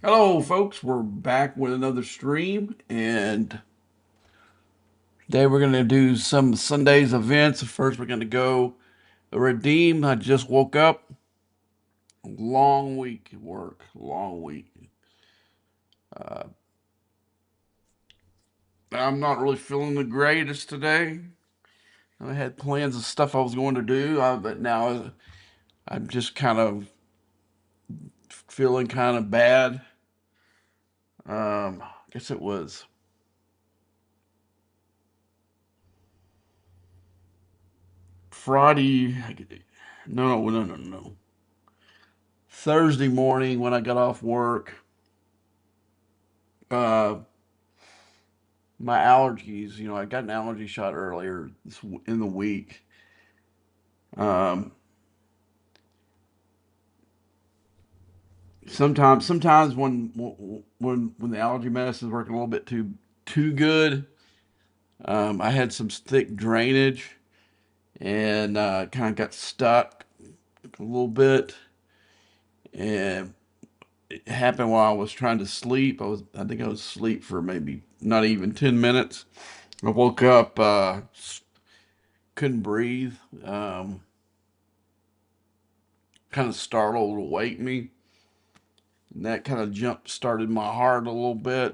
Hello, folks. We're back with another stream, and today we're going to do some Sunday's events. First, we're going to go redeem. I just woke up. Long week at work. Long week. Uh, I'm not really feeling the greatest today. I had plans of stuff I was going to do, but now I'm just kind of feeling kind of bad. I guess it was Friday. No. Thursday morning when I got off work. Uh, my allergies, I got an allergy shot earlier in the week. Um, sometimes when the allergy medicine is working a little bit too good, I had some thick drainage and kind of got stuck a little bit, and it happened while I was trying to sleep. I think I was asleep for maybe not even 10 minutes. I woke up, couldn't breathe. Um, Kind of startled to wake me. And that kind of jump started my heart a little bit,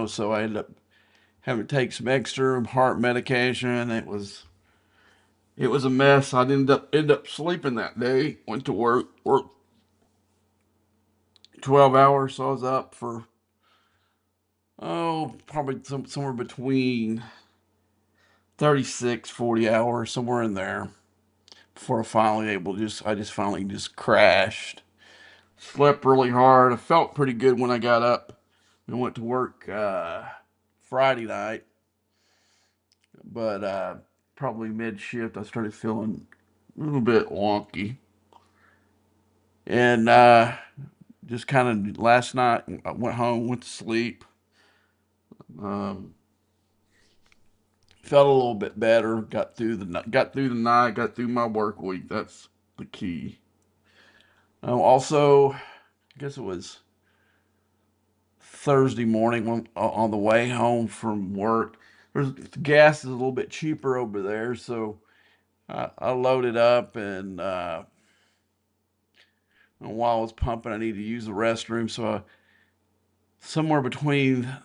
so I ended up having to take some extra heart medication. It was a mess. I ended up sleeping that day. Went to worked 12 hours, so I was up for probably somewhere between 36, 40 hours, somewhere in there before I just finally just crashed. Slept really hard. I felt pretty good when I got up and went to work Friday night, but probably mid shift I started feeling a little bit wonky, and just kind of last night I went home, went to sleep, um, felt a little bit better. Got through the night, got through my work week. That's the key. Also, I guess it was Thursday morning when on the way home from work. There's gas is a little bit cheaper over there, so I loaded up and while I was pumping, I needed to use the restroom. So somewhere between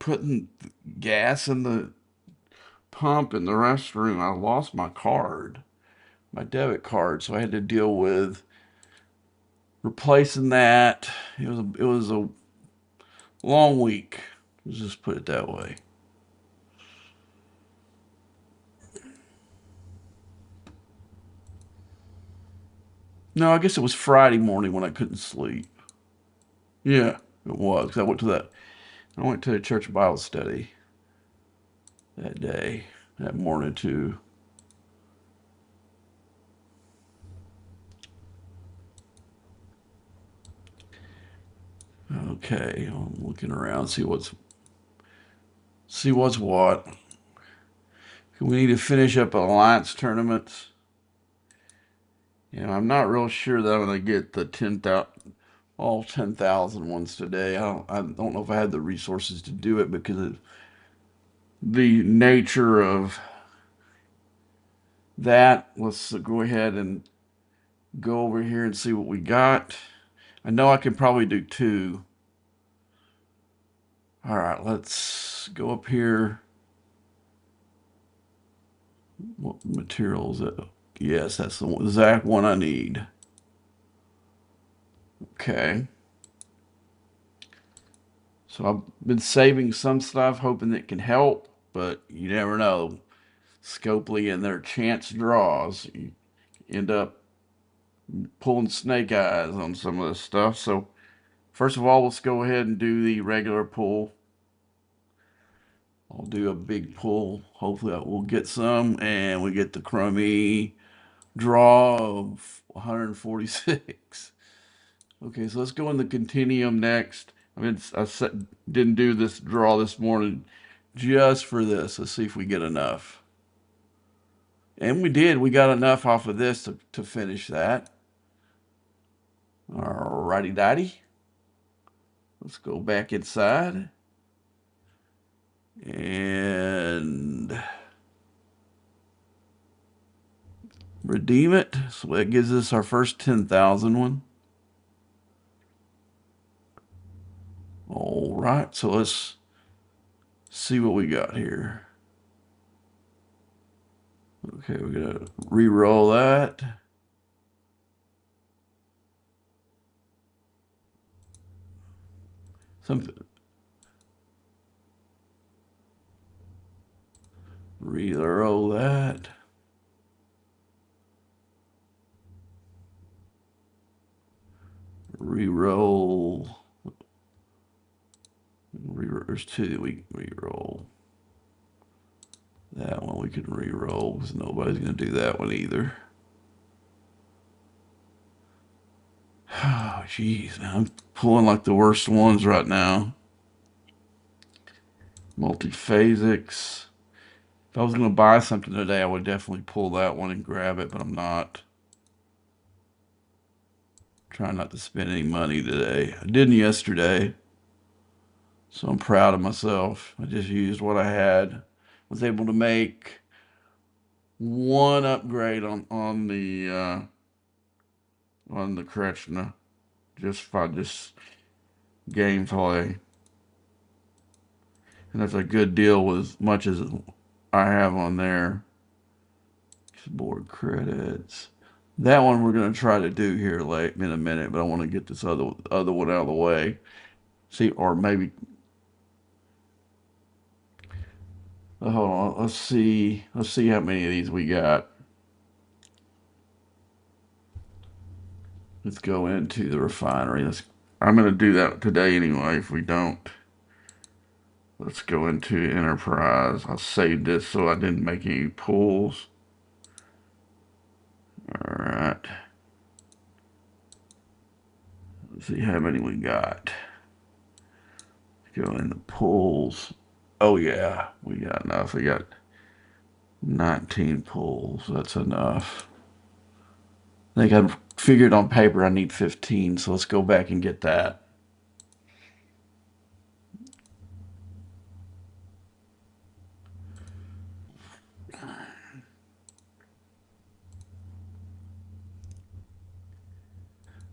putting gas in the pump and the restroom, I lost my card, my debit card. So I had to deal with replacing that. It was a long week. Let's just put it that way. No, I guess it was Friday morning when I couldn't sleep. Yeah, it was. 'Cause I went to a church Bible study that day, that morning too. Okay, I'm looking around, see what's what. We need to finish up alliance tournaments. I'm not real sure that I'm going to get the 10,000, all 10,000 ones today. I don't know if I had the resources to do it because of the nature of that. Let's go ahead and go over here and see what we got. I know I can probably do two. All right, let's go up here. What material is it? Yes, that's the exact one I need. Okay. So I've been saving some stuff, hoping it can help, but you never know. Scopely and their chance draws, you end up pulling snake eyes on some of this stuff. So first of all, let's go ahead and do the regular pull. I'll do a big pull. Hopefully, we'll get some, and we get the crummy draw of 146. Okay, so let's go in the Continuum next. Didn't do this draw this morning just for this. Let's see if we get enough. And we did. We got enough off of this to finish that. Alrighty, daddy. Let's go back inside and redeem it. So that gives us our first 10,000 one. All right, so let's see what we got here. Okay, we're gonna re-roll that. Something. Re-roll that. Re-roll. There's two that we re-roll. That one we can re-roll because nobody's gonna do that one either. Oh, jeez, man, I'm pulling like the worst ones right now. Multiphasics. If I was gonna buy something today, I would definitely pull that one and grab it, but I'm not. Trying not to spend any money today. I didn't yesterday, so I'm proud of myself. I just used what I had. Was able to make one upgrade on the Kretschner just by just gameplay, and that's a good deal with as much as I have on there. Board credits. That one we're gonna try to do here late in a minute, but I want to get this other one out of the way. See, or maybe hold on. Let's see. Let's see how many of these we got. Let's go into the refinery. I'm gonna do that today anyway. If we don't, let's go into enterprise. I'll save this so I didn't make any pulls. All right. Let's see how many we got. Let's go into pulls. Oh yeah, we got enough. We got 19 pulls. That's enough. I think I figured on paper I need 15, so let's go back and get that.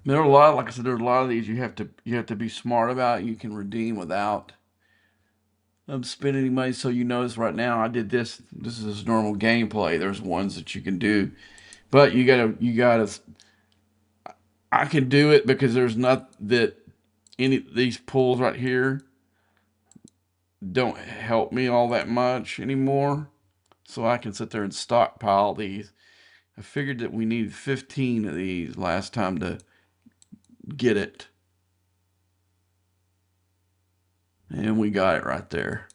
There are a lot, like I said, there's a lot of these you have to be smart about. You can redeem without spending any money. So you notice right now I did this. This is normal gameplay. There's ones that you can do, but you gotta. I can do it because there's not that any these pulls right here don't help me all that much anymore. So I can sit there and stockpile these. I figured that we needed 15 of these last time to get it. And we got it right there.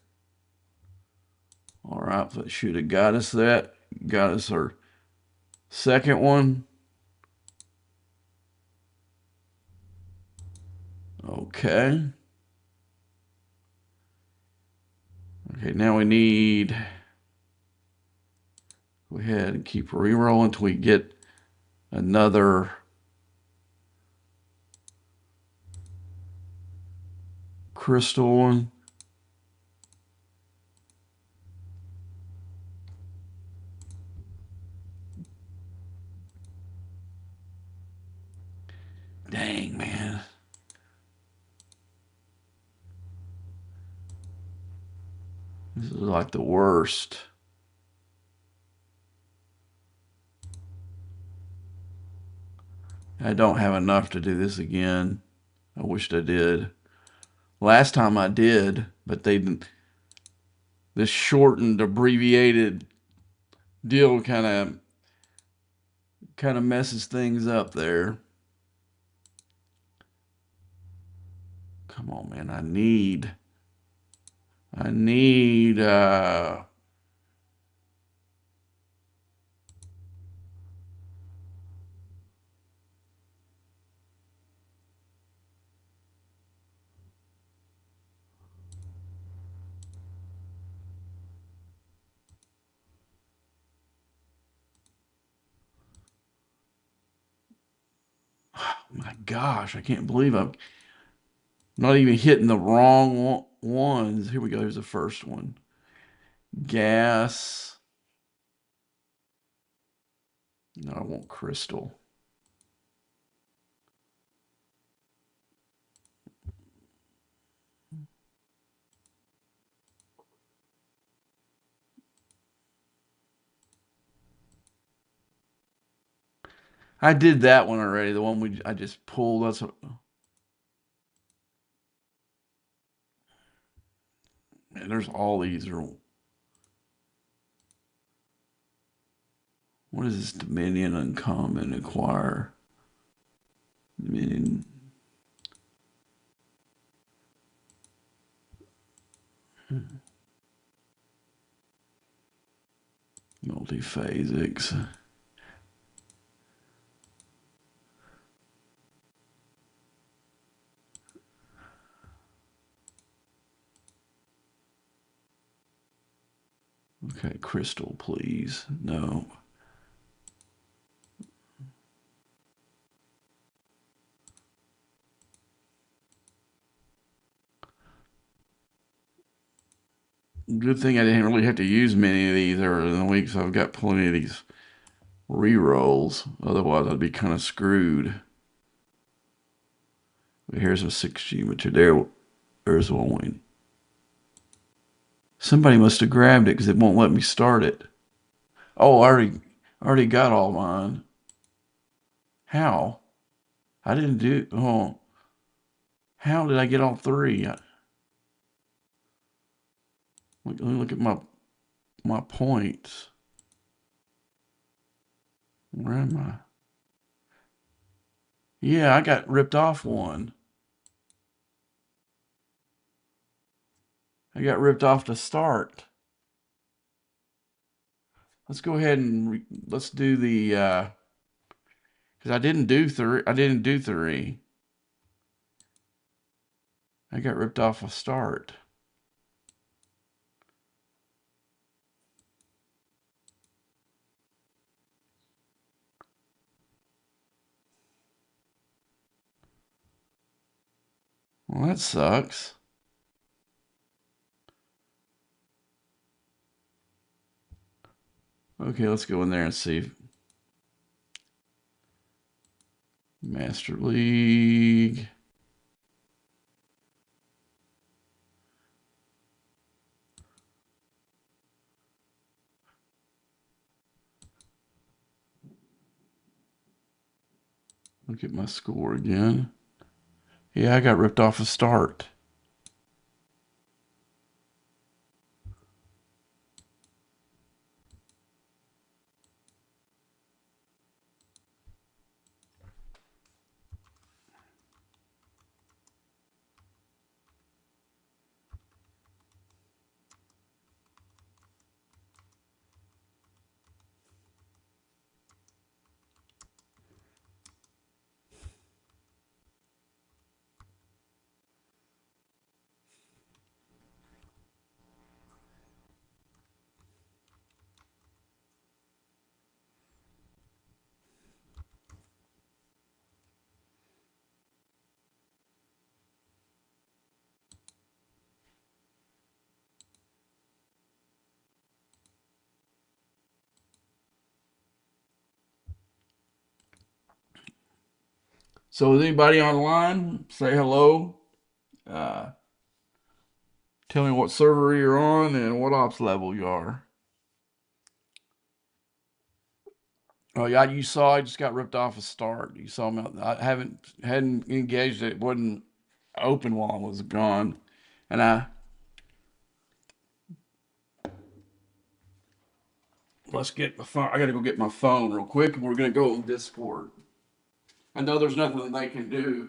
All right, so it should have got us that. Got us our second one. Okay. Okay, now we need. Go ahead and keep re-rolling until we get another crystal one. Dang, man. This is like the worst. I don't have enough to do this again. I wished I did. Last time I did, but they didn't. This shortened, abbreviated deal kind of messes things up there. Come on, man. I need my gosh, I can't believe Not even hitting the wrong ones. Here we go. Here's the first one. Gas. No, I want crystal. I did that one already. The one I just pulled. That's what, man, there's all these. What is this? Dominion, uncommon, acquire. Dominion. Multiphasics. Okay, crystal, please. No. Good thing I didn't really have to use many of these earlier in the week, so I've got plenty of these re-rolls. Otherwise, I'd be kind of screwed. But here's a 6G material. There's one. Somebody must have grabbed it because it won't let me start it. Oh, I already got all mine. How? I didn't do. Oh, how did I get all three? Let me look at my points. Where am I? Yeah, I got ripped off one. I got ripped off to start. Let's go ahead and let's do the because I didn't do three. I didn't do three. I got ripped off a start. Well, that sucks. Okay, let's go in there and see. Master League. Look at my score again. Yeah, I got ripped off a start. So is anybody online? Say hello. Uh, tell me what server you're on and what ops level you are. Oh yeah, you saw I just got ripped off a start. You saw me. I hadn't engaged it. Wasn't open while I was gone, and I let's get my phone. I got to go get my phone real quick, and we're gonna go on Discord. I know there's nothing they can do.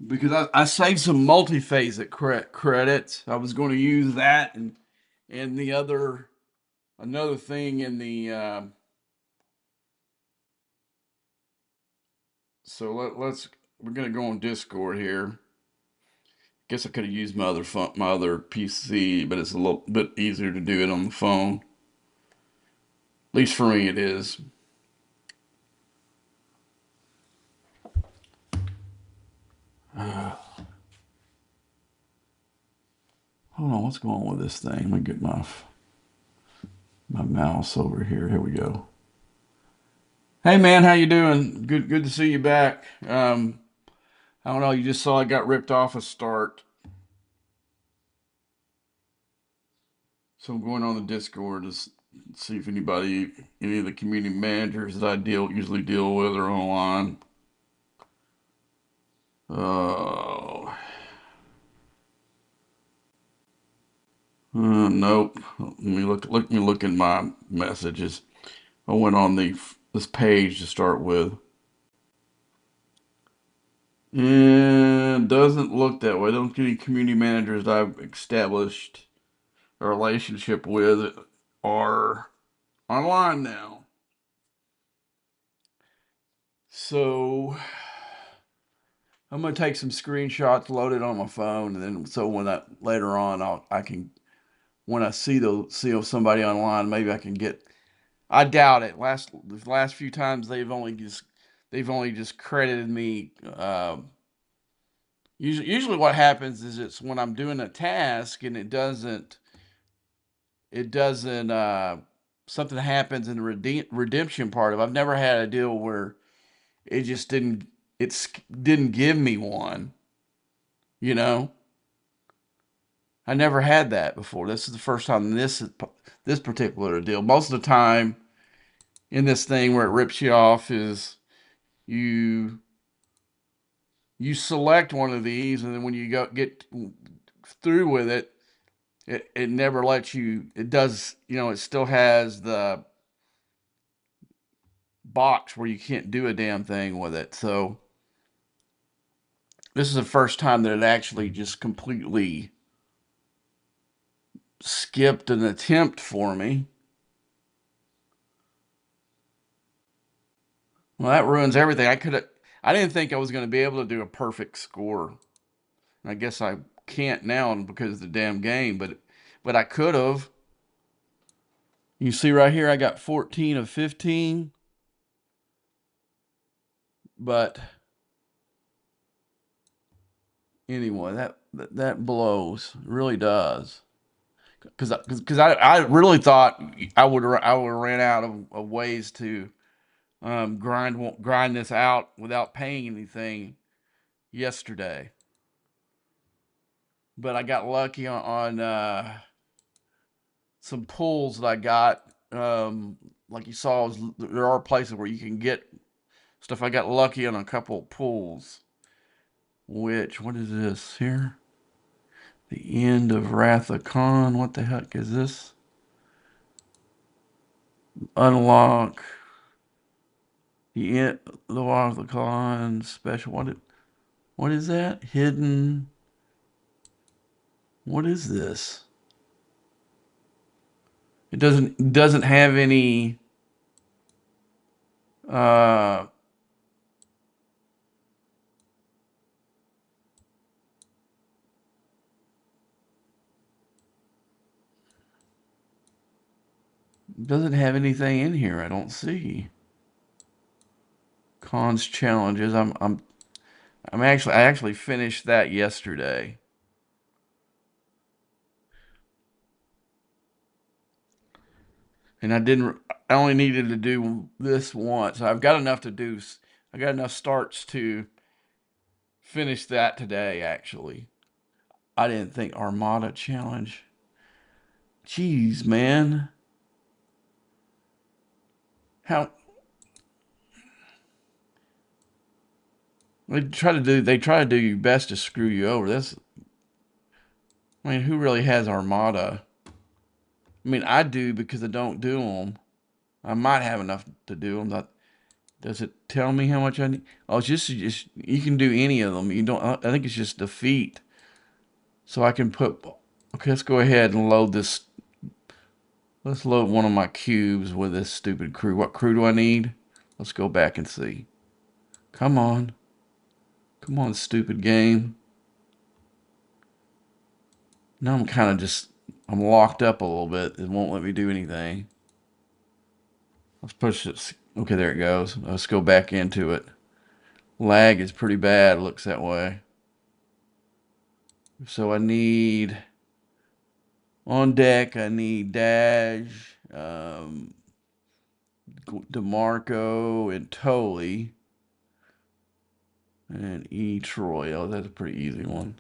Because I saved some multi-phase credits. I was going to use that and the other another thing in the so let's we're gonna go on Discord here. Guess I could have used my other PC, but it's a little bit easier to do it on the phone. At least for me, it is. Hold on, what's going on with this thing? Let me get my mouse over here. Here we go. Hey man, how you doing? Good to see you back. I don't know. You just saw I got ripped off a start, so I'm going on the Discord to see if any of the community managers that I usually deal with are online. Oh, nope. Let me look in my messages. I went on this page to start with. And doesn't look that way. I don't get any community managers that I've established a relationship with are online now. So I'm gonna take some screenshots, load it on my phone, and then so when I later on I can when I see somebody online, maybe I can get. I doubt it. The last few times they've only just credited me. Usually what happens is it's when I'm doing a task and it doesn't something happens in the redemption part of it. I've never had a deal where it just didn't give me one, you know. I never had that before. This is the first time in this particular deal. Most of the time in this thing where it rips you off is you you select one of these, and then when you get through with it, it never lets you. It does, it still has the box where you can't do a damn thing with it. So this is the first time that it actually just completely skipped an attempt for me. Well, that ruins everything. I didn't think I was going to be able to do a perfect score. I guess I can't now because of the damn game, but I could have. You see right here, I got 14 of 15, but anyway, that blows, it really does. Because I really thought I would ran out of ways to grind this out without paying anything yesterday, but I got lucky on some pulls that I got. Like you saw, there are places where you can get stuff. I got lucky on a couple pulls. What is this here? The end of Wrath of Khan. What the heck is this? Unlock the end. The Wrath of Khan special. What is that? Hidden. What is this? It doesn't have any. Uh, doesn't have anything in here. I don't see. Cons challenges. I actually finished that yesterday. And I only needed to do this once. I've got enough to do. I got enough starts to finish that today, actually. I didn't think Armada challenge. Jeez, man. How they try to do your best to screw you over. I mean, who really has Armada? I mean, I do because I don't do them. I might have enough to do them. Does it tell me how much I need? Oh, it's just you can do any of them. You don't. I think it's just defeat. So I can put. Okay, let's go ahead and load this Let's load one of my cubes with this stupid crew. What crew do I need? Let's go back and see. Come on. Come on, stupid game. Now I'm kind of just, I'm locked up a little bit. It won't let me do anything. Let's push this. Okay, there it goes. Let's go back into it. Lag is pretty bad. Looks that way. So I need, on deck, I need Dash, DeMarco, and Tully. And E. Troy. Oh, that's a pretty easy one.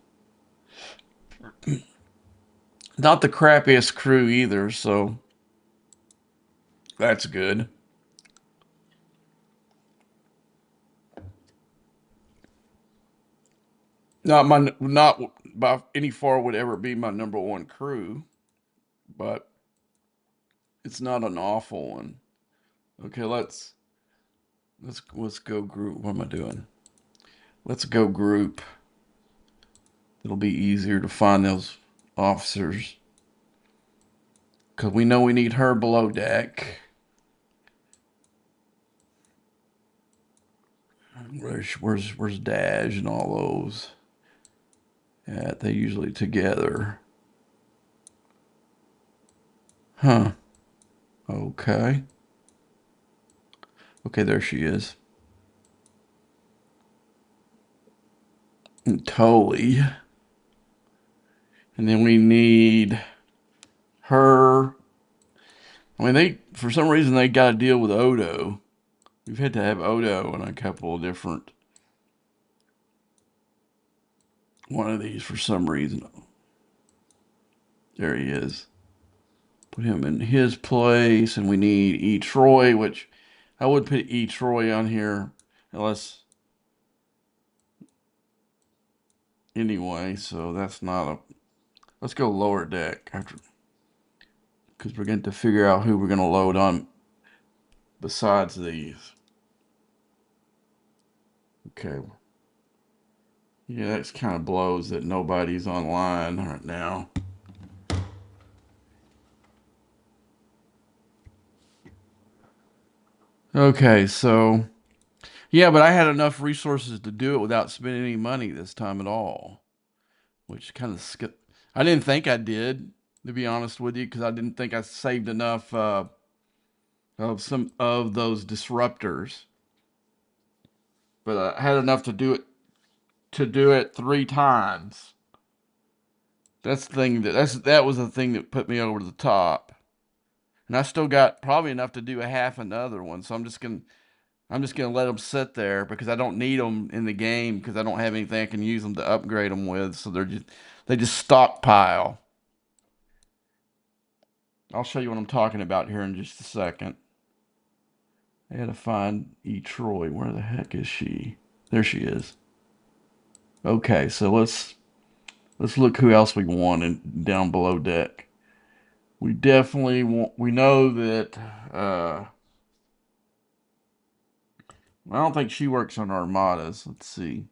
Not the crappiest crew either, so that's good. Not by any far would ever be my number one crew, but it's not an awful one. Okay, let's go group. What am I doing? Let's go group. It'll be easier to find those officers because we know we need her below deck. Where's Dash and all those? Yeah, they usually together. Huh. Okay. Okay, there she is. And Tully. And then we need her. I mean, for some reason, they got to deal with Odo. We've had to have Odo in a couple of different one of these for some reason. There he is. Put him in his place, and we need E. Troy, which I would put E. Troy on here unless anyway. So that's not a. Let's go lower deck after because we're going to figure out who we're going to load on besides these. Okay. Yeah, that's kind of blows that nobody's online right now. Okay, so yeah, but I had enough resources to do it without spending any money this time at all, which kind of I didn't think I did, to be honest with you, because I didn't think I saved enough of some of those disruptors. But I had enough to do it 3 times. That's the thing that was the thing that put me over the top. And I still got probably enough to do a half another one. So I'm just gonna let them sit there because I don't need them in the game because I don't have anything I can use them to upgrade them with. So they just stockpile. I'll show you what I'm talking about here in just a second. I had to find E. Troy. Where the heck is she? There she is. Okay, so let's look who else we want down below deck. We definitely want. We know that. I don't think she works on armadas. Let's see.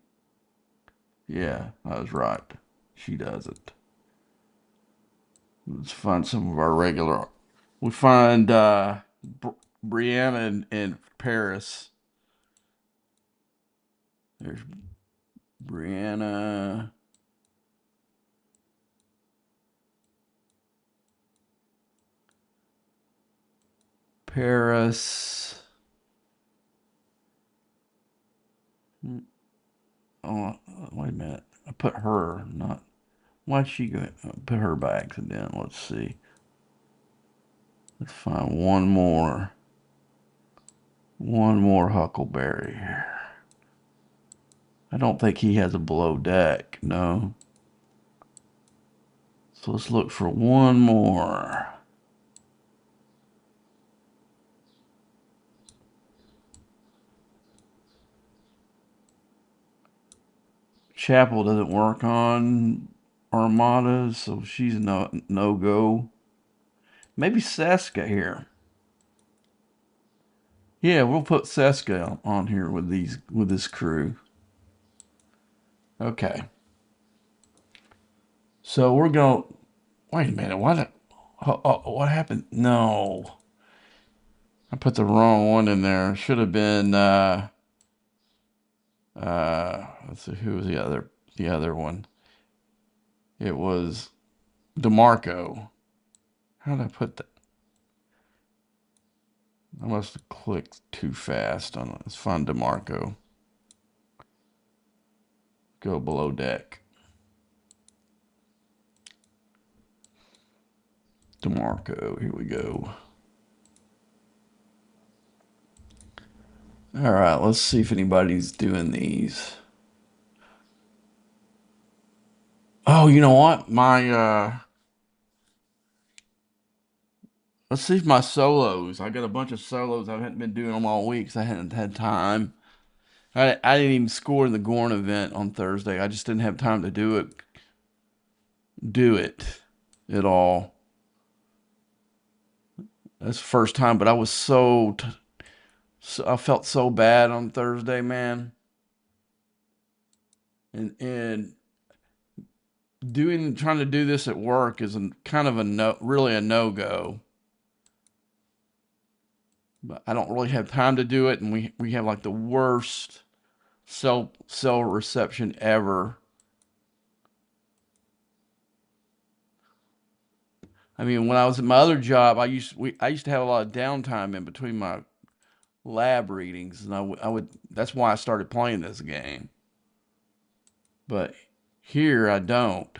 Yeah, I was right. She doesn't. Let's find some of our regular. We find Brianna and Paris. There's Brianna. Paris. Oh, wait a minute. I put her, not. Why'd she go? Put her by accident. Let's see. Let's find one more. One more Huckleberry here. I don't think he has a below deck. No. So let's look for one more. Chapel doesn't work on armadas, so she's no go. Maybe Seska here. Yeah, we'll put Seska on here with this crew. Okay. So we're going. Wait a minute. What happened? No, I put the wrong one in there. Should have been. Let's see, who was the other one? It was DeMarco. How did I put that? I must have clicked too fast on it. Let's find DeMarco. Go below deck. DeMarco. Here we go. All right, let's see if anybody's doing these. Oh, you know what? Let's see if my solos. I got a bunch of solos. I haven't been doing them all week because I hadn't had time. I didn't even score in the Gorn event on Thursday. I just didn't have time to do it at all. That's the first time, but I was so I felt so bad on Thursday, man. And trying to do this at work is kind of a no, really a no go. But I don't really have time to do it, and we have like the worst cell reception ever. I mean, when I was at my other job, I used to have a lot of downtime in between my lab readings, and I would that's why I started playing this game. But here I don't.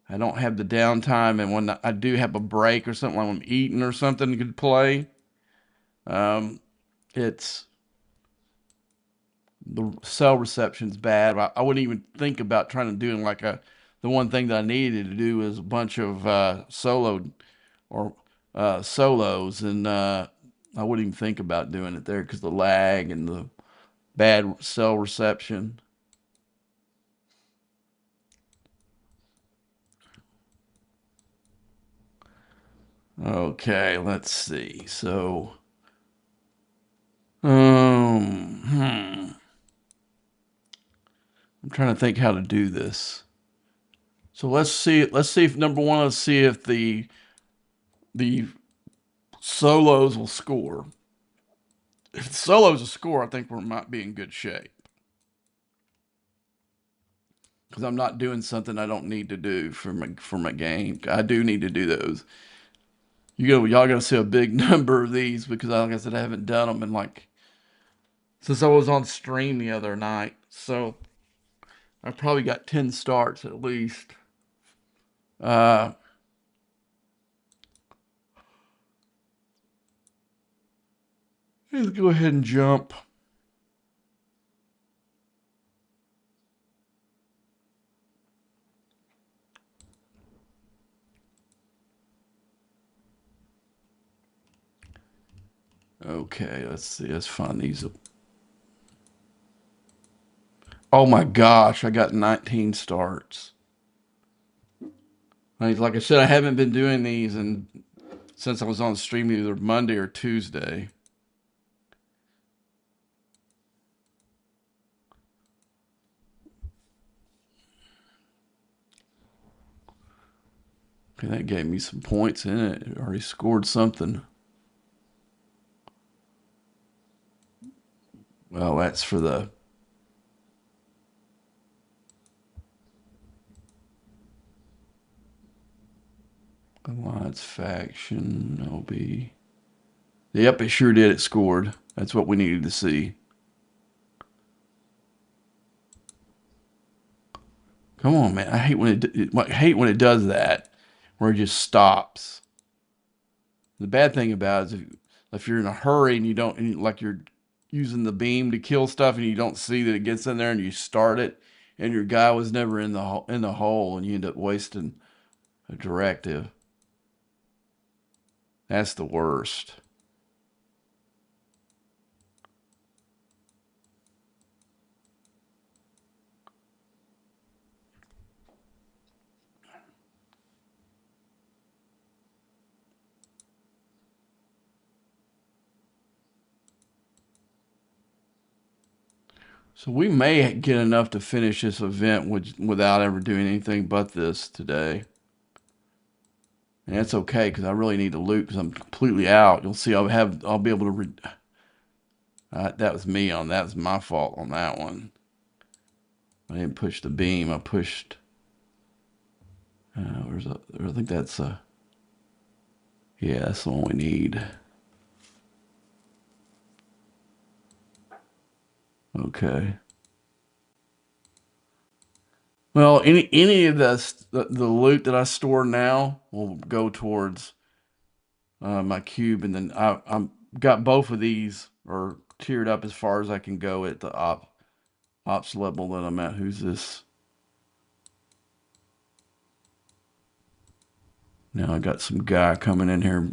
I don't have the downtime, and when I do have a break or something, like I'm eating or something, to play. Um, it's the cell reception's bad. I wouldn't even think about trying to do like the one thing that I needed to do is a bunch of or solos, and I wouldn't even think about doing it there because the lag and the bad cell reception. Okay, let's see. So, I'm trying to think how to do this. So let's see. Let's see if number one. Let's see if the solos will score. If the solos will score, I think we might be in good shape because I'm not doing something I don't need to do for my game. I do need to do those. Y'all gonna see a big number of these because, like I said, I haven't done them in like since I was on stream the other night. So I probably got 10 starts at least. Uh, let's go ahead and jump. Okay, let's see. Let's find these. Oh my gosh, I got 19 starts. Like I said, I haven't been doing these and since I was on stream either Monday or Tuesday. Okay, that gave me some points in it. It already scored something. Well, that's for the Alliance faction. OB. Yep, it sure did. It scored. That's what we needed to see. Come on, man. I hate when it does that, where it just stops. The bad thing about it is if you're in a hurry and you don't, and like you're using the beam to kill stuff and you don't see that it gets in there and you start it, and your guy was never in the hole and you end up wasting a directive. That's the worst. So we may get enough to finish this event without ever doing anything but this today. And that's okay because I really need to loot because I'm completely out. You'll see I'll be able to that was me on that was my fault on that one. I didn't push the beam. I pushed I think that's yeah, that's the one we need. Okay. Well, any of the loot that I store now will go towards my cube, and then I'm got both of these are tiered up as far as I can go at the ops level that I'm at. Who's this? Now I got some guy coming in here.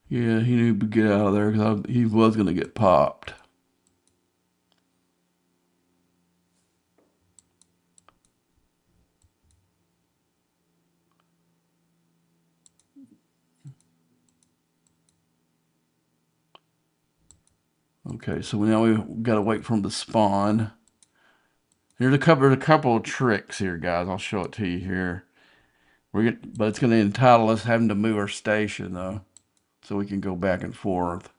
Yeah, he knew to get out of there because he was gonna get popped. Okay, so now we gotta wait for him to spawn. There's a couple of tricks here, guys. I'll show it to you here. But it's gonna entitle us having to move our station though, so we can go back and forth.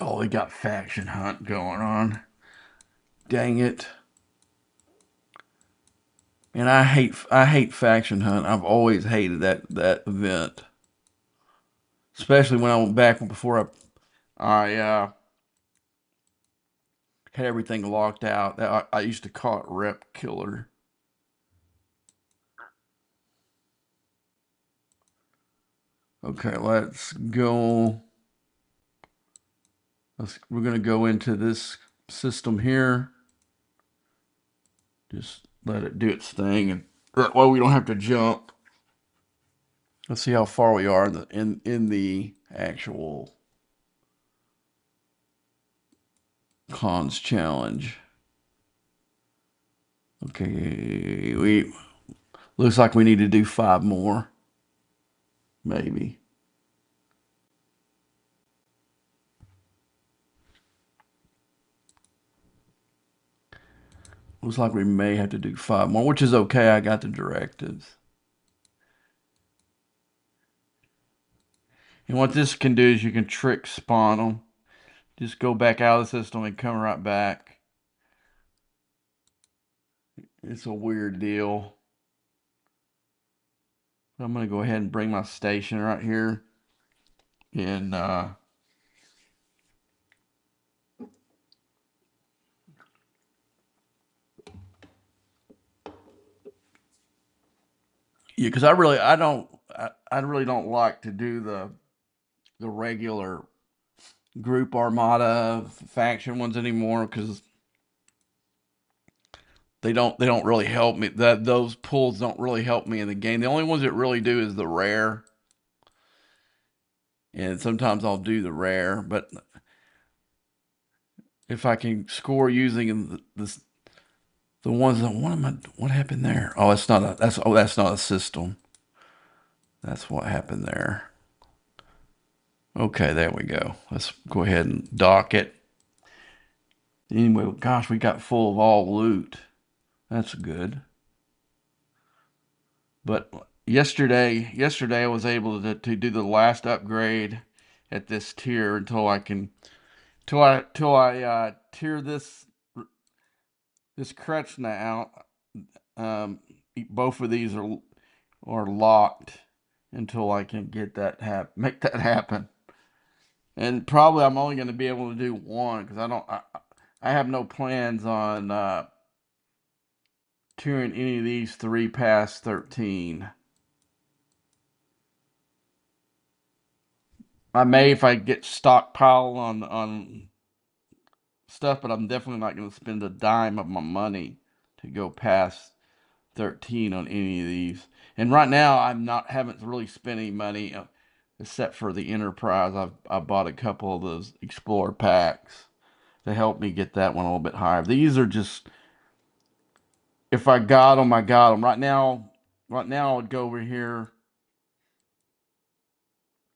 Oh, we got faction hunt going on. Dang it. And I hate faction hunt. I've always hated that event. Especially when I went back before I had everything locked out. I used to call it Rep Killer. Okay, let's go. We're gonna go into this system here. Just let it do its thing, and that way we don't have to jump. Let's see how far we are in the actual cons challenge. Okay, we looks like we need to do 5 more, maybe. Looks like we may have to do 5 more, which is okay. I got the directives. And what this can do is you can trick spawn them. Just go back out of the system and come right back. It's a weird deal. I'm going to go ahead and bring my station right here. And yeah, because I really don't like to do the regular group armada faction ones anymore because they don't really help me. That those pulls don't really help me in the game. The only ones that really do is the rare, and sometimes I'll do the rare. But if I can score using the ones that what happened there? Oh, that's not a system. That's what happened there. Okay, there we go. Let's go ahead and dock it. Anyway, gosh, we got full of all loot. That's good. But yesterday I was able to do the last upgrade at this tier until I can till I tier this Kretschna out. Um, both of these are locked until I can get make that happen. And probably I'm only going to be able to do one because I have no plans on tiering any of these 3 past 13. I may if I get stockpile on stuff, but I'm definitely not going to spend a dime of my money to go past 13 on any of these. And right now, I'm not haven't really spent any money except for the Enterprise. I bought a couple of those Explorer packs to help me get that one a little bit higher. These are just if I got them, I got them. Right now, I would go over here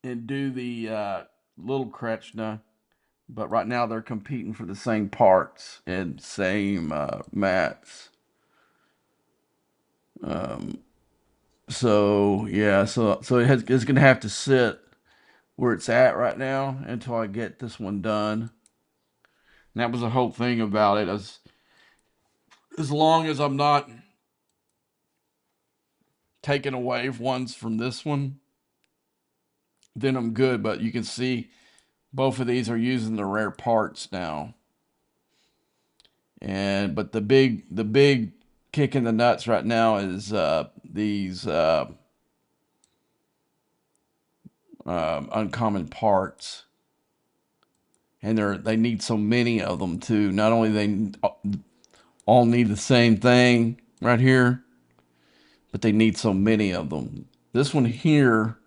and do the little Kretschner. But right now, they're competing for the same parts and same mats. Um, so yeah, so it's gonna have to sit where it's at right now until I get this one done. And that was the whole thing about it. As long as I'm not taking away ones from this one, then I'm good. But you can see both of these are using the rare parts now. And but the big kick in the nuts right now is these uncommon parts, and they need so many of them too. Not only they all need the same thing right here, but they need so many of them. This one here,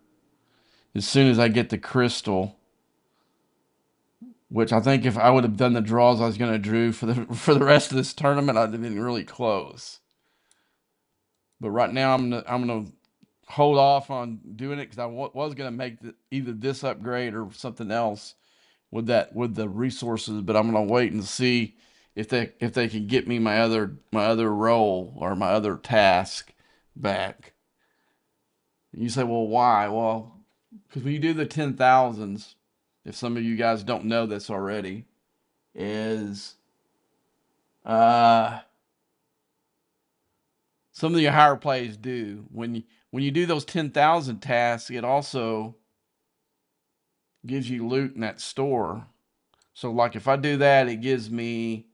as soon as I get the crystal, which I think if I would have done the draws I was going to do for the rest of this tournament, I'd have been really close. But right now, I'm gonna hold off on doing it because was gonna make either this upgrade or something else with the resources. But I'm gonna wait and see if they can get me my other role or my other task back. You say, well, why? Well, because when you do the 10,000s, if some of you guys don't know this already, is uh some of the higher plays do when you do those 10,000 tasks, it also gives you loot in that store. So like if I do that, it gives me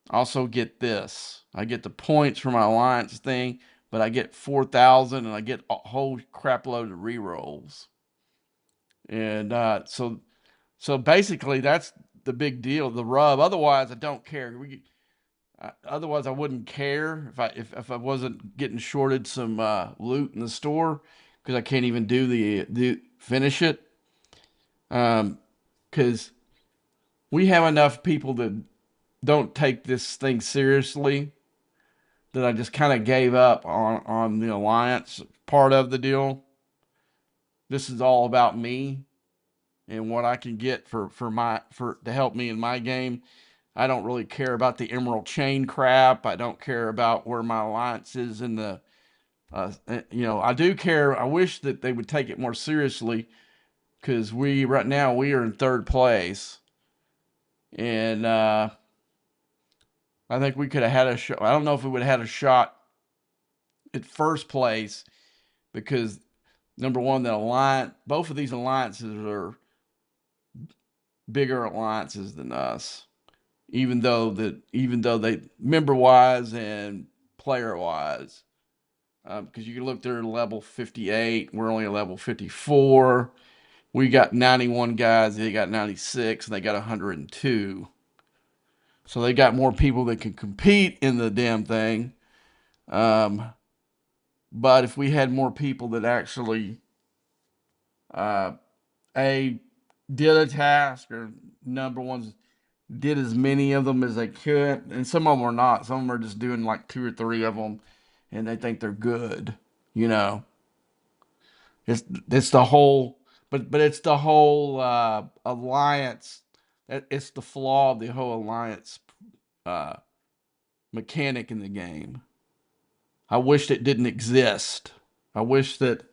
also get this. I get the points for my alliance thing, but I get 4,000 and I get a whole crap load of rerolls. And so basically that's the big deal, the rub. Otherwise, I don't care. Otherwise, I wouldn't care if I wasn't getting shorted some loot in the store because I can't even do finish it. Because we have enough people that don't take this thing seriously that I just kind of gave up on the alliance part of the deal. This is all about me and what I can get for to help me in my game. I don't really care about the Emerald Chain crap. I don't care about where my alliance is in the I do care. I wish that they would take it more seriously because we right now we are in third place, and I think we could have had a shot. I don't know if we would have had a shot at first place because number one, both of these alliances are bigger alliances than us. Even though they member wise and player wise, because you can look, they're level 58. We're only level 54. We got 91 guys. They got 96. And they got 102. So they got more people that can compete in the damn thing. Um, but if we had more people that actually uh, a did a task or number ones did as many of them as they could, and some of them are not. Some of them are just doing like two or three of them, and they think they're good. You know, it's the whole, but it's the whole alliance. It's the flaw of the whole alliance uh, mechanic in the game. I wished it didn't exist. I wish that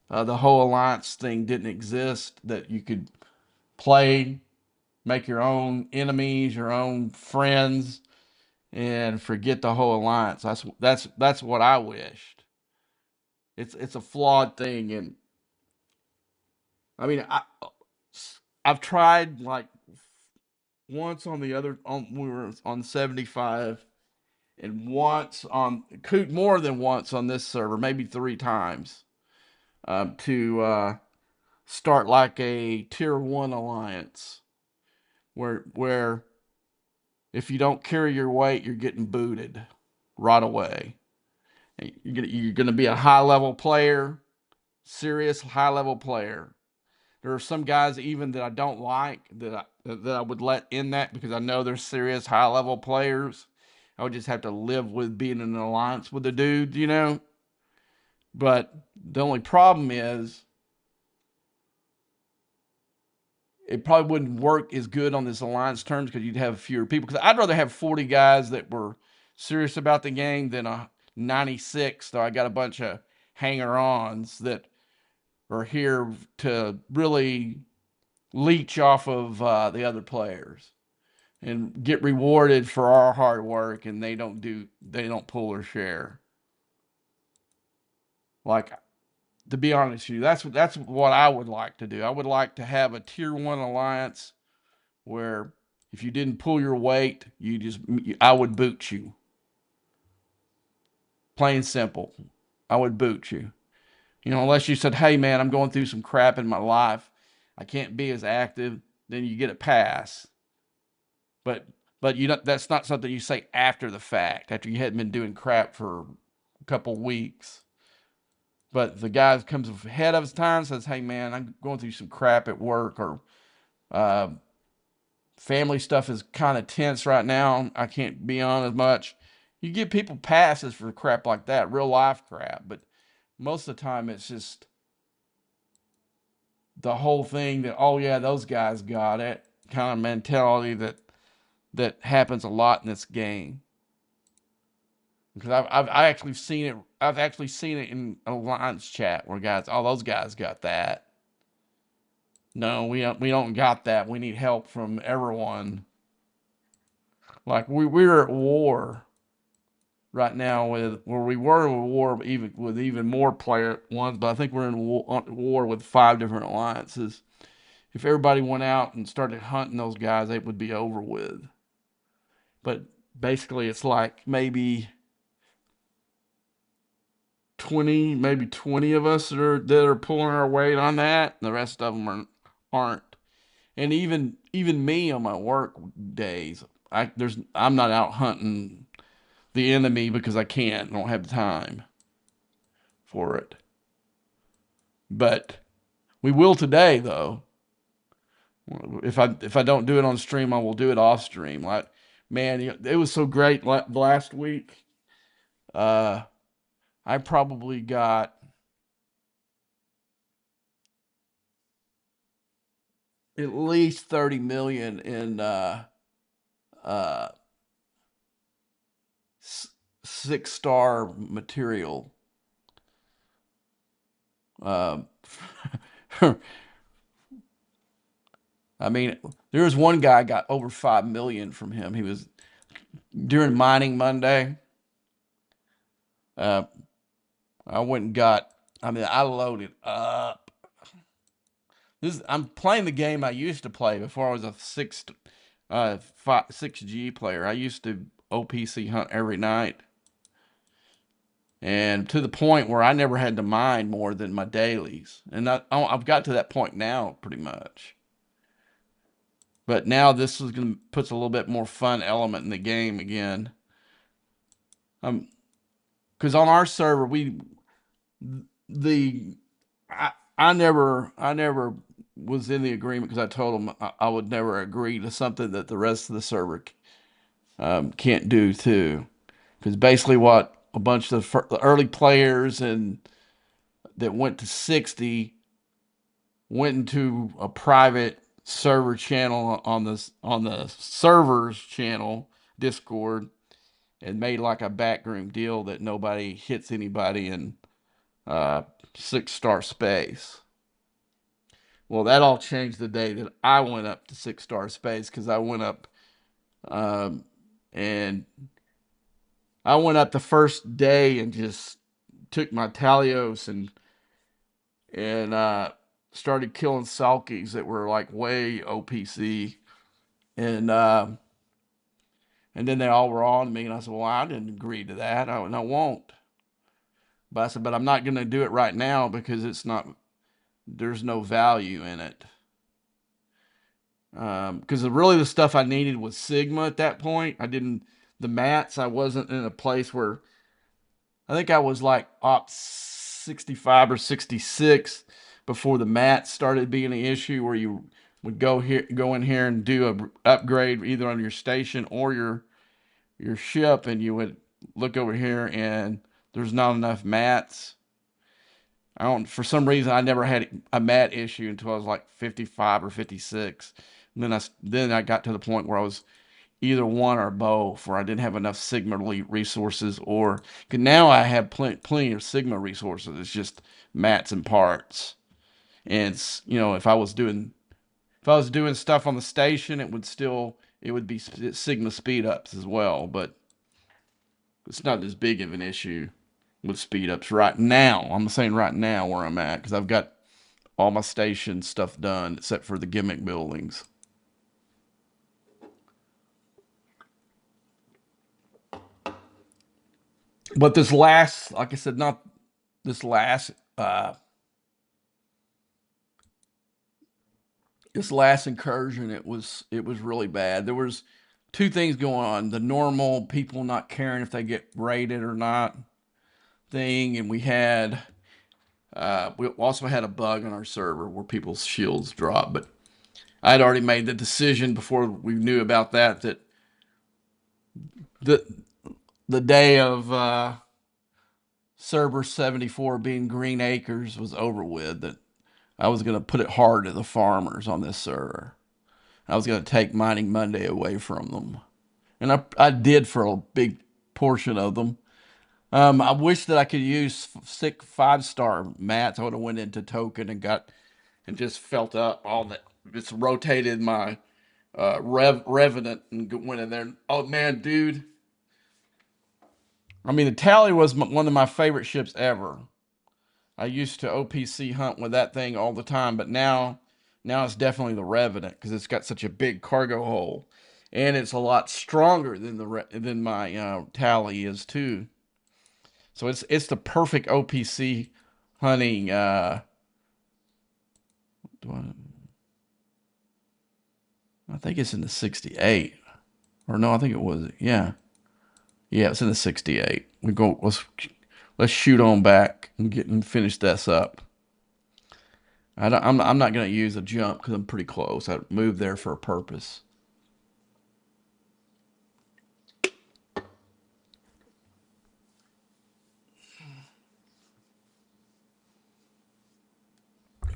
the whole alliance thing didn't exist. That you could play, make your own enemies, your own friends, and forget the whole alliance. That's what I wished. It's a flawed thing, and I mean I've tried like once on the other on we were on 75 and once on more than once on this server, maybe three times to start like a tier 1 alliance where if you don't carry your weight, you're getting booted right away. You're gonna be a high level player, serious high level player. There are some guys even that I don't like that I would let in that because I know they're serious high level players. I would just have to live with being in an alliance with the dude, you know. But the only problem is it probably wouldn't work as good on this alliance terms because you'd have fewer people. Because I'd rather have 40 guys that were serious about the game than a 96. So I got a bunch of hanger-ons that are here to really leech off of the other players and get rewarded for our hard work, and they don't pull their share. Like, to be honest with you, that's what I would like to do. I would like to have a tier 1 alliance where if you didn't pull your weight, I would boot you. Plain simple. I would boot you. You know, unless you said, "Hey man, I'm going through some crap in my life. I can't be as active," then you get a pass. But that's not something you say after the fact, after you hadn't been doing crap for a couple weeks. But the guy comes ahead of his time, says, "Hey man, I'm going through some crap at work, or uh, family stuff is kind of tense right now. I can't be on as much." You give people passes for crap like that, real life crap. But most of the time, it's just the whole thing that, oh yeah, those guys got it kind of mentality that happens a lot in this game. Because I've actually seen it. I've actually seen it in a Alliance chat where guys, oh, those guys got that. No, we don't got that. We need help from everyone. Like we're at war right now with where we were in war even more player ones, but I think we're in war with 5 different alliances. If everybody went out and started hunting those guys, it would be over with. But basically, it's like maybe 20 of us that are pulling our weight on that. And the rest of them aren't. And even me on my work days, I'm not out hunting the enemy because I can't. I don't have time for it. But we will today, though. If I don't do it on stream, I will do it off stream. Like, man, it was so great last week. Uh, I probably got at least 30 million in uh 6-star material. Um, I mean, there was one guy got over 5 million from him. He was during mining Monday. Uh, I went and got. I mean, I loaded up. I'm playing the game I used to play before I was a 6G player. I used to OPC hunt every night, and to the point where I never had to mine more than my dailies. And I've got to that point now, pretty much. But now this is gonna puts a little bit more fun element in the game again. Because on our server the I never was in the agreement because I told them I would never agree to something that the rest of the server can't do too. Because basically, what a bunch of the early players and that went to 60 went into a private server channel on the server's channel Discord and made like a backroom deal that nobody hits anybody in uh, 6-star space. Well, that all changed the day that I went up to 6-star space because um, and I went up the first day and just took my Talios and started killing Salkies that were like way OPC, and and then they all were on me, and I said, "Well, I didn't agree to that. I won't." But I said, "But I'm not going to do it right now because it's not there's no value in it. Because really the stuff I needed was Sigma at that point. The mats, I wasn't in a place where I think I was like op 65 or 66 before the mats started being an issue where you would go in here and do a upgrade either on your station or your ship, and you would look over here and there's not enough mats. I don't, for some reason, I never had a mat issue until I was like 55 or 56. And then I got to the point where I was either one or both, where I didn't have enough Sigma resources, or cause now I have plenty of Sigma resources. It's just mats and parts. And it's, if I was doing stuff on the station, it would be Sigma speed ups as well, but it's not as big of an issue with speed ups right now. I'm saying right now where I'm at because I've got all my station stuff done except for the gimmick buildings. But this last, like I said, not this last, this last incursion, it was really bad. There was two things going on: the normal people not caring if they get raided or not thing, and we also had a bug on our server where people's shields dropped. But I had already made the decision before we knew about that the the day of server 74 being Green Acres was over with. That I was going to put it hard to the farmers on this server. I was going to take Mining Monday away from them, and I did for a big portion of them. I wish that I could use 5-star mats. I would have went into token and just felt up all that. Just rotated my Revenant and went in there. Oh man, dude! I mean, the Tally was one of my favorite ships ever. I used to OPC hunt with that thing all the time, but now it's definitely the Revenant because it's got such a big cargo hole, and it's a lot stronger than my Tally is too. So it's the perfect OPC hunting. I think it's in the 68, or no, I think it was, yeah, it's in the 68. Let's shoot on back and finish this up. I'm not gonna use a jump because I'm pretty close. I moved there for a purpose.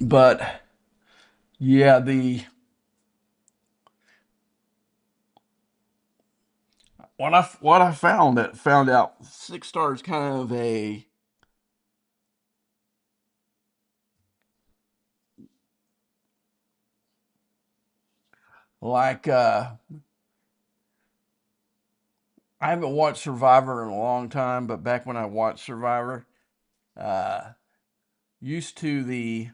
But yeah, the what I found out 6 stars kind of a like I haven't watched Survivor in a long time, but back when I watched Survivor, uh, used to the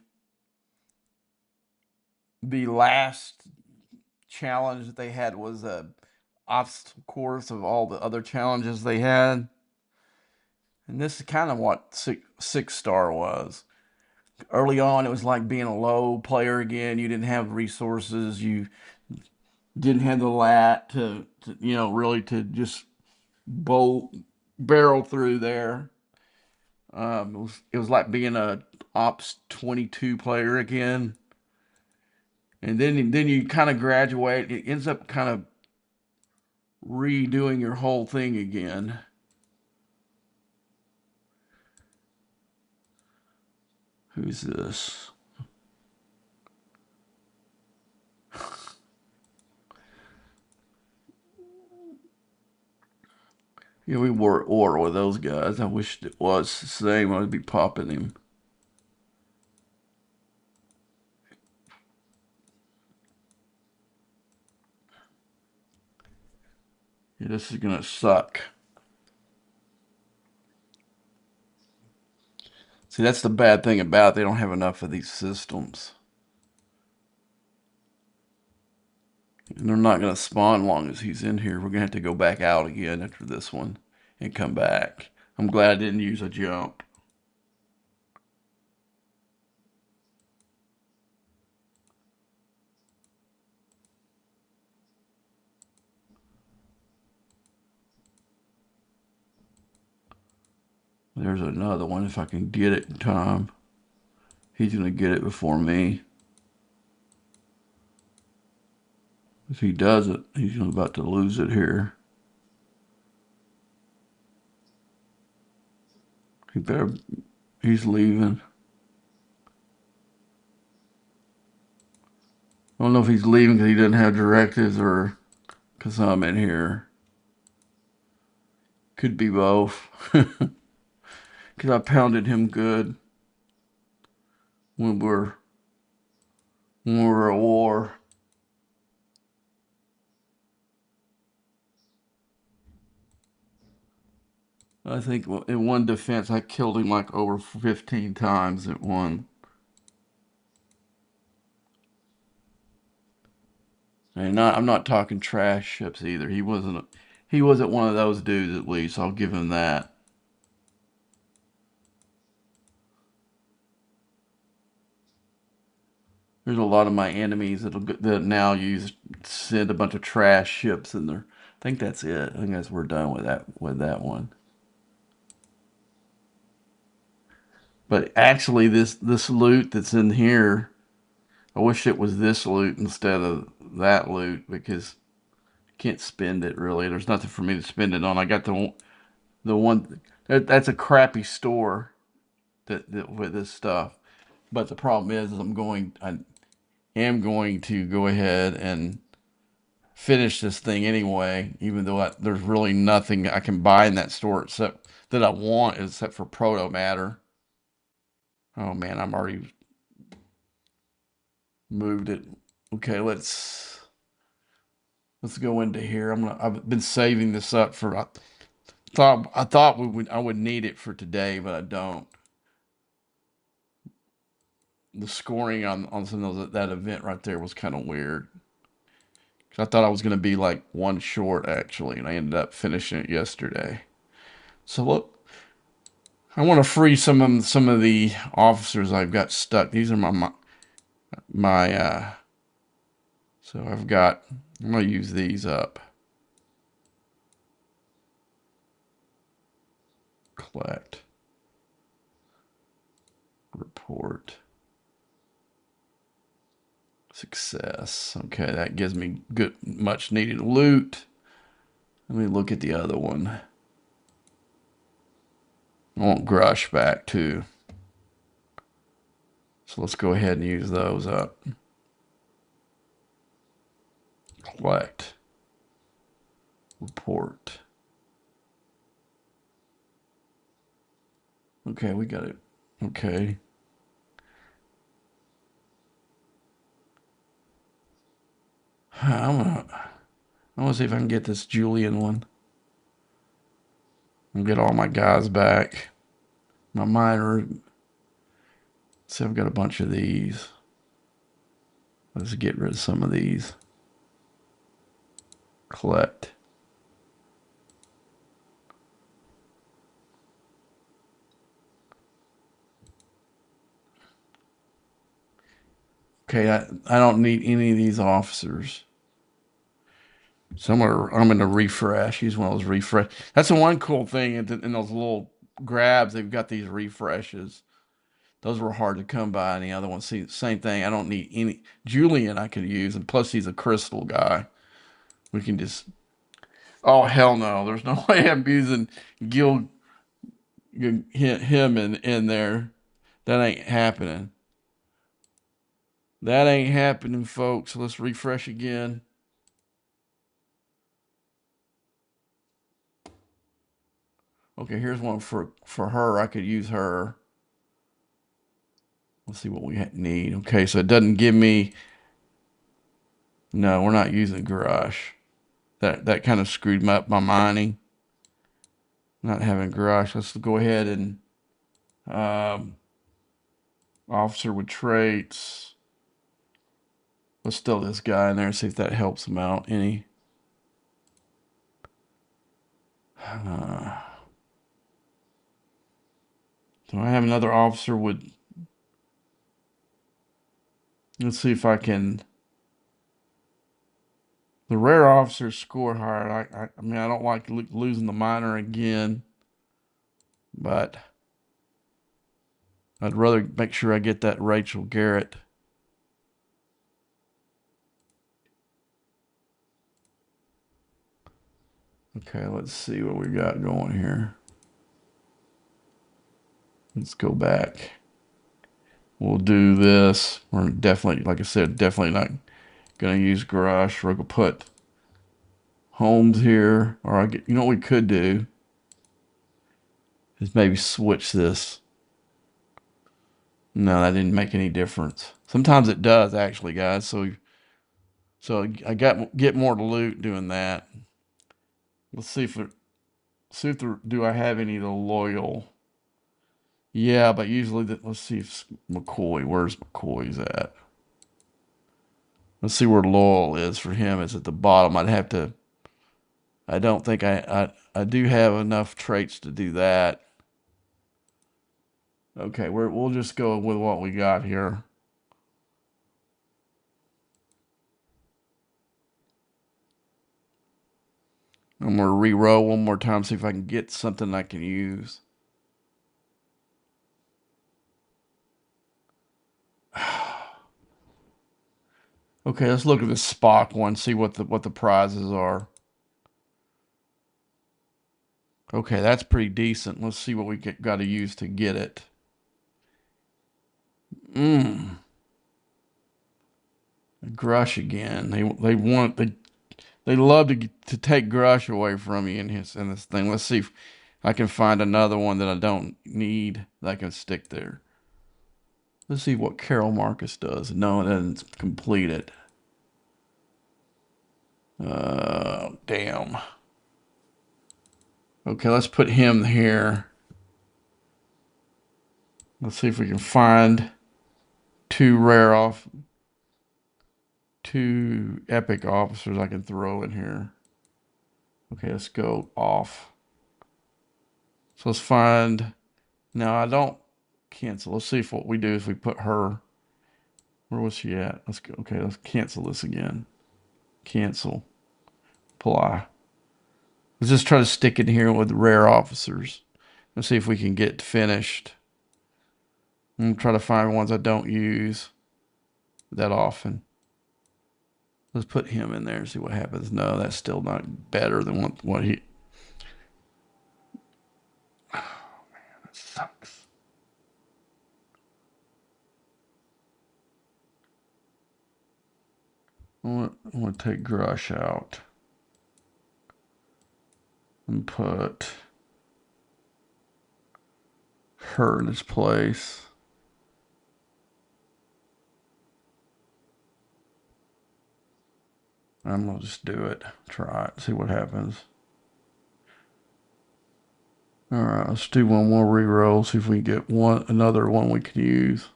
last challenge that they had was a obstacle course of all the other challenges they had, and this is kind of what 6 star was. Early on, it was like being a low player again. You didn't have resources. You didn't have the lat to really to just bolt barrel through there. It was like being a ops 22 player again, and then you kind of graduate. It ends up kind of redoing your whole thing again. Who's this? Yeah, we were at war with those guys. I wished it was the same. I'd be popping him. Yeah, this is gonna suck. See, that's the bad thing about it. They don't have enough of these systems. And they're not gonna spawn long as he's in here. We're gonna have to go back out again after this one and come back. I'm glad I didn't use a jump. There's another one if I can get it in time. He's going to get it before me. If he doesn't, he's about to lose it here. He's leaving. I don't know if he's leaving because he doesn't have directives or because I'm in here. Could be both. Because I pounded him good when we're at war. I think in one defense I killed him like over 15 times at one. And I'm not talking trash ships either. He wasn't one of those dudes at least. I'll give him that. There's a lot of my enemies that now send a bunch of trash ships in there. I think that's it. I think we're done with that one. But actually, this loot that's in here, I wish it was this loot instead of that loot because I can't spend it really. There's nothing for me to spend it on. I got the one that's a crappy store that with this stuff. But the problem is I am going to go ahead and finish this thing anyway, even though there's really nothing I can buy in that store except that I want except for proto matter. Oh man, I'm already moved it. Okay, let's go into here. I've been saving this up for I thought I would need it for today, but I don't. The scoring on some of that event right there was kind of weird. I thought I was going to be like one short actually, and I ended up finishing it yesterday. So look, I want to free some of the officers I've got stuck. These are my so I'm gonna use these up. Collect. Report. Success. Okay, that gives me good much needed loot. Let me look at the other one. I want Grush back too. So let's go ahead and use those up. Collect. Report. Okay, we got it. Okay. I'm gonna see if I can get this Julian one. And get all my guys back. My miner. See, I've got a bunch of these. Let's get rid of some of these. Collect. Okay, I don't need any of these officers. So I'm gonna refresh. Use one of those refresh. That's the one cool thing in those little grabs. They've got these refreshes. Those were hard to come by. And the other one, see, same thing. I don't need any. Julian I could use, and plus he's a crystal guy. We can just. Oh hell no! There's no way I'm using Gil him in there. That ain't happening. That ain't happening, folks. Let's refresh again. Okay, here's one for her. I could use her. Let's see what we need. Okay, so it doesn't give me. No, we're not using garage. That kind of screwed up my mining. Not having garage. Let's go ahead and officer with traits. Let's throw this guy in there and see if that helps him out any. Do I have another officer with? Let's see if I can. The rare officers score higher. I mean, I don't like losing the miner again. but I'd rather make sure I get that Rachel Garrett. Okay, let's see what we got going here. Let's go back. We'll do this. We're definitely, like I said, definitely not gonna use Grush. We're gonna put Holmes here, or you know what we could do is maybe switch this. No, that didn't make any difference. Sometimes it does actually, guys. So I get more loot doing that. Let's see if do I have any of the loyal? Yeah, but usually let's see if McCoy. Where's McCoy's at? Let's see where loyal is for him. It's at the bottom. I'd have to. I don't think I do have enough traits to do that. Okay, we'll just go with what we got here. I'm gonna re-roll one more time, see if I can get something I can use. Okay, let's look at the Spock one, see what the prizes are. Okay, that's pretty decent. Let's see what we got to use to get it. Grush again. They love to take Grush away from you in this thing. Let's see if I can find another one that I don't need that I can stick there. Let's see what Carol Marcus does. No, it doesn't complete it. Damn. Okay, let's put him here. Let's see if we can find two epic officers I can throw in here. Okay, let's go off. So let's find. Now I don't cancel. Let's see if what we do is we put her. Where was she at? Let's go. Okay, let's cancel this again. Cancel. Apply. Let's just try to stick in here with rare officers. Let's see if we can get finished. I'm try to find ones I don't use that often. Let's put him in there and see what happens. No, that's still not better than what he. Oh man, that sucks. I want to take Grush out and put her in its place. I'm gonna just do it. Try it. See what happens. All right, let's do one more reroll. See if we can get another one we can use.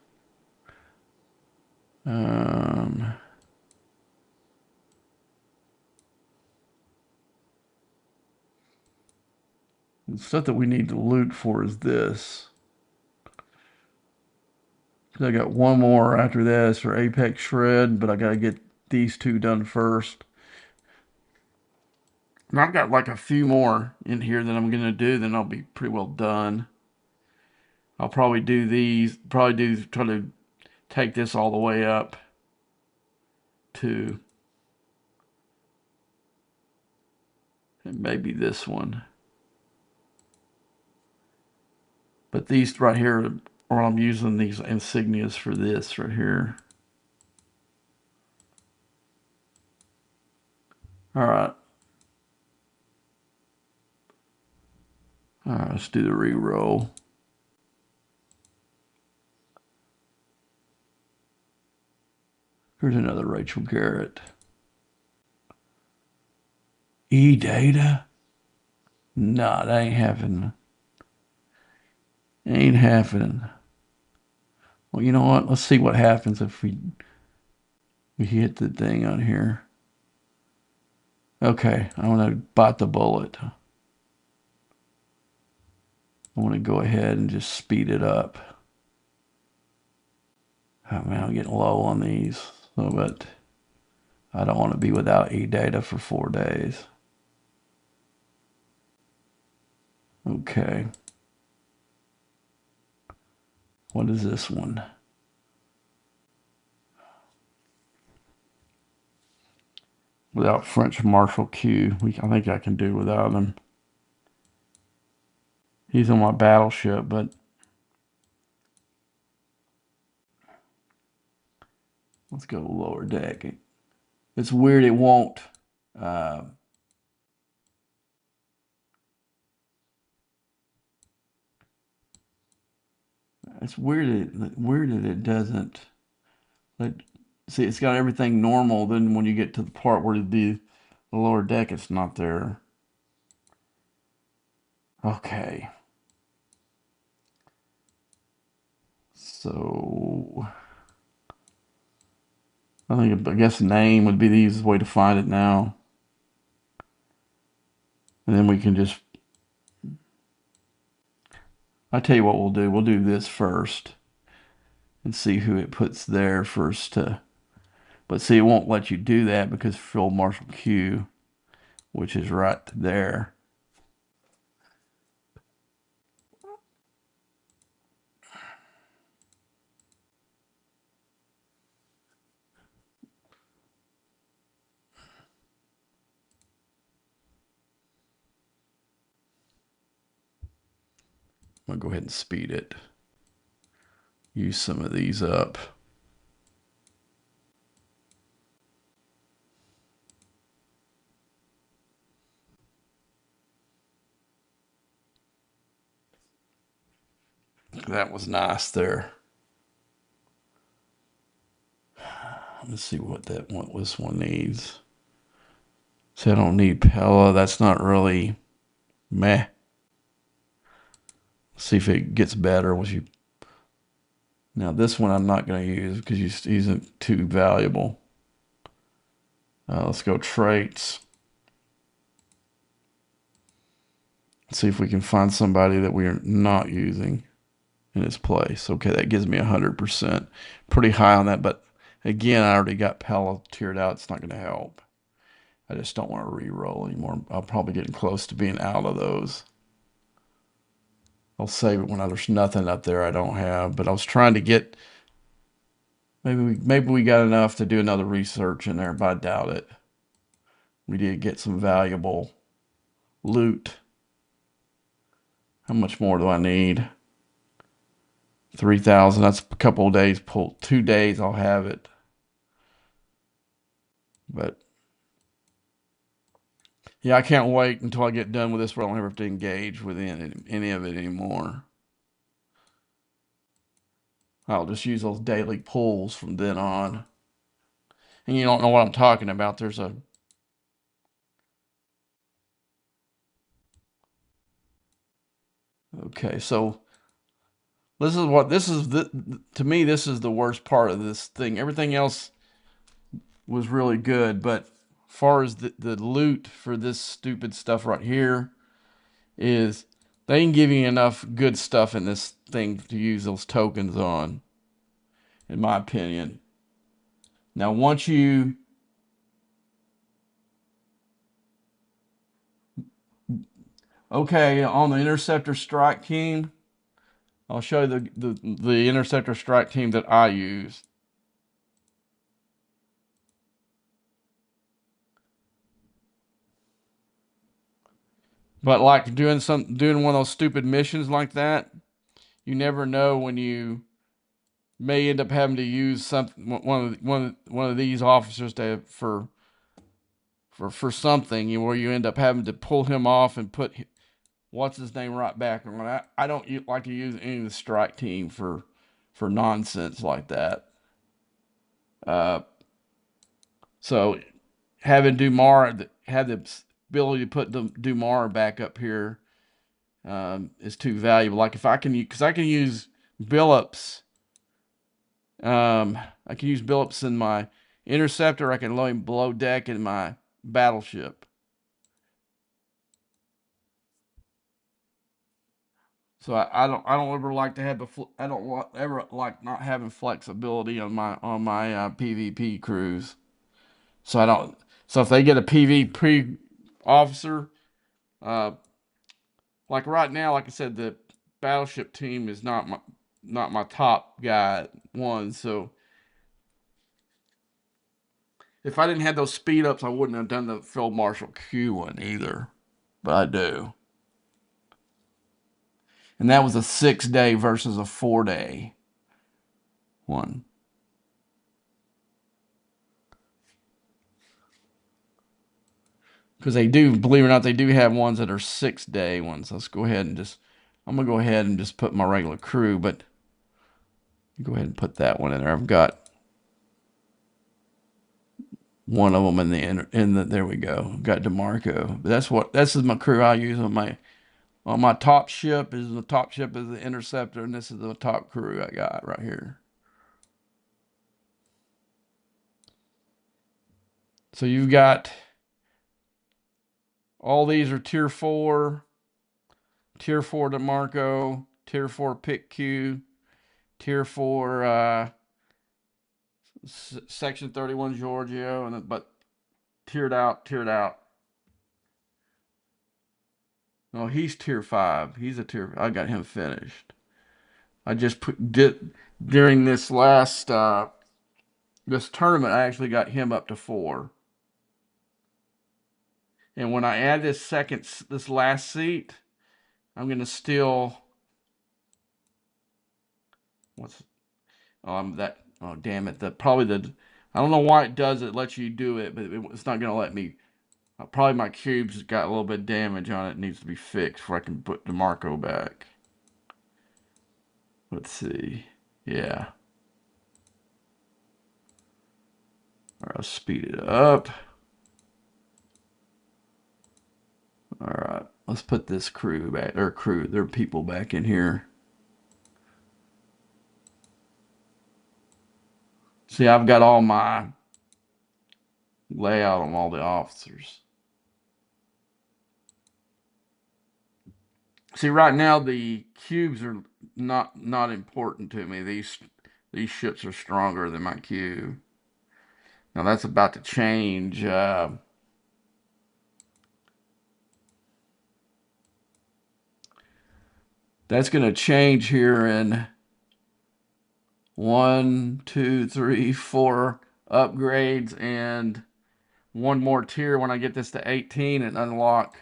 The stuff that we need to loot for is this. I got one more after this for Apex Shred, but I gotta get these two done first. And I've got like a few more in here that I'm gonna do, then I'll be pretty well done. I'll probably do these, try to take this all the way up to, and maybe this one. But these right here, or I'm using these insignias for this right here. All right. All right, let's do the re-roll. Here's another Rachel Garrett. E-data? Nah, that ain't happening. Ain't happening. Well, you know what? Let's see what happens if we hit the thing on here. Okay, I want to bite the bullet. I want to go ahead and just speed it up. Oh man, I'm getting low on these. So, but I don't want to be without e-data for 4 days. Okay. What is this one? Without French Marshal Q. I think I can do without him. He's on my battleship, but let's go lower deck. It's weird it won't. Uh, it's weird that it doesn't. Like, see, it's got everything normal. Then when you get to the part where the lower deck, it's not there. Okay. So I guess name would be the easiest way to find it now. And then we can just, I'll tell you what we'll do. We'll do this first and see who it puts there first. But see, it won't let you do that because Field Marshal Q, which is right there. I'm going to go ahead and speed it. Use some of these up. That was nice there. Let's see what this one needs. See, I don't need Pella. That's not really meh. Let's see if it gets better with you. Now this one I'm not going to use because he's isn't too valuable. Let's go traits. Let's see if we can find somebody that we are not using in its place. Okay, that gives me 100%. Pretty high on that, but again, I already got Pella tiered out. It's not going to help. I just don't want to re-roll anymore. I'll probably get close to being out of those. I'll save it when there's nothing up there I don't have. But I was trying to get, maybe we got enough to do another research in there, but I doubt it. We did get some valuable loot. How much more do I need? 3,000. That's a couple of days. 2 days I'll have it. But yeah, I can't wait until I get done with this where I don't have to engage with any of it anymore. I'll just use those daily pulls from then on. And you don't know what I'm talking about. There's a okay, so this is to me this is the worst part of this thing. Everything else was really good, but as far as the loot for this stupid stuff right here is they ain't giving you enough good stuff in this thing to use those tokens on, in my opinion. Now once you okay on the interceptor strike team, I'll show you the interceptor strike team that I use. But like doing one of those stupid missions like that, you never know when you may end up having to use one of these officers for something where you end up having to pull him off and put what's his name right back on. I don't like to use any of the strike team for nonsense like that. Uh, so having Dumar have the ability to put Dumar back up here is too valuable. Like if I can, because I can use Billups. I can use Billups in my interceptor. I can load him below deck in my battleship. So I don't ever like to have I don't ever like not having flexibility on my PvP crews. So I don't. So if they get a PvP officer, uh, like right now, like I said, the battleship team is not not my top guy one. So if I didn't have those speed ups, I wouldn't have done the Field Marshal Q one either. But I do. And that was a 6-day versus a 4-day one. Because they do, believe it or not, they do have ones that are 6-day ones. Let's go ahead and just, I'm going to go ahead and just put my regular crew, but go ahead and put that one in there. I've got one of them in the there we go. I've got DeMarco. But this is my crew I use on my top ship. Is the top ship is the Interceptor, and this is the top crew I got right here. So you've got all these are tier 4 DeMarco, tier 4 Pick Q, tier 4 Section 31 Giorgio, but tiered out. No, he's tier 5. He's a tier. I got him finished. I just did during this last this tournament. I actually got him up to 4. And when I add this last seat, I'm gonna steal. What's that? Oh damn it! I don't know why it does it. It lets you do it, but it's not gonna let me. Probably my cube's got a little bit of damage on it. It needs to be fixed before I can put DeMarco back. Let's see. Yeah. All right, I'll speed it up. All right, let's put this crew back. Their people back in here. See, I've got all my layout on all the officers. See, right now the cubes are not important to me. These ships are stronger than my cube. Now that's about to change. That's going to change here in 1, 2, 3, 4 upgrades and one more tier when I get this to 18 and unlock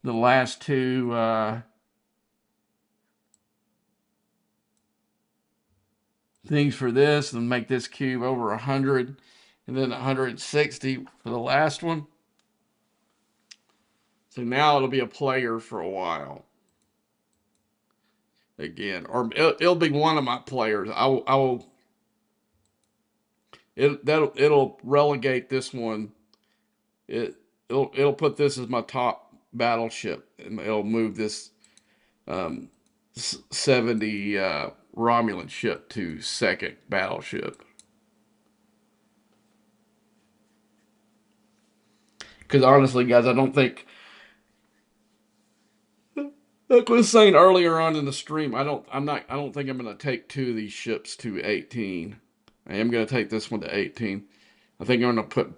the last two things for this and make this cube over 100 and then 160 for the last one. So now it'll be a player for a while again, or it'll be one of my players. It'll relegate this one. It'll put this as my top battleship, and it'll move this 70 Romulan ship to second battleship. Because honestly, guys, I don't think, like I was saying earlier on in the stream, I don't think I'm gonna take 2 of these ships to 18. I am gonna take this one to 18. I think I'm gonna put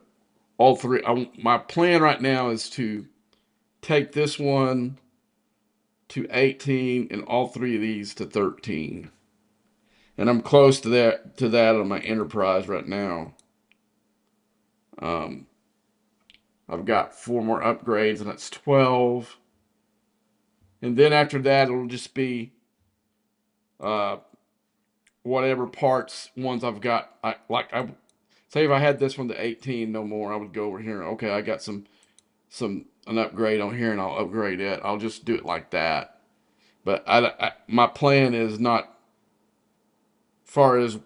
all 3. My plan right now is to take this one to 18 and all 3 of these to 13. And I'm close to that on my Enterprise right now. Um, I've got 4 more upgrades, and that's 12. And then after that, it'll just be uh, whatever parts ones I've got. I say if I had this one to 18 no more, I would go over here. Okay, I got an upgrade on here, and I'll upgrade it. I'll just do it like that. But my plan is not far as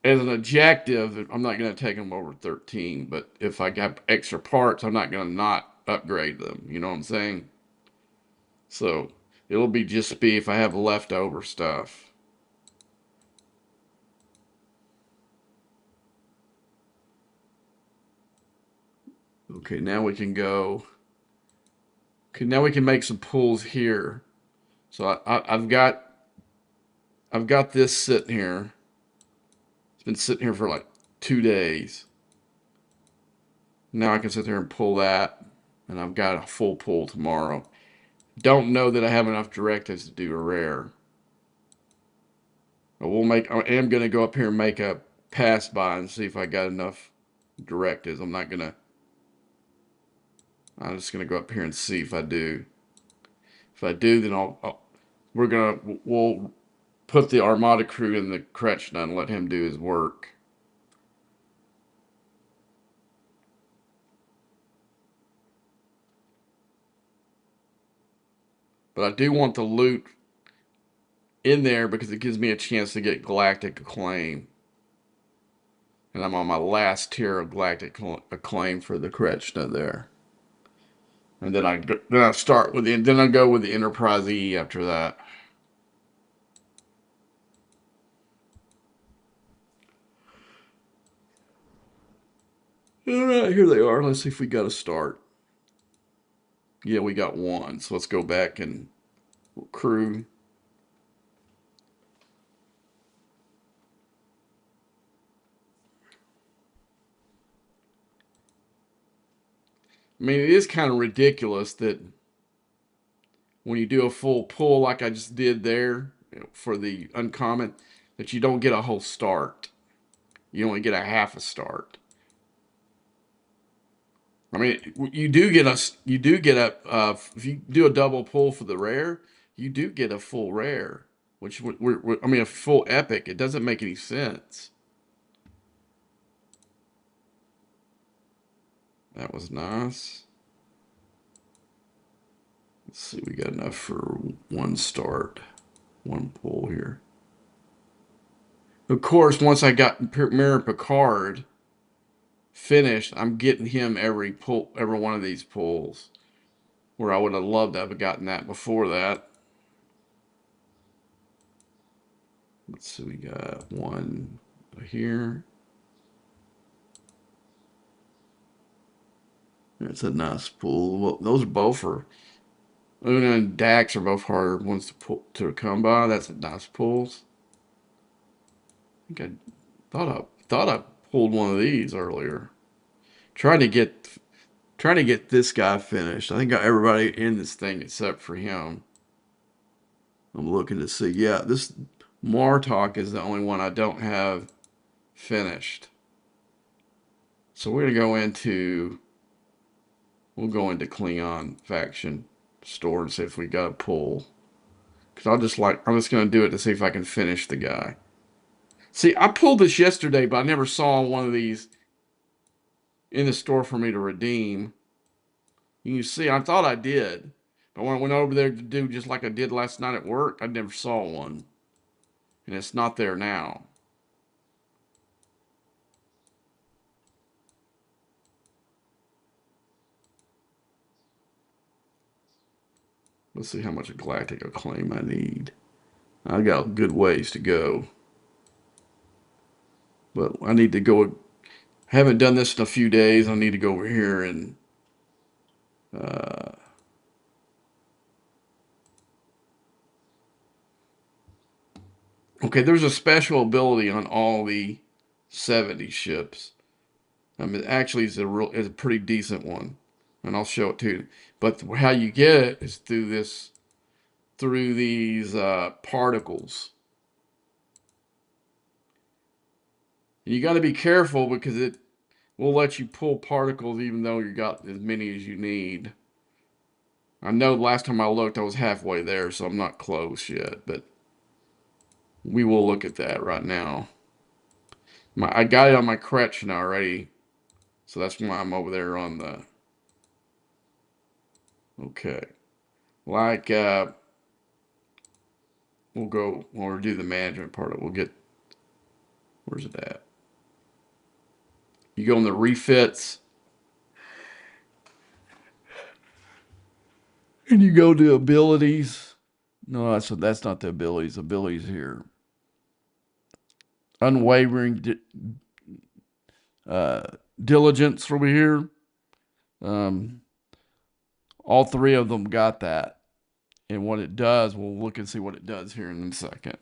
an objective. I'm not going to take them over 13. But if I got extra parts, I'm not going to not upgrade them. You know what I'm saying? So it'll just be if I have leftover stuff. Okay, now we can go. Okay, now we can make some pulls here. So I've got this sitting here. It's been sitting here for like 2 days. Now I can sit there and pull that, and I've got a full pull tomorrow. don't know that I have enough directives to do a rare. But I am going to go up here and make a pass by and see if I got enough directives. I'm just going to go up here and see if I do. If I do, then we'll put the Armada crew in the Kretschner and let him do his work. But I do want the loot in there because it gives me a chance to get galactic acclaim. And I'm on my last tier of galactic acclaim for the Kretschner there. And then I go with the Enterprise E after that. All right, here they are. Let's see if we got a start. Yeah, we got one. So let's go back and crew. I mean, it is kind of ridiculous that when you do a full pull like I just did there for the uncommon, that you don't get a whole start. You only get a half a start. I mean, you do get if you do a double pull for the rare, you do get a full rare, which I mean a full epic. It doesn't make any sense. That was nice. Let's see, we got enough for one start, one pull here. Of course, once I got Mirror Picard finished, I'm getting him every one of these pulls. Where I would have loved to have gotten that before that. Let's see, we got one here. That's a nice pull. Well, those are both are Una and Dax are both harder ones to come by. That's a nice pulls. I think I pulled one of these earlier. Trying to get trying to get this guy finished. I think I got everybody in this thing except for him. I'm looking to see. Yeah, this Martok is the only one I don't have finished. So we're gonna we'll go into Klingon faction store and see if we got a pull. Cause I'm just gonna do it to see if I can finish the guy. See, I pulled this yesterday, but I never saw one of these in the store for me to redeem. You can see, I thought I did. But when I went over there to do just like I did last night at work, I never saw one. And it's not there now. Let's see how much galactic acclaim I need. I got a good ways to go. But I need to go. Haven't done this in a few days. I need to go over here and uh, okay, there's a special ability on all the 70 ships. I mean, actually, it's a pretty decent one, and I'll show it to you. But how you get it is through these particles. And you got to be careful because it will let you pull particles even though you got as many as you need. I know last time I looked, I was halfway there, so I'm not close yet, but we will look at that right now. I got it on my Kretchen already, so that's why I'm over there on the. Okay, like we'll do the management part of it. We'll get, where's it at? You go in the refits, and you go to abilities. No, that's not the abilities. Abilities here. Unwavering uh, diligence over here. Um, all three of them got that. And what it does, we'll look and see what it does here in a second.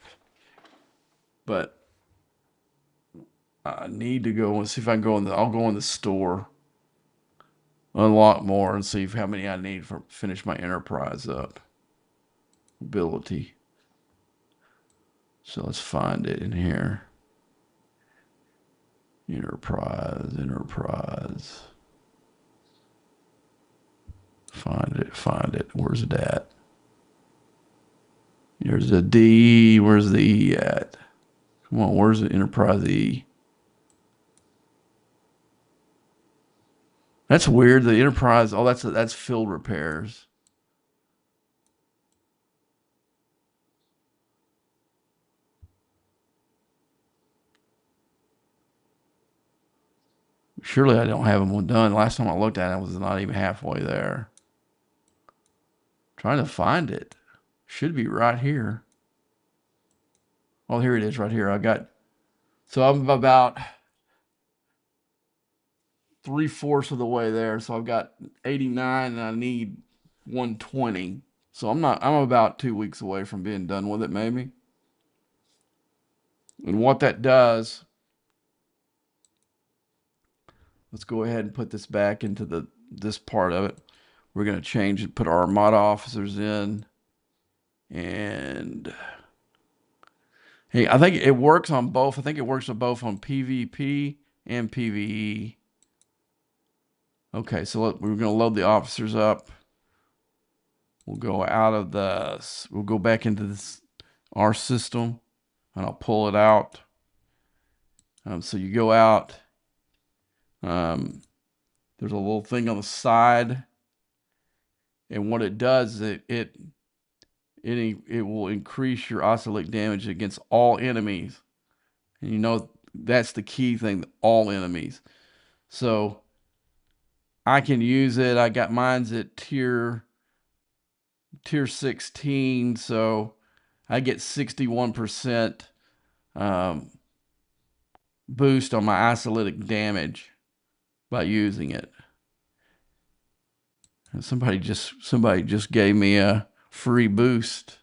But I need to go and see if I can go in I'll go in the store. unlock more and see how many I need for finish my enterprise up. Ability. So let's find it in here. Enterprise. Find it. Where's it at? There's a D. Where's the E at? Come on, where's the Enterprise E? That's weird. The Enterprise. Oh, that's field repairs. Surely I don't have them done. Last time I looked at it, I was not even halfway there. Trying to find it. Should be right here. Oh, here it is right here. So I'm about 3/4 of the way there. So I've got 89 and I need 120. So I'm about 2 weeks away from being done with it, maybe. And what that does, let's go ahead and put this back into this part of it. We're going to change it, put our Armada officers in. And hey, I think it works on both. I think it works on both on PvP and PvE. Okay, so we're going to load the officers up. We'll go we'll go back into our system, and I'll pull it out. So you go out. There's a little thing on the side, and what it does is it will increase your oscillate damage against all enemies. And you know that's the key thing, all enemies. So I can use it. I got mine's at tier 16, so I get 61% boost on my isolytic damage by using it. And somebody just gave me a free boost.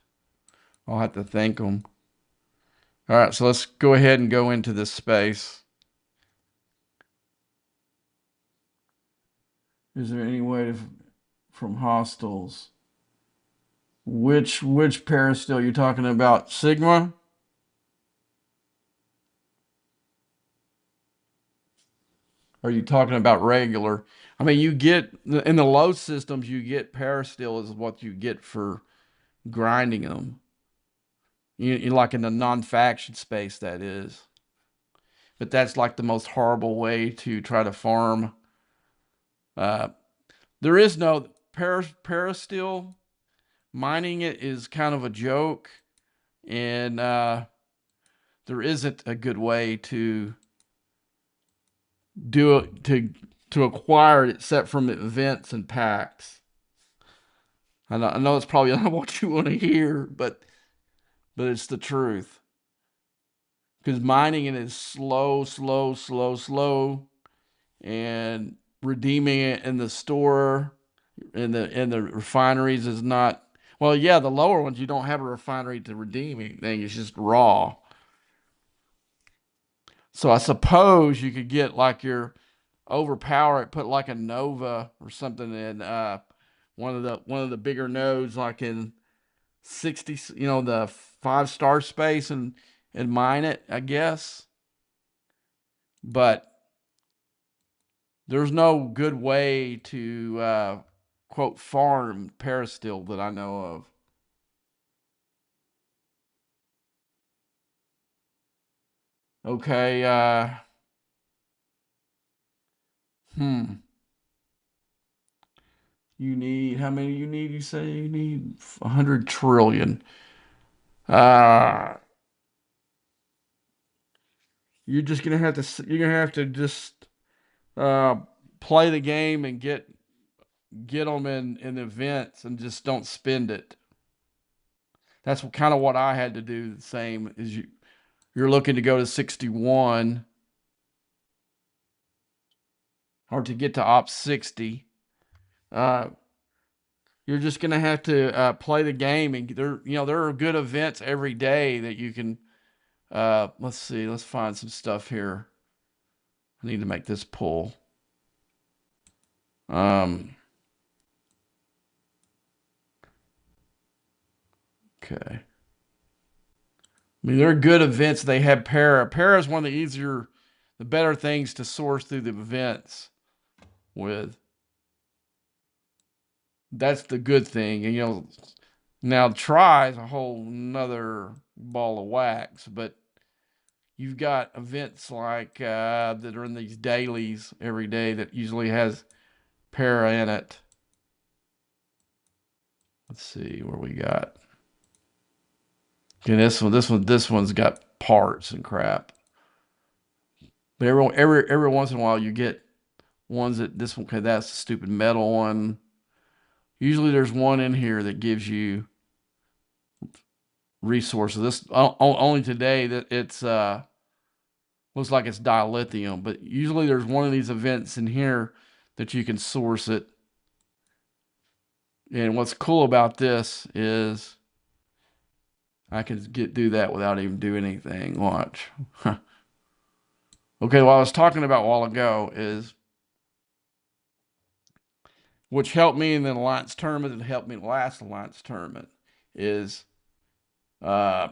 I'll have to thank them. All right, so let's go ahead and go into this space. Is there any way from hostiles? Which peristyle you talking about? Sigma? Or are you talking about regular? I mean, you get in the low systems, you get peristyle is what you get for grinding them. You like in the non-faction space, that is. But that's like the most horrible way to try to farm. There is no peristyle. Mining it is kind of a joke, and there isn't a good way to do it to acquire it except from events and packs. I know it's probably not what you want to hear, but it's the truth. Because mining it is slow, and redeeming it in the store in the refineries is not. Well, yeah, the lower ones you don't have a refinery to redeem anything; it's just raw. So I suppose you could get like your overpower it, put like a Nova or something in one of the bigger nodes, like in 60, the 5-star space, and mine it, I guess. But there's no good way to quote farm peristyle that I know of. Okay, hmm. You need how many you need? You say you need 100 trillion. Uh you're gonna have to just uh play the game and get them in events and just don't spend it. That's kind of what I had to do. The same as you're looking to go to 61 or to get to op 60. Uh, you're just gonna have to play the game, and there are good events every day that you can. Let's see. Let's find some stuff here. I need to make this pull. Um, okay. I mean, they're good events. They have para. Para is one of the easier, the better things to source through the events with. That's the good thing. And, now try is a whole nother ball of wax, but you've got events like that are in these dailies every day that usually has para in it. Let's see where we got. Okay, this one's got parts and crap. But every once in a while you get ones that this one. Okay, that's the stupid metal one. Usually there's one in here that gives you resources. This only today that it's looks like it's dilithium, but usually there's one of these events in here that you can source it. And what's cool about this is I can do that without even doing anything. Watch. Okay, what I was talking about a while ago is which helped me in the Alliance tournament and helped me in the last Alliance tournament is uh,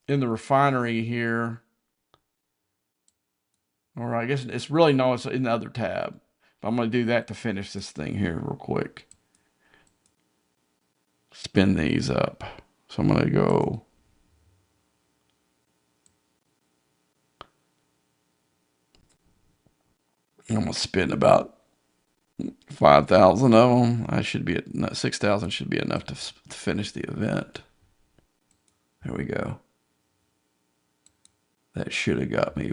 in the refinery here, or I guess it's really no, it's in the other tab. But I'm going to do that to finish this thing here real quick. Spin these up. So I'm going to go. I'm going to spin about 5,000 of them. I should be at 6,000 should be enough to finish the event. There we go. That should have got me.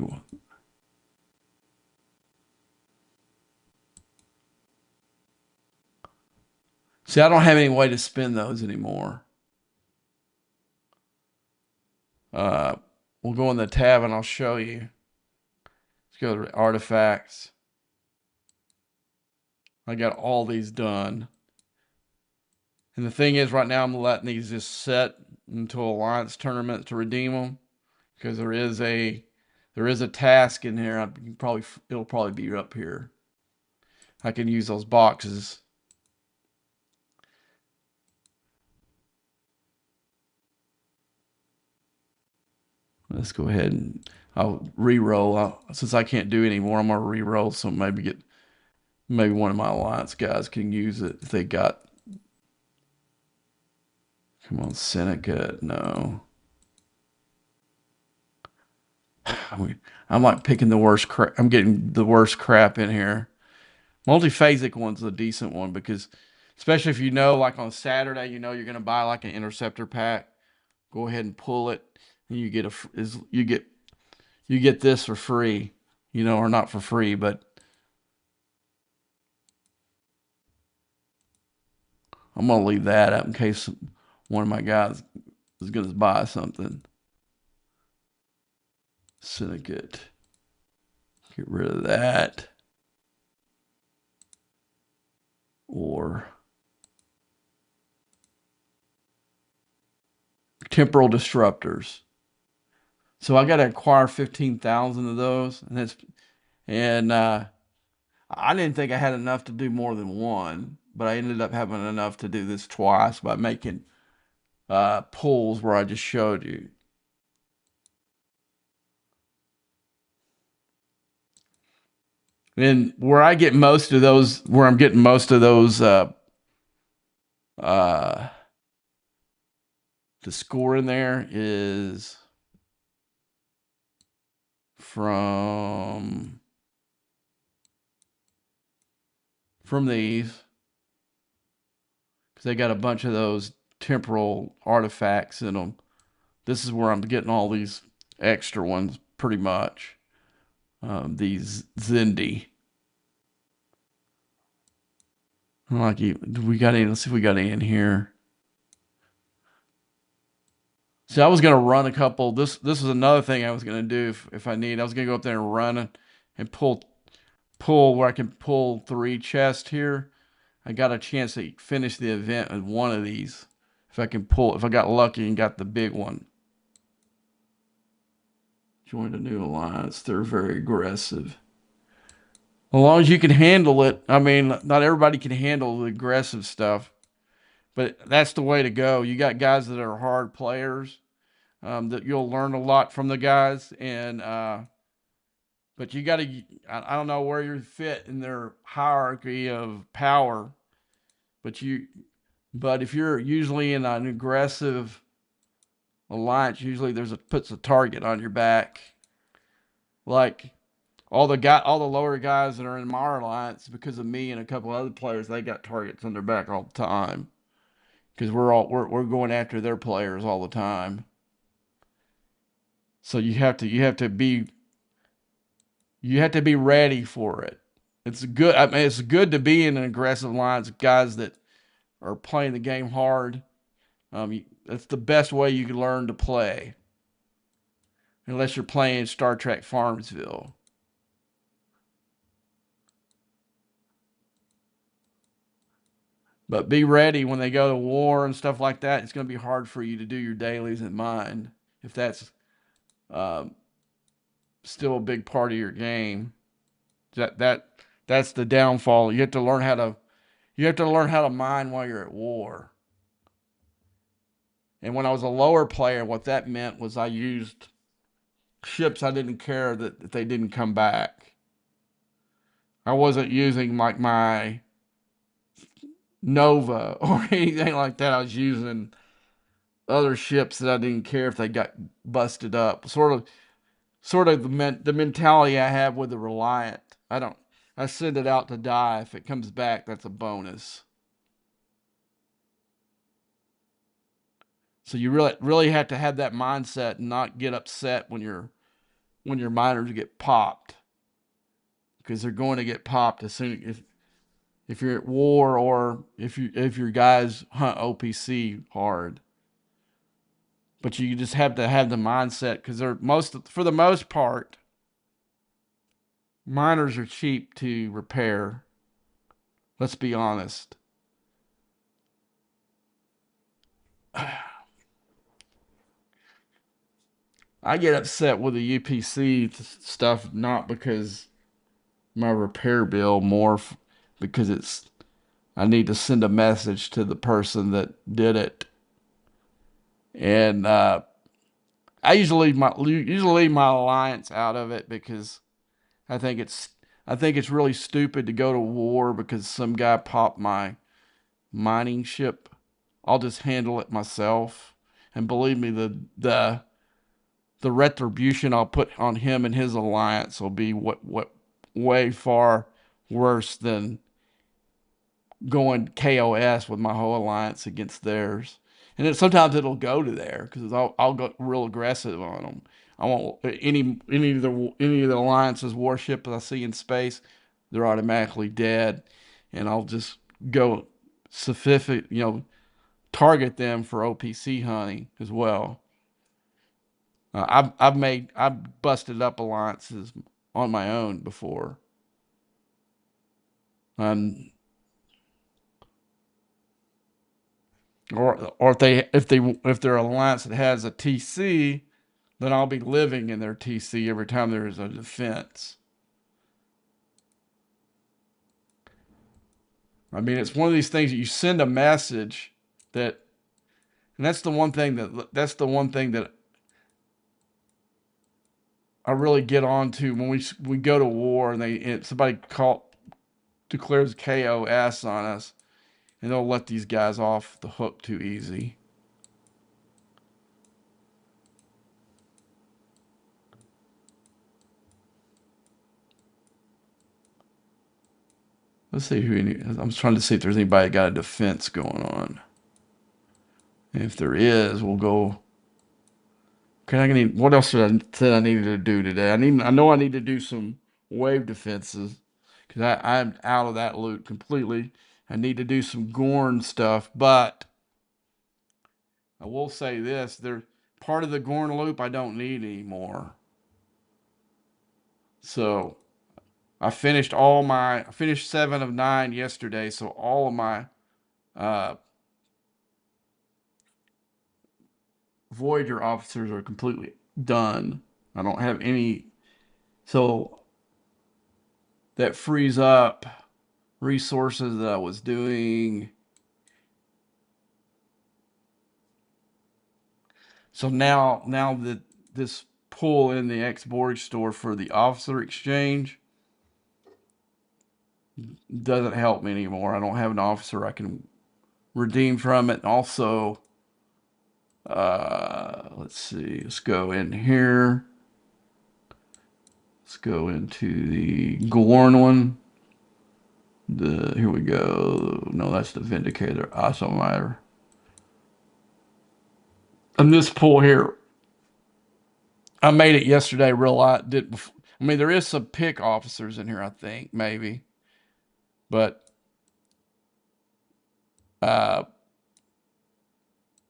See, I don't have any way to spin those anymore. We'll go in the tab and I'll show you. Let's go to artifacts. I got all these done. And the thing is, right now I'm letting these just set until Alliance tournament to redeem them, because there is a task in here. It'll probably be up here. I can use those boxes. Let's go ahead and I'll re-roll. Since I can't do anymore, I'm gonna re-roll. So maybe one of my Alliance guys can use it if they got. Come on, Seneca. No. I'm like picking the worst crap. I'm getting the worst crap in here. Multiphasic one's a decent one because, especially if you know, like on Saturday, you know you're gonna buy like an interceptor pack. Go ahead and pull it, and you get this for free, or not for free, but I'm gonna leave that up in case one of my guys is gonna buy something. Syndicate. Get rid of that. Or temporal disruptors. So I got to acquire 15,000 of those, and I didn't think I had enough to do more than one, but I ended up having enough to do this twice by making pulls where I just showed you. And where I get most of those, where I'm getting most of those, uh, the score in there is from these, because they got a bunch of those temporal artifacts in them. This is where I'm getting all these extra ones, pretty much. These Zindi. Like, we got any? Let's see if we got any in here. See, I was gonna run a couple. This is another thing I was gonna do if I need. I was gonna go up there and run it and pull where I can pull 3 chests here. I got a chance to finish the event with one of these. If I got lucky and got the big one. Joined a new alliance. They're very aggressive. As long as you can handle it. I mean, not everybody can handle the aggressive stuff, but that's the way to go. You got guys that are hard players, that you'll learn a lot from the guys, and but you got to. I don't know where you fit in their hierarchy of power, but but if you're usually in an aggressive alliance, usually puts a target on your back. Like all the lower guys that are in my alliance, because of me and a couple other players, they got targets on their back all the time because we're going after their players all the time. So you have to be ready for it. It's good. I mean, it's good to be in an aggressive alliance, guys that are playing the game hard. That's the best way you can learn to play, unless you're playing Star Trek Farmsville. But be ready when they go to war and stuff like that. It's going to be hard for you to do your dailies in mine if that's uh, still a big part of your game. That that that's the downfall. You have to learn how to mine while you're at war. And when I was a lower player, what that meant was I used ships I didn't care that they didn't come back. I wasn't using like my Nova or anything like that. I was using other ships that I didn't care if they got busted up. Sort of the mentality I have with the Reliant. I send it out to die. If it comes back, that's a bonus. So you really have to have that mindset and not get upset when your miners get popped, because they're going to get popped as soon if you're at war, or if your guys hunt OPC hard. But you just have to have the mindset, because for the most part, miners are cheap to repair. Let's be honest. I get upset with the UPC stuff, not because my repair bill, because I need to send a message to the person that did it. And I usually leave my alliance out of it, because I think it's I think it's really stupid to go to war because some guy popped my mining ship. I'll just handle it myself. And believe me, the retribution I'll put on him and his alliance will be what way far worse than going KOS with my whole alliance against theirs. And sometimes it'll go to there, because I'll go real aggressive on them. I won't any of the alliance's warships I see in space, they're automatically dead, and I'll just go specific, target them for OPC hunting as well. I've busted up alliances on my own before. Um, or if they're an alliance that has a TC, then I'll be living in their TC every time there is a defense. I mean, it's one of these things that you send a message that, and that's the one thing that I really get on to when we go to war, and somebody declares KOS on us, and they'll let these guys off the hook too easy. Let's see I'm trying to see if there's anybody got a defense going on. And if there is, we'll go. What else did I said I needed to do today? I know I need to do some wave defenses, because I'm out of that loot completely. I need to do some Gorn stuff, but I will say this: there part of the Gorn loop I don't need anymore. So I finished 7 of 9 yesterday, so all of my uh, Voyager officers are completely done. I don't have any. So that frees up resources that I was doing. So now that this pull in the Xborg store for the officer exchange doesn't help me anymore. I don't have an officer I can redeem from it. And also, let's see. Let's go in here. Let's go into the Gorn one. Here we go. No, that's the Vindicator. Isomitre. And this pull here, I made it yesterday. I mean, there is some pick officers in here, I think, maybe, but uh,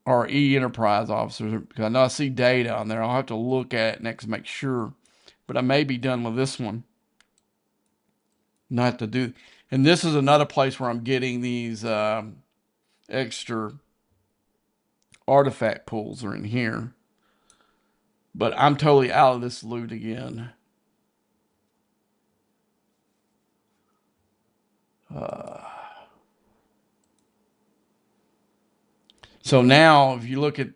or E-Enterprise officers. Because I know I see data on there. I'll have to look at it next to make sure. But I may be done with this one. Not to do. And this is another place where I'm getting these extra artifact pools are in here. But I'm totally out of this loot again. So now, if you look at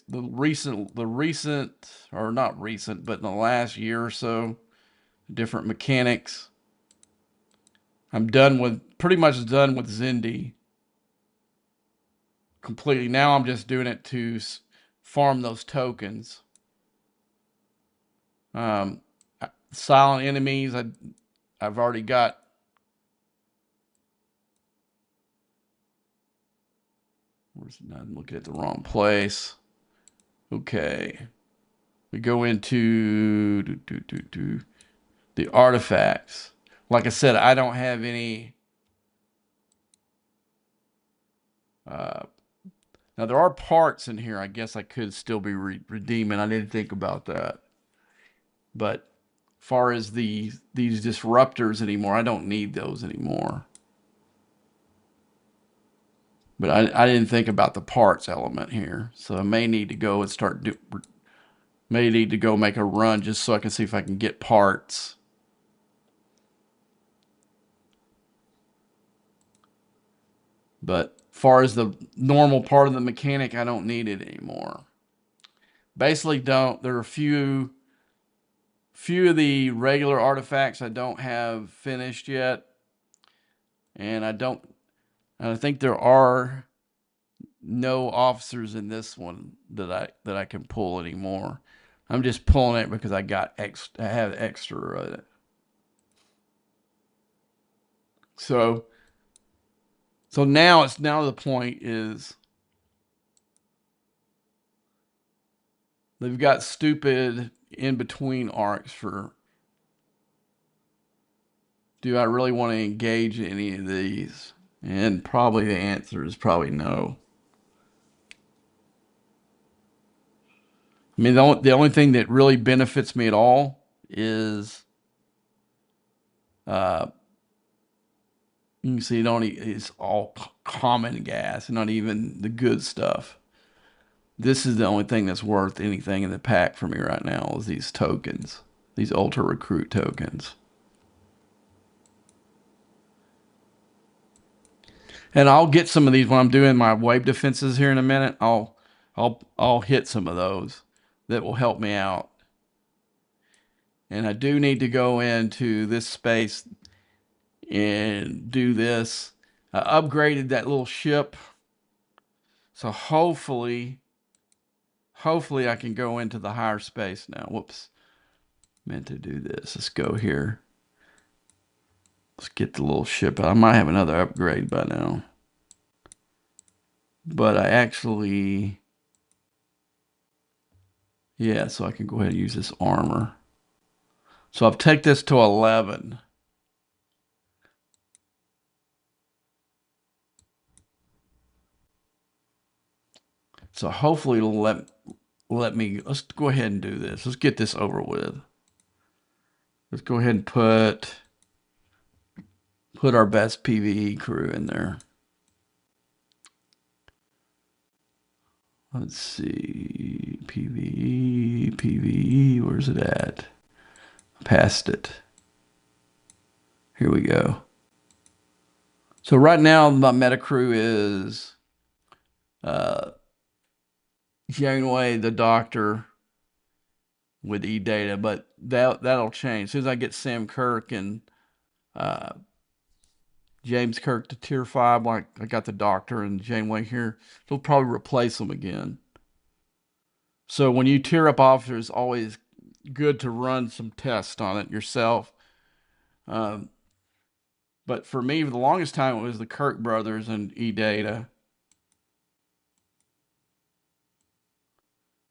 the recent or not recent, but in the last year or so, different mechanics. I'm pretty much done with Zindi completely. Now I'm just doing it to farm those tokens. Um, silent enemies. I've already got. I'm looking at the wrong place. Okay, we go into the artifacts. Like I said, I don't have any. Now there are parts in here. I guess I could still be redeeming. I didn't think about that. But far as these disruptors anymore, I don't need those anymore. But I didn't think about the parts element here, so I may need to go and may need to go make a run just so I can see if I can get parts. But far as the normal part of the mechanic, I don't need it anymore. Basically, there are a few of the regular artifacts I don't have finished yet, and I think there are no officers in this one that I can pull anymore. I'm just pulling it because I have extra. So now the point is they've got stupid in between arcs for. Do I really want to engage in any of these? And probably the answer is probably no. I mean, the only thing that really benefits me at all is, uh, you can see it's all common gas, not even the good stuff. This is the only thing that's worth anything in the pack for me right now is these tokens, these ultra recruit tokens. And I'll get some of these when I'm doing my wave defenses here in a minute. I'll hit some of those that will help me out. And I do need to go into this space and do this. I upgraded that little ship. So hopefully I can go into the higher space now. Whoops. Meant to do this. Let's go here. Let's get the little ship out. I might have another upgrade by now. But I actually... Yeah, so I can go ahead and use this armor. So I've taken this to 11. So hopefully it'll let me... Let's go ahead and do this. Let's get this over with. Let's go ahead and put our best PvE crew in there. Let's see. PvE, where's it at? Past it. Here we go. So right now my Metacrew is Janeway, the Doctor with E-Data, but that'll change. As soon as I get Sam Kirk and uh, James Kirk to tier 5, like I got the Doctor and Janeway here, they'll probably replace them again. So when you tier up officers, always good to run some tests on it yourself. Um, but for me, for the longest time, it was the Kirk brothers and E-Data.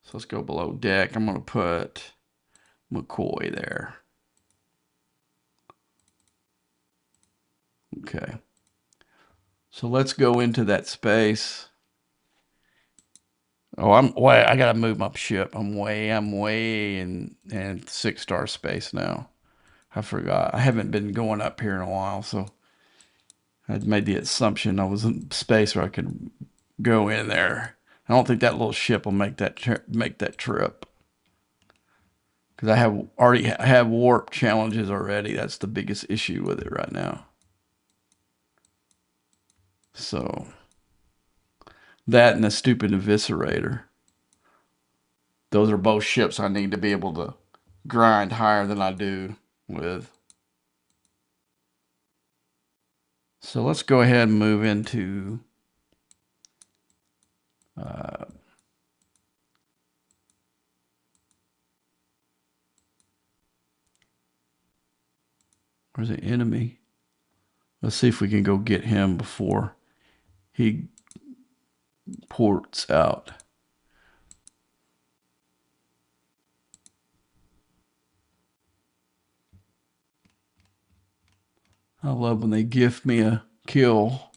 So let's go below deck. I'm going to put McCoy there. Okay. So let's go into that space. Oh, I gotta move my ship. I'm way in 6-star space now. I forgot. I haven't been going up here in a while, so I'd made the assumption I was in space where I could go in there. I don't think that little ship will make that trip because I have warp challenges already. That's the biggest issue with it right now. So that and the stupid eviscerator. Those are both ships I need to be able to grind higher than I do with. So let's go ahead and move into where's the enemy? Let's see if we can go get him before he ports out. I love when they gift me a kill.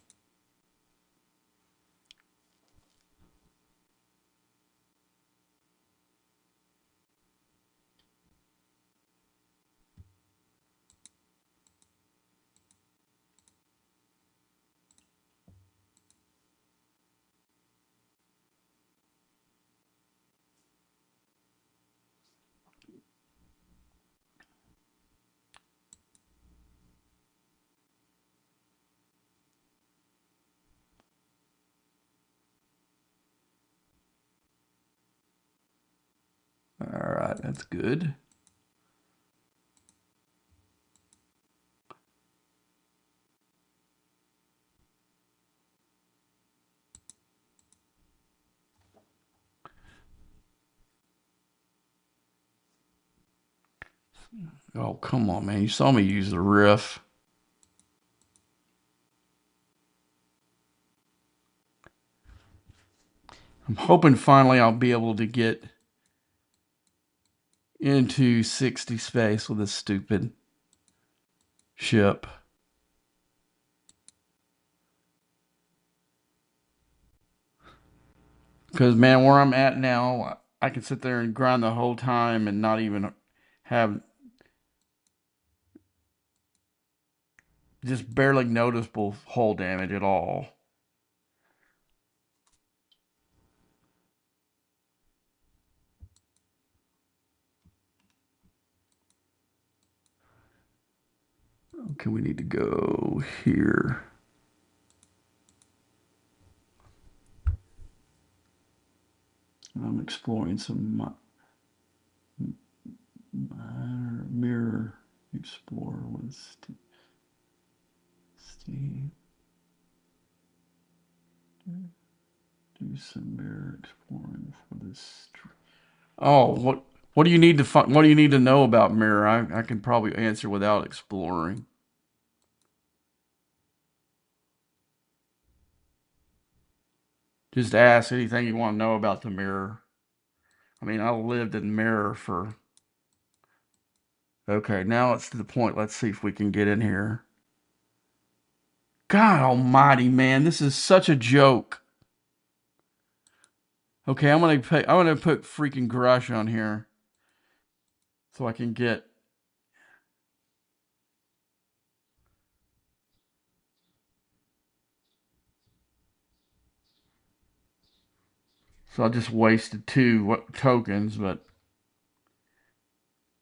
All right, that's good. Oh, come on, man. You saw me use the riff. I'm hoping finally I'll be able to get into 60 space with this stupid ship. Because, man, where I'm at now, I can sit there and grind the whole time and not even have just barely noticeable hull damage at all. Okay, we need to go here. I'm exploring some mirror explorer with Steve. Do some mirror exploring for this. Oh, what do you need to find? What do you need to know about mirror? I can probably answer without exploring. Just ask anything you want to know about the mirror. I mean, I lived in mirror for. Okay, now it's to the point. Let's see if we can get in here. God almighty, man, this is such a joke. Okay, I'm gonna put freaking Grush on here so I can get. So I just wasted 2 tokens, but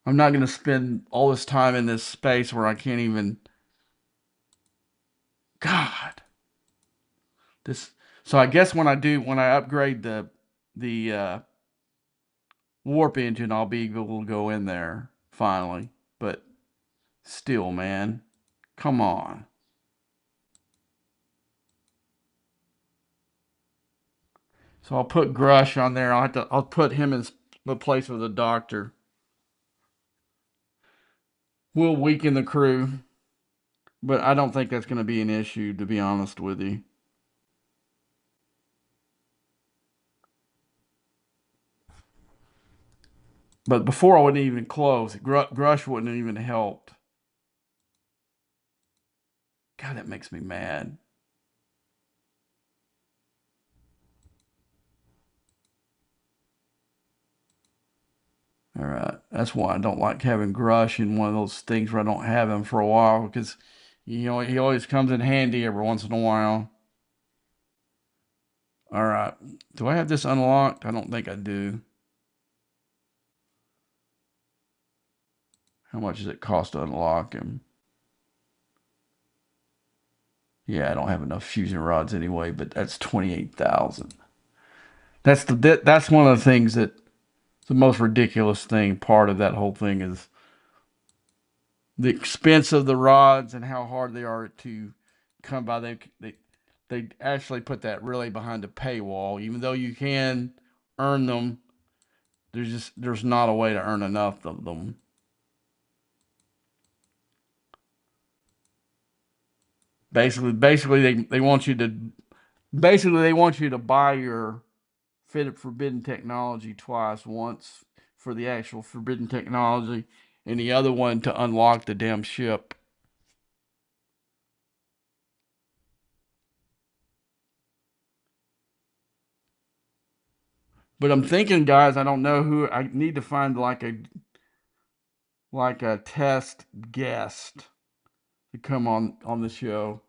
I'm not gonna spend all this time in this space where I can't even God, this. So I guess when I upgrade the warp engine, I'll be able to go in there finally. But still, man, come on. So I'll put Grush on there. I'll put him in the place of the doctor. We'll weaken the crew, but I don't think that's going to be an issue, to be honest with you. But before I wouldn't even close. Grush wouldn't have even helped. God, that makes me mad. All right, that's why I don't like having Grush in one of those things where I don't have him for a while because, he always comes in handy every once in a while. All right, do I have this unlocked? I don't think I do. How much does it cost to unlock him? Yeah, I don't have enough fusion rods anyway, but that's 28,000. That's one of the things that the most ridiculous thing. Part of that whole thing is the expense of the rods and how hard they are to come by. They actually put that really behind a paywall. Even though you can earn them, there's not a way to earn enough of them. Basically they want you to buy your forbidden technology twice. Once for the actual forbidden technology, and the other one to unlock the damn ship. But I'm thinking, guys, I don't know who. I need to find like a test guest to come on the show,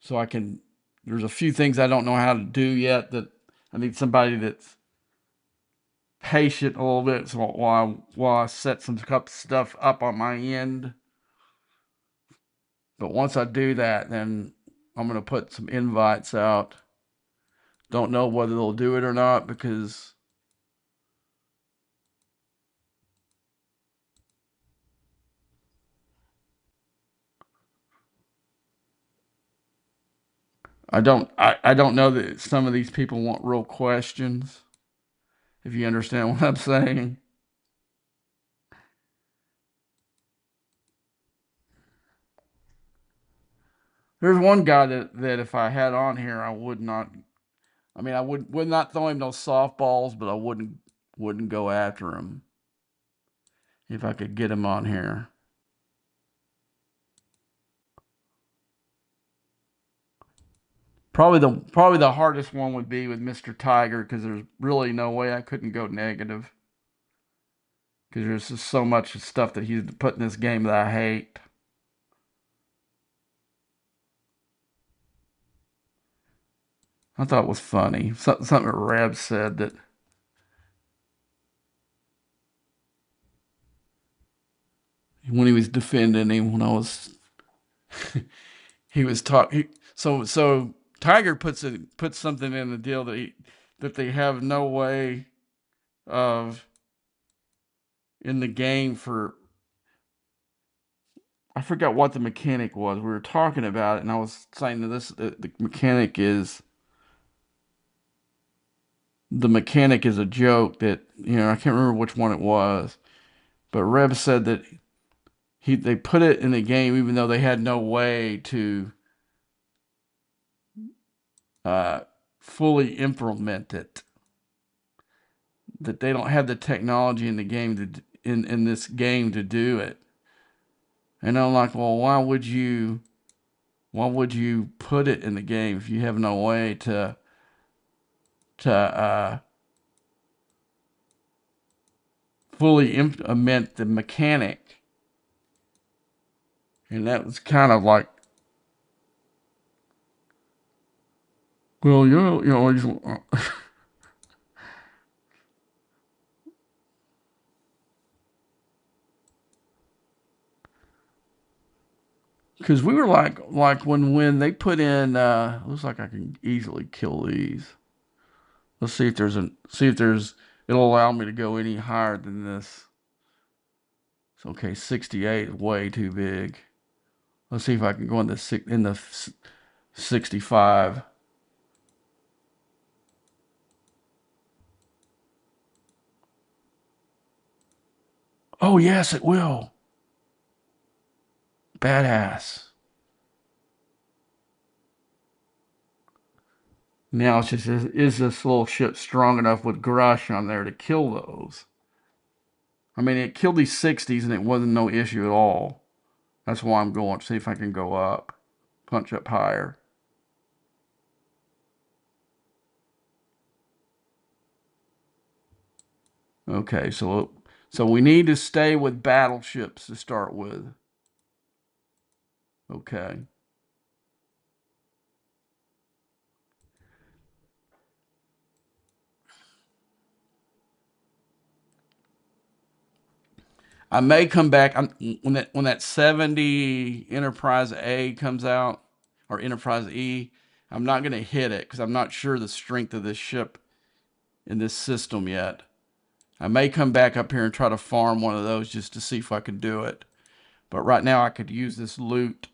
so I can. There's a few things I don't know how to do yet that I need somebody that's patient a little bit, so while I set some stuff up on my end. But once I do that, then I'm gonna put some invites out. Don't know whether they'll do it or not because I don't know that some of these people want real questions, if you understand what I'm saying. There's one guy that if I had on here, I would not. I mean, I would not throw him no softballs, but I wouldn't go after him if I could get him on here. Probably the hardest one would be with Mr. Tiger because there's really no way I couldn't go negative because there's just so much stuff that he's put in this game that I hate. I thought it was funny. Something that Reb said that when he was defending him when I was he was talking. So Tiger puts something in the deal that they have no way of in the game for. I forgot what the mechanic was. We were talking about it, and I was saying that the mechanic is a joke that I can't remember which one it was, but Reb said that they put it in the game even though they had no way to uh, fully implement it. That they don't have the technology in the game in this game to do it. And I'm like, well, why would you put it in the game if you have no way to fully implement the mechanic? And that was kind of like, well, Because we were like when they put in looks like I can easily kill these. Let's see if there's it'll allow me to go any higher than this. It's okay, 68 is way too big. Let's see if I can go in the 65. Oh yes, it will. Badass. Now it's just is this little ship strong enough with Grush on there to kill those? I mean, it killed these 60s and it wasn't no issue at all. That's why I'm going to see if I can go up, punch up higher. Okay, so we need to stay with battleships to start with. Okay. I may come back when that 70 Enterprise A comes out or Enterprise E. I'm not going to hit it because I'm not sure the strength of this ship in this system yet. I may come back up here and try to farm one of those just to see if I can do it. But right now I could use this loot,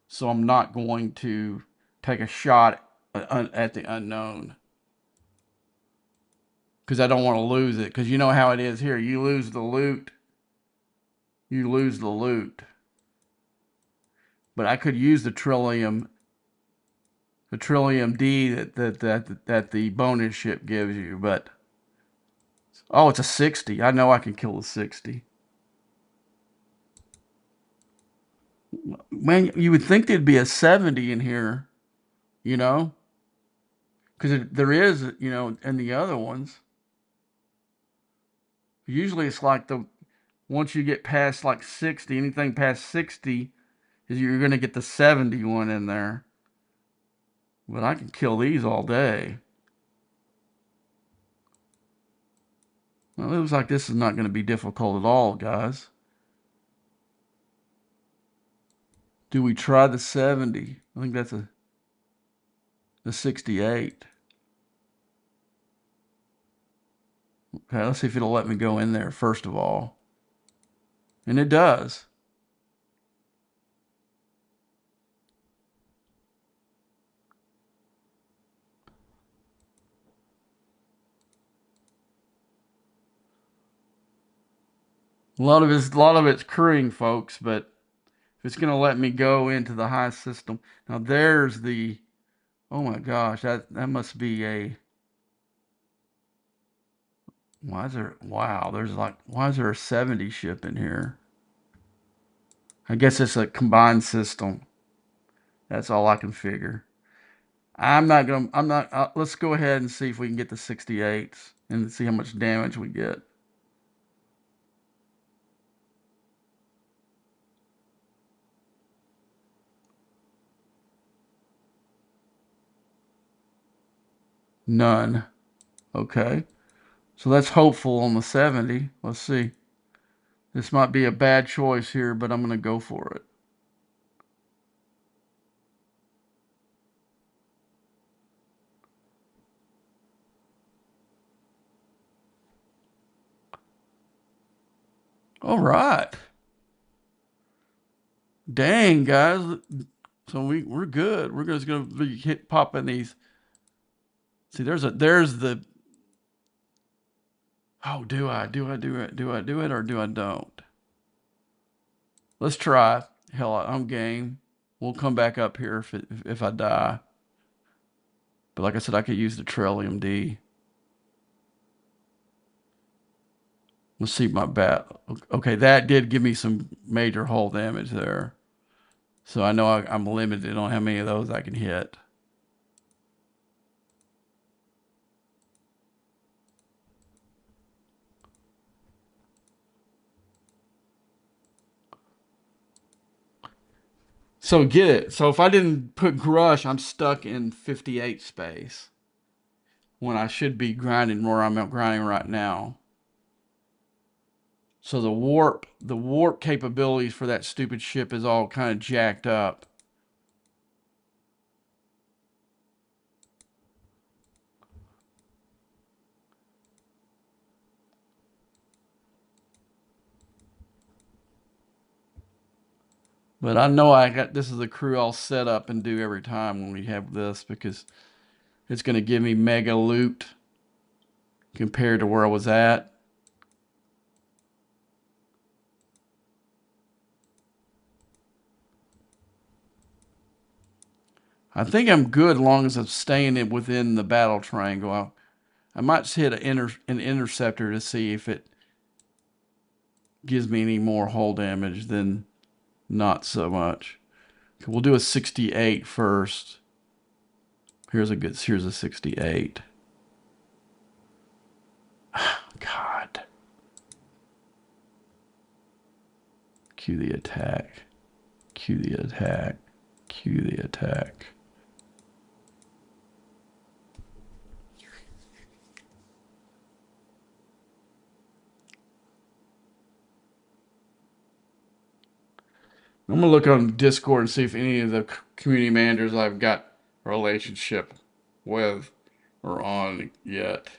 so I'm not going to take a shot at the unknown because I don't want to lose it. Because you know how it is here. You lose the loot, you lose the loot. But I could use the Trillium D that the bonus ship gives you. But oh, it's a 60. I know I can kill the 60. Man, you would think there'd be a 70 in here, you know, because there is, in the other ones. Usually it's like once you get past like 60, anything past 60 is you're going to get the 71 in there. But I can kill these all day. Well, it looks like this is not going to be difficult at all, guys. Do we try the 70? I think that's the 68. Okay, let's see if it'll let me go in there first of all. And it does. A lot of it's crewing, folks, but if it's going to let me go into the high system. Now there's the, oh my gosh, that must be a, why is there a 70 ship in here? I guess it's a combined system. That's all I can figure. I'm not, let's go ahead and see if we can get the 68s and see how much damage we get. None. Okay. So that's hopeful on the 70. Let's see. This might be a bad choice here, but I'm going to go for it. All right. Dang, guys. So we're good. We're just going to be popping these. See, there's the. Oh, do I do it or do I don't? Let's try. Hell, I'm game. We'll come back up here if I die. But like I said, I could use the Trillium D. Let's see my bat. Okay, that did give me some major hull damage there. So I know I'm limited on how many of those I can hit. So get it. So if I didn't put Grush, I'm stuck in 58 space when I should be grinding where I'm grinding right now. So the warp capabilities for that stupid ship is all kind of jacked up. But I know I got this is the crew I'll set up and do every time when we have this because it's going to give me mega loot compared to where I was at. I think I'm good as long as I'm staying within the battle triangle. I might just hit an interceptor to see if it gives me any more hull damage than not so much. We'll do a 68 first. Here's a 68. God. Cue the attack. Cue the attack. Cue the attack. I'm gonna look on Discord and see if any of the community managers I've got a relationship with are on yet.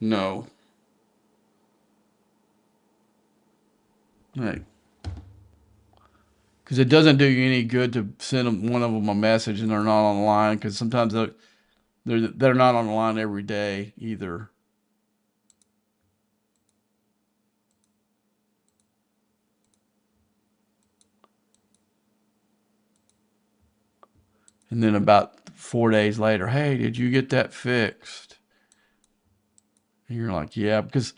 No. Right. Because it doesn't do you any good to send one of them a message and they're not online. Because sometimes they're not online every day either. And then about 4 days later, hey, did you get that fixed? And you're like, yeah, because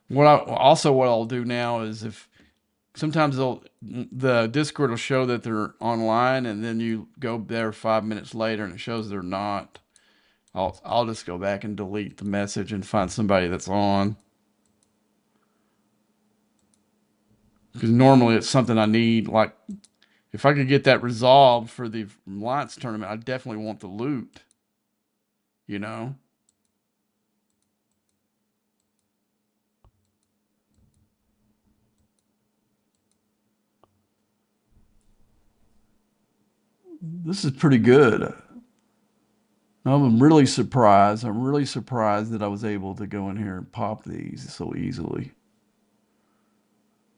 what I'll do now is if sometimes the Discord will show that they're online, and then you go there 5 minutes later and it shows they're not. I'll just go back and delete the message and find somebody that's on. Because normally it's something I need. Like if I could get that resolved for the Alliance tournament, I definitely want the loot. You know. This is pretty good. I'm really surprised. I'm really surprised that I was able to go in here and pop these so easily.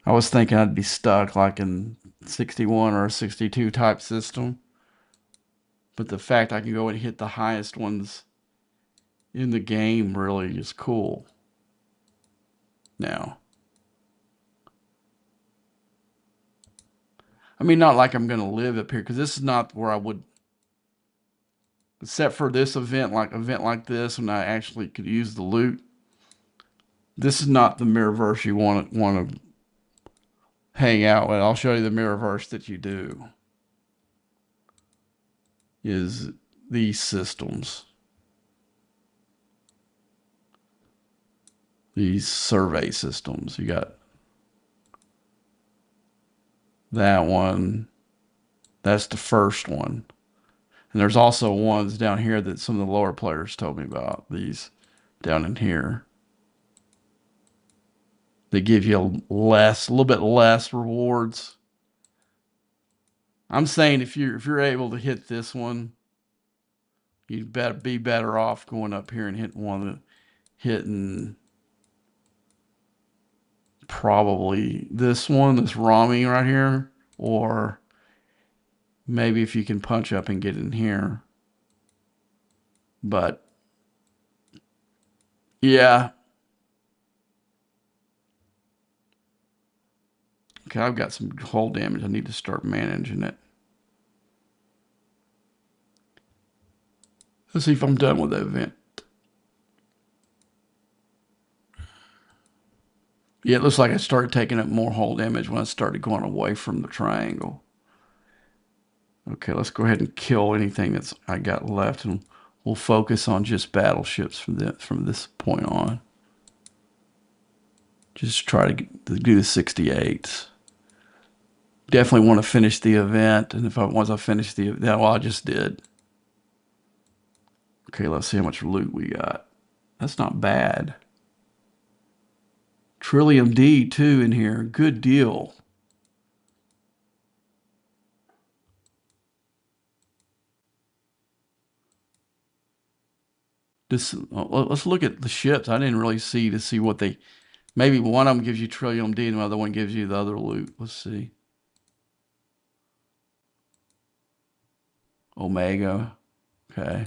I was thinking I'd be stuck like in 61 or a 62 type system. But the fact I can go and hit the highest ones in the game really is cool. Now, I mean, not like I'm going to live up here because this is not where I would, except for this event like this, when I actually could use the loot. This is not the Mirrorverse you want to hang out with. I'll show you the Mirrorverse that you do. Is these systems, these survey systems. You got that one. That's the first one. And there's also ones down here that some of the lower players told me about. These down in here. They give you a little bit less rewards. I'm saying if you're able to hit this one, you'd be better off going up here and hitting probably this one, this Rami right here, or maybe if you can punch up and get in here. But yeah. Okay, I've got some hull damage. I need to start managing it. Let's see if I'm done with the event. Yeah, it looks like I started taking up more hull damage when I started going away from the triangle. Okay, let's go ahead and kill anything that's I got left, and we'll focus on just battleships from this point on. Just try to do the 68s. Definitely want to finish the event, and once I finish well, I just did. Okay, let's see how much loot we got. That's not bad. Trillium D too in here. Good deal. Let's look at the ships. I didn't really see to see what they. Maybe one of them gives you Trillium D and the other one gives you the other loot. Let's see. Omega. Okay.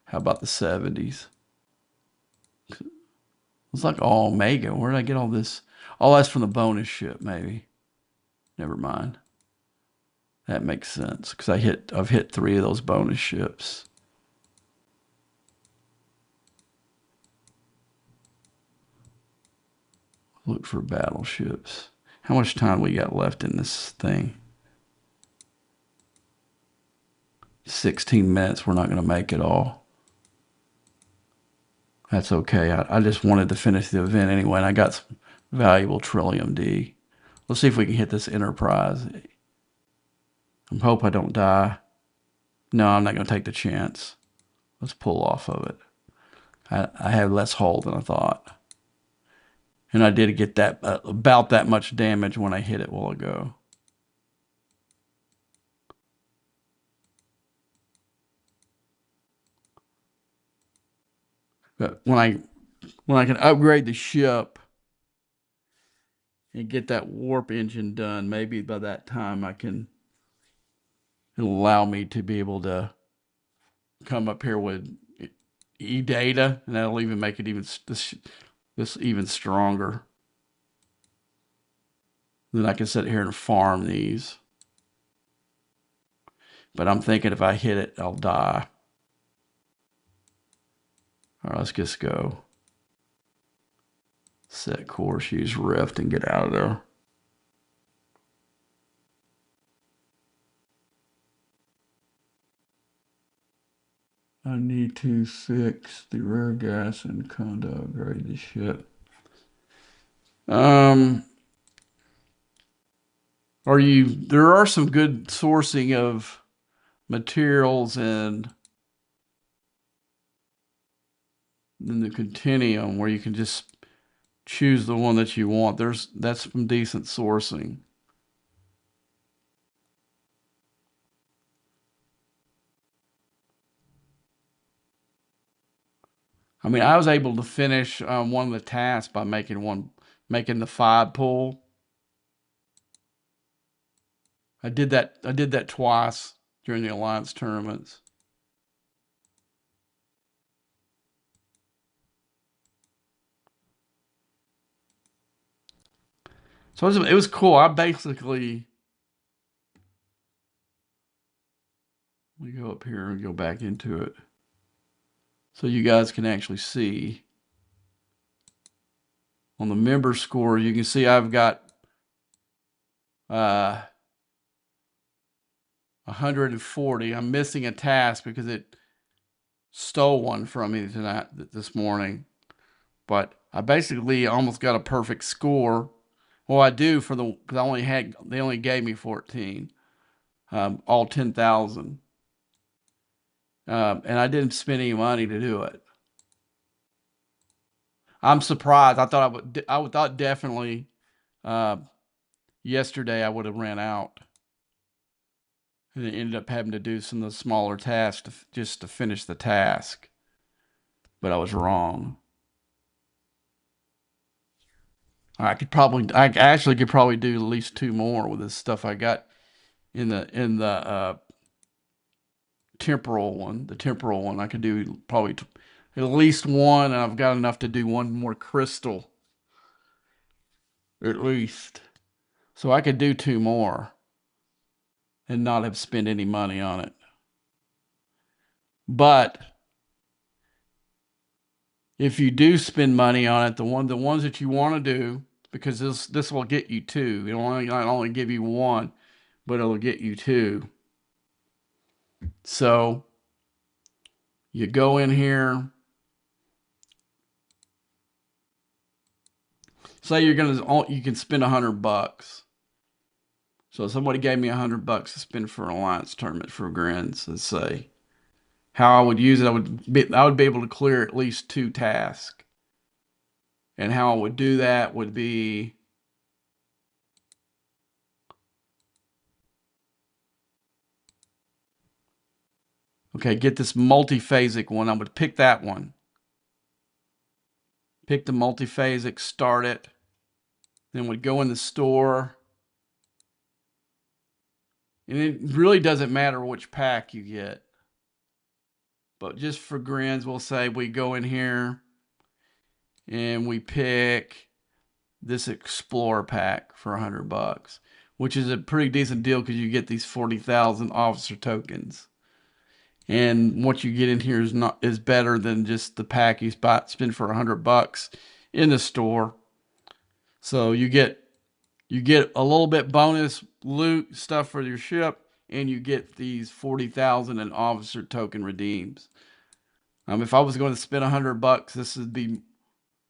How about the 70s? It's like all Omega. Where did I get all this? Oh, that's from the bonus ship, maybe. Never mind. That makes sense because I've hit 3 of those bonus ships. Look for battleships. How much time we got left in this thing? 16 minutes. We're not going to make it all. That's okay. I just wanted to finish the event anyway, and I got some valuable Trillium D. Let's see if we can hit this Enterprise. I hope I don't die. No, I'm not going to take the chance. Let's pull off of it. I have less hull than I thought. And I did get that about that much damage when I hit it a while ago. But when I can upgrade the ship and get that warp engine done, maybe by that time it'll allow me to be able to come up here with e-data, and that'll even make it even this even stronger. Then I can sit here and farm these. But I'm thinking if I hit it, I'll die. All right, let's just go. Set course, use Rift, and get out of there. I need to fix the rare gas and condo upgrade the ship. There are some good sourcing of materials and in the Continuum where you can just choose the one that you want. That's some decent sourcing. I mean, I was able to finish one of the tasks by making the 5 pull. I did that twice during the Alliance tournaments. So it was cool. I basically, let me go up here and go back into it so you guys can actually see. On the member score, you can see I've got 140. I'm missing a task because it stole one from me this morning. But I basically almost got a perfect score. Well, I do because they only gave me 14, all 10,000, and I didn't spend any money to do it. I'm surprised. I thought definitely yesterday I would have ran out, and ended up having to do some of the smaller tasks just to finish the task. But I was wrong. I actually could probably do at least 2 more with this stuff I got in the temporal one. The temporal one I could do probably at least 1, and I've got enough to do 1 more crystal at least, so I could do 2 more and not have spent any money on it. But if you do spend money on it, the ones that you want to do, because this will get you 2. It'll not only give you 1, but it'll get you 2. So you go in here. Say you can spend $100. So somebody gave me $100 to spend for an Alliance tournament for grins, let's say. how I would use it, I would be able to clear at least 2 tasks. And how I would do that would be, okay, get this multiphasic one. I would pick that one. Pick the multiphasic, start it. Then would go in the store. And it really doesn't matter which pack you get. But just for grins, we'll say we go in here and we pick this Explorer pack for $100, which is a pretty decent deal because you get these 40,000 officer tokens. And what you get in here is better than just the pack you spend for $100 in the store. So you get a little bit bonus loot stuff for your ship, and you get these 40,000 in officer token redeems. If I was going to spend $100, this would be,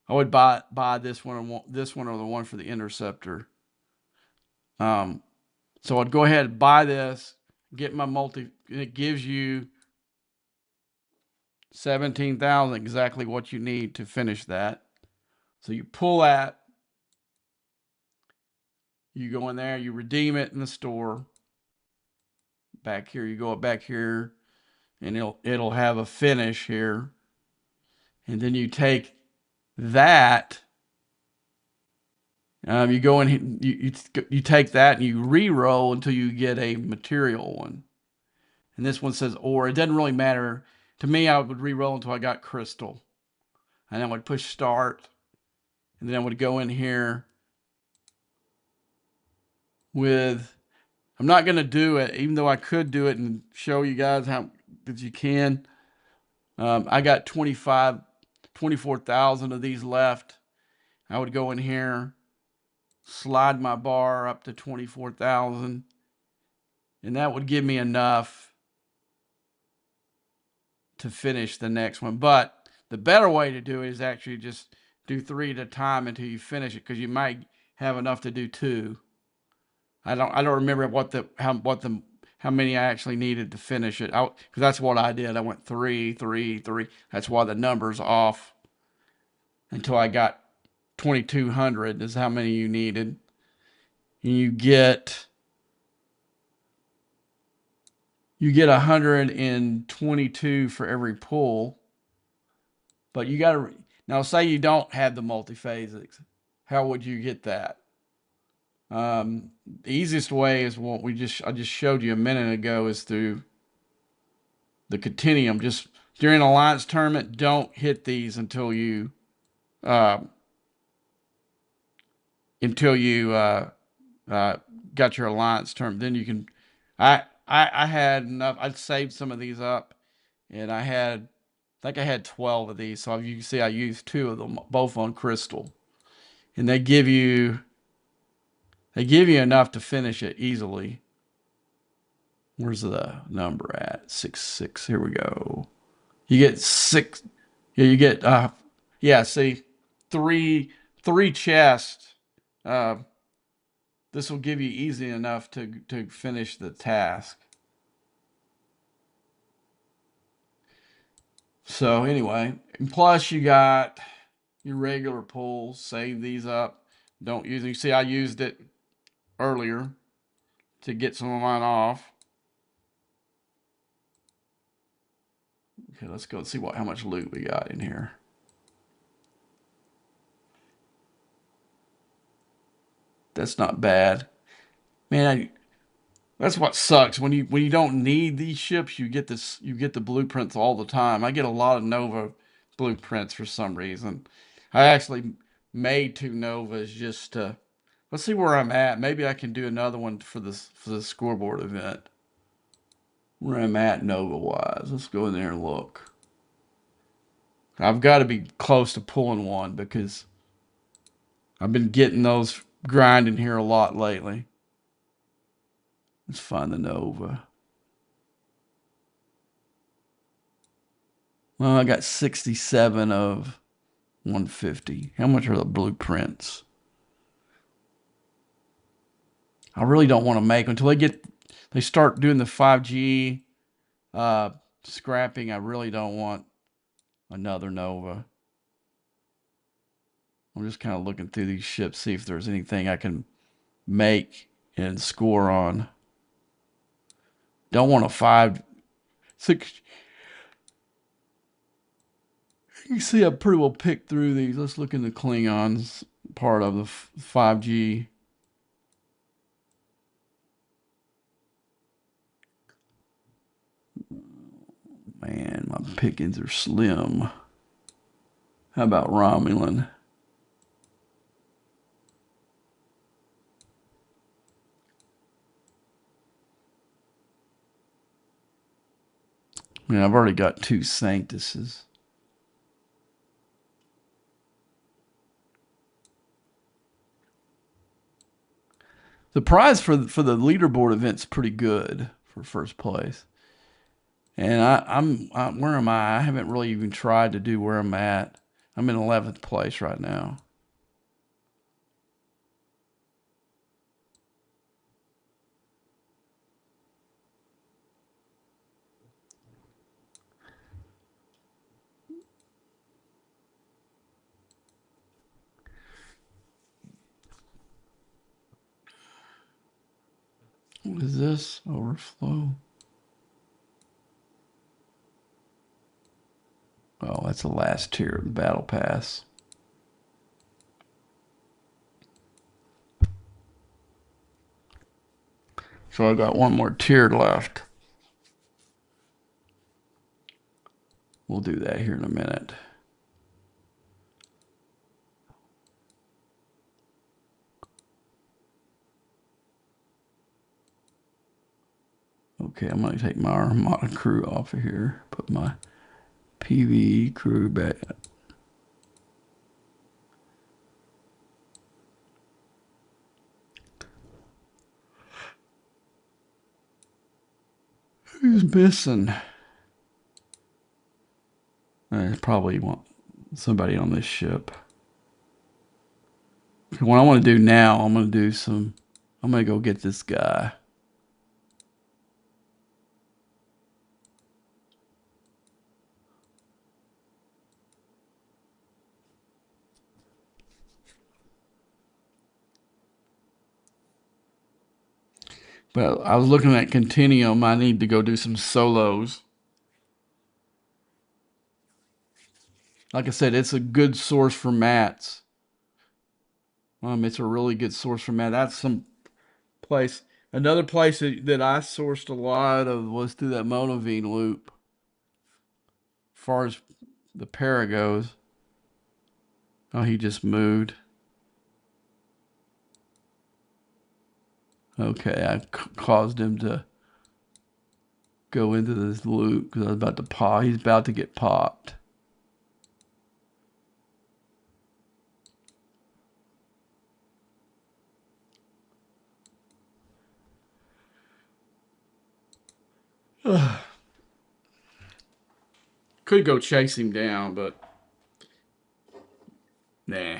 I would buy this one or the one for the interceptor. So I'd go ahead and buy this, get my multi, and it gives you 17,000, exactly what you need to finish that. So you pull that, you go in there, you redeem it in the store. Back here, you go back here, and it'll have a finish here. And then you take that, you go in, you take that and you re-roll until you get a material one. And this one says ore. It doesn't really matter. To me, I would re-roll until I got crystal. And then I would push start. And then I would go in here with, I'm not going to do it, even though I could do it and show you guys how, that you can. I got 24,000 of these left. I would go in here, slide my bar up to 24,000, and that would give me enough to finish the next one. But the better way to do it is actually just do 3 at a time until you finish it, because you might have enough to do 2. I don't remember how many I actually needed to finish it. Because that's what I did. I went 3, 3, 3. That's why the number's off until I got 2,200 is how many you needed. And you get 122 for every pull. But you got to, now say you don't have the multiphasics. How would you get that? The easiest way is what I just showed you a minute ago, is through the continuum. Just during alliance tournament, don't hit these until you got your alliance tournament. Then you can. I had enough. I'd saved some of these up, and I think I had 12 of these. So you can see I used 2 of them, both on crystal, and they give you enough to finish it easily. Where's the number at? 6. Here we go. You get 6. Yeah, you get see, 3 chests. This will give you easy enough to finish the task. So anyway, and plus you got your regular pulls. Save these up. Don't use them. You see, I used it earlier to get some of mine off. Okay, let's go and see how much loot we got in here. That's not bad, man. That's what sucks when you don't need these ships. You get the blueprints all the time. I get a lot of Nova blueprints for some reason. I actually made 2 Novas just to, let's see where I'm at. Maybe I can do another one for the scoreboard event. Where I'm at Nova wise. Let's go in there and look. I've got to be close to pulling one because I've been getting those grinding here a lot lately. Let's find the Nova. Well, I got 67 of 150. How much are the blueprints? I really don't want to make them until they start doing the 5G scrapping. I really don't want another Nova. I'm just kind of looking through these ships, see if there's anything I can make and score on. Don't want a 5, 6. You see, I pretty well picked through these. Let's look in the Klingons part of the 5G. Man, my pickings are slim. How about Romulan? I mean, I've already got 2 Sanctuses. The prize for the leaderboard event's pretty good for first place. And I'm where am I? I haven't really even tried to do where I'm at. I'm in 11th place right now. What is this? Overflow. Oh, that's the last tier of the battle pass. So I got one more tier left. We'll do that here in a minute. Okay, I'm going to take my Armada crew off of here. Put my PvE crew back. Who's missing? I probably want somebody on this ship. What I want to do now, I'm going to go get this guy. But I was looking at Continuum. I need to go do some solos. Like I said, it's a good source for mats. It's a really good source for mats. That's some place. Another place that I sourced a lot of was through that Monovine loop. As far as the para goes. Oh, he just moved. Okay, I caused him to go into this loop because I was about to pop. He's about to get popped. Could go chase him down, but nah.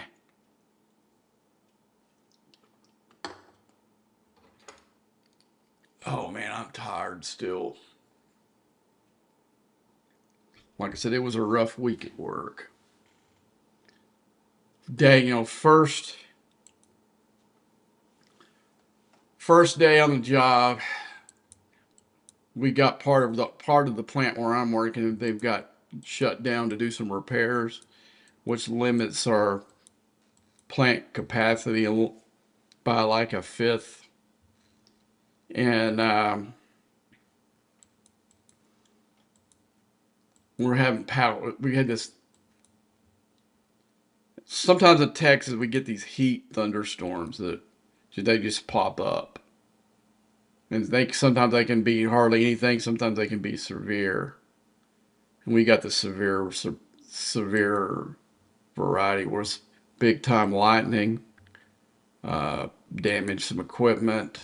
Oh man, I'm tired still. Like I said, it was a rough week at work. Day, first day on the job, we got part of the plant where I'm working. They've got shut down to do some repairs, which limits our plant capacity by like a fifth. And we're having power. We had this. Sometimes in Texas, we get these heat thunderstorms that they just pop up, and sometimes they can be hardly anything. Sometimes they can be severe. And we got the severe variety where it's big time lightning, damage some equipment.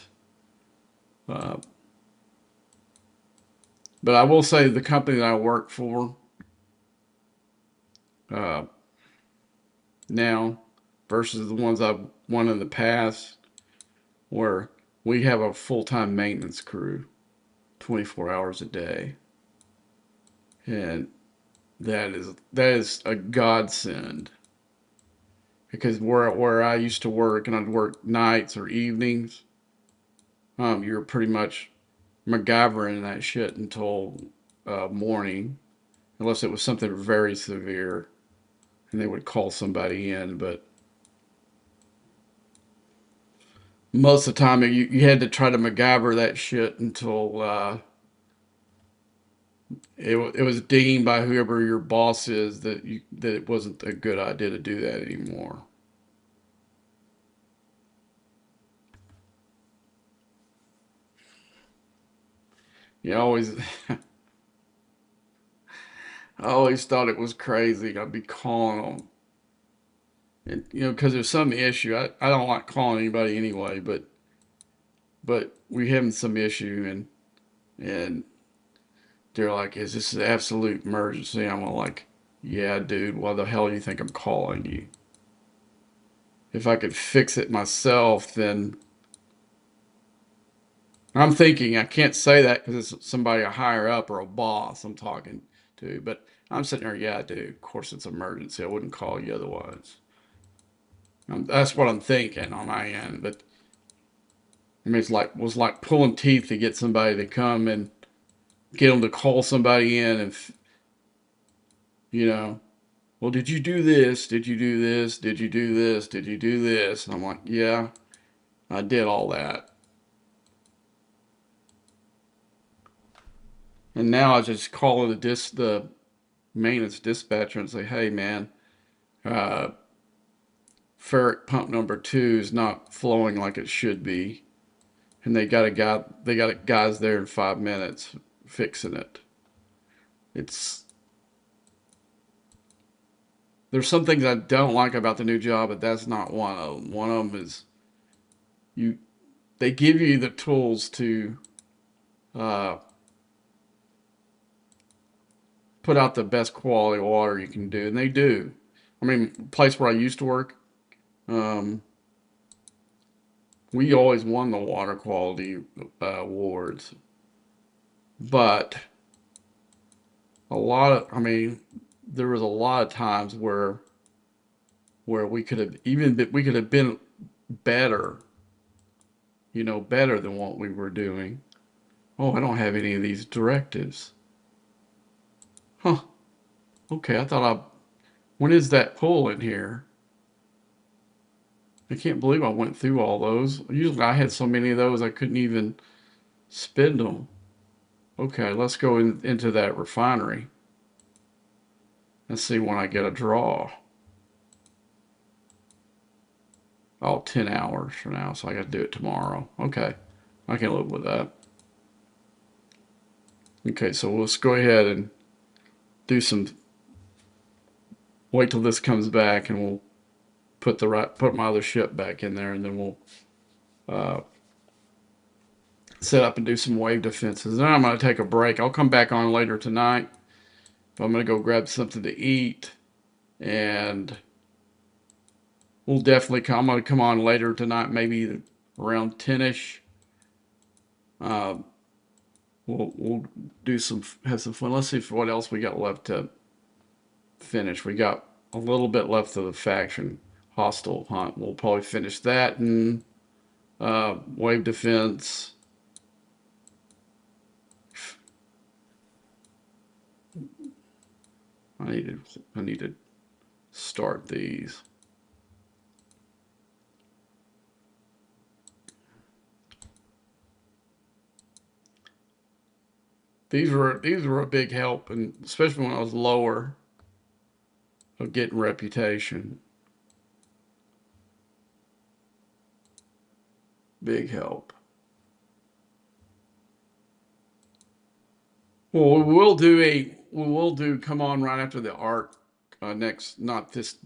But I will say the company that I work for uh, now versus the ones I've won in the past, where we have a full time maintenance crew, 24 hours a day. And that is a godsend because where I used to work and I'd work nights or evenings, you're pretty much MacGyvering that shit until morning, unless it was something very severe and they would call somebody in. But most of the time, you had to try to MacGyver that shit until it was deemed by whoever your boss is that it wasn't a good idea to do that anymore. You always, I always thought it was crazy. I'd be calling them, and because there's some issue. I don't like calling anybody anyway, but we having some issue, and they're like, "Is this an absolute emergency?" I'm like, "Yeah, dude. Why the hell do you think I'm calling you? If I could fix it myself, then." I'm thinking I can't say that because it's somebody higher up or a boss I'm talking to, but I'm sitting there, yeah, dude. Of course it's an emergency. I wouldn't call you otherwise. That's what I'm thinking on my end. But I mean, was like pulling teeth to get somebody to come and get them to call somebody in, and you know, well, did you do this? Did you do this? Did you do this? Did you do this? And I'm like, yeah, I did all that. And now I just call the maintenance dispatcher and say, hey, man, uh, ferric pump number 2 is not flowing like it should be, and they got guys there in 5 minutes fixing it. It's There's some things I don't like about the new job, but that's not one of them. One of them is you they give you the tools to uh, put out the best quality water you can do, and they do. I mean, place where I used to work, um, we always won the water quality awards, but I mean, there was a lot of times where we could have been better, better than what we were doing. Oh, I don't have any of these directives. Huh. Okay, when is that pull in here? I can't believe I went through all those. Usually I had so many of those I couldn't even spend them. Okay, let's go into that refinery and see when I get a draw. Oh, 10 hours from now, so I got to do it tomorrow. Okay, I can live with that. Okay, so let's go ahead and do some, wait till this comes back and we'll put my other ship back in there, and then we'll uh, set up and do some wave defenses. Then I'm going to take a break. I'll come back on later tonight. But I'm going to go grab something to eat, and I'm going to come on later tonight, maybe around 10ish. Uh, we'll have some fun. Let's see what else we got left to finish. We got a little bit left of the faction hostile hunt. We'll probably finish that and wave defense. I need to start these. These were a big help, and especially when I was lower, of getting reputation. Big help. Well, we will do come on right after the art next, not this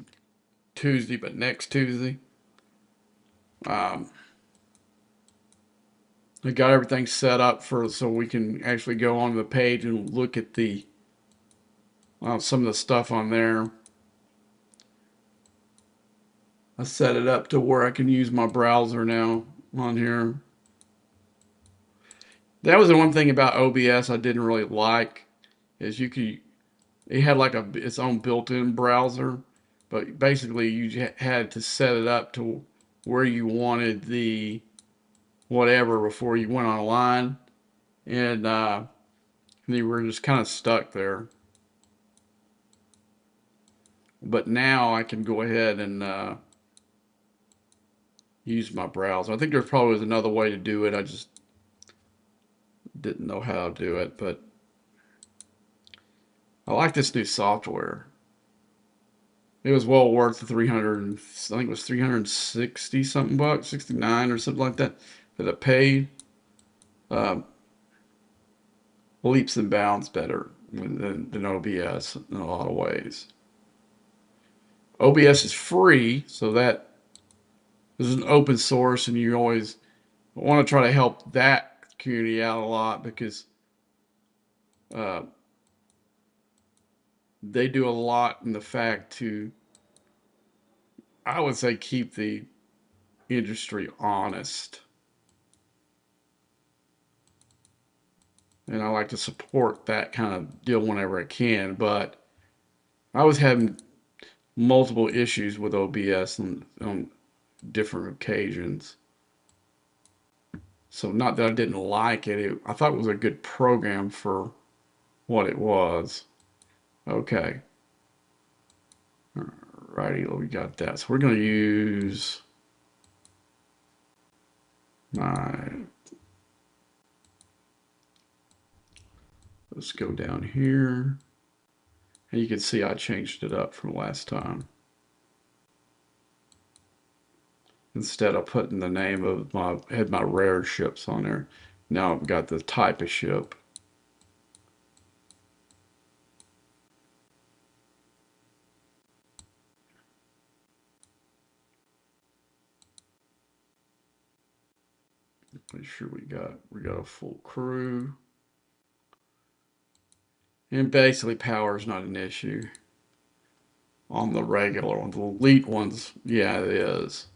Tuesday, but next Tuesday. Um, I got everything set up for so we can actually go on the page and look at the some of the stuff on there. I set it up to where I can use my browser now on here. That was the one thing about OBS I didn't really like is it had like its own built-in browser, but basically you had to set it up to where you wanted the whatever before you went online, and you were just kind of stuck there. But now I can go ahead and use my browser. I think there's probably another way to do it. I just didn't know how to do it, but I like this new software. It was well worth the 300. I think it was 360 something bucks, 69 or something like that I paid. Uh, Leaps and bounds better than OBS in a lot of ways. OBS is free, so that this is an open source, and you always want to try to help that community out a lot because uh, they do a lot in the fact to, I would say, keep the industry honest. And I like to support that kind of deal whenever I can. But I was having multiple issues with OBS on different occasions. So not that I didn't like it, I thought it was a good program for what it was. Okay. Alrighty, we got that. So we're going to use my, let's go down here. And you can see I changed it up from last time. Instead of putting the name of had my rare ships on there. Now I've got the type of ship. Make sure we got a full crew. And basically power is not an issue on the regular ones. The elite ones, yeah, it is.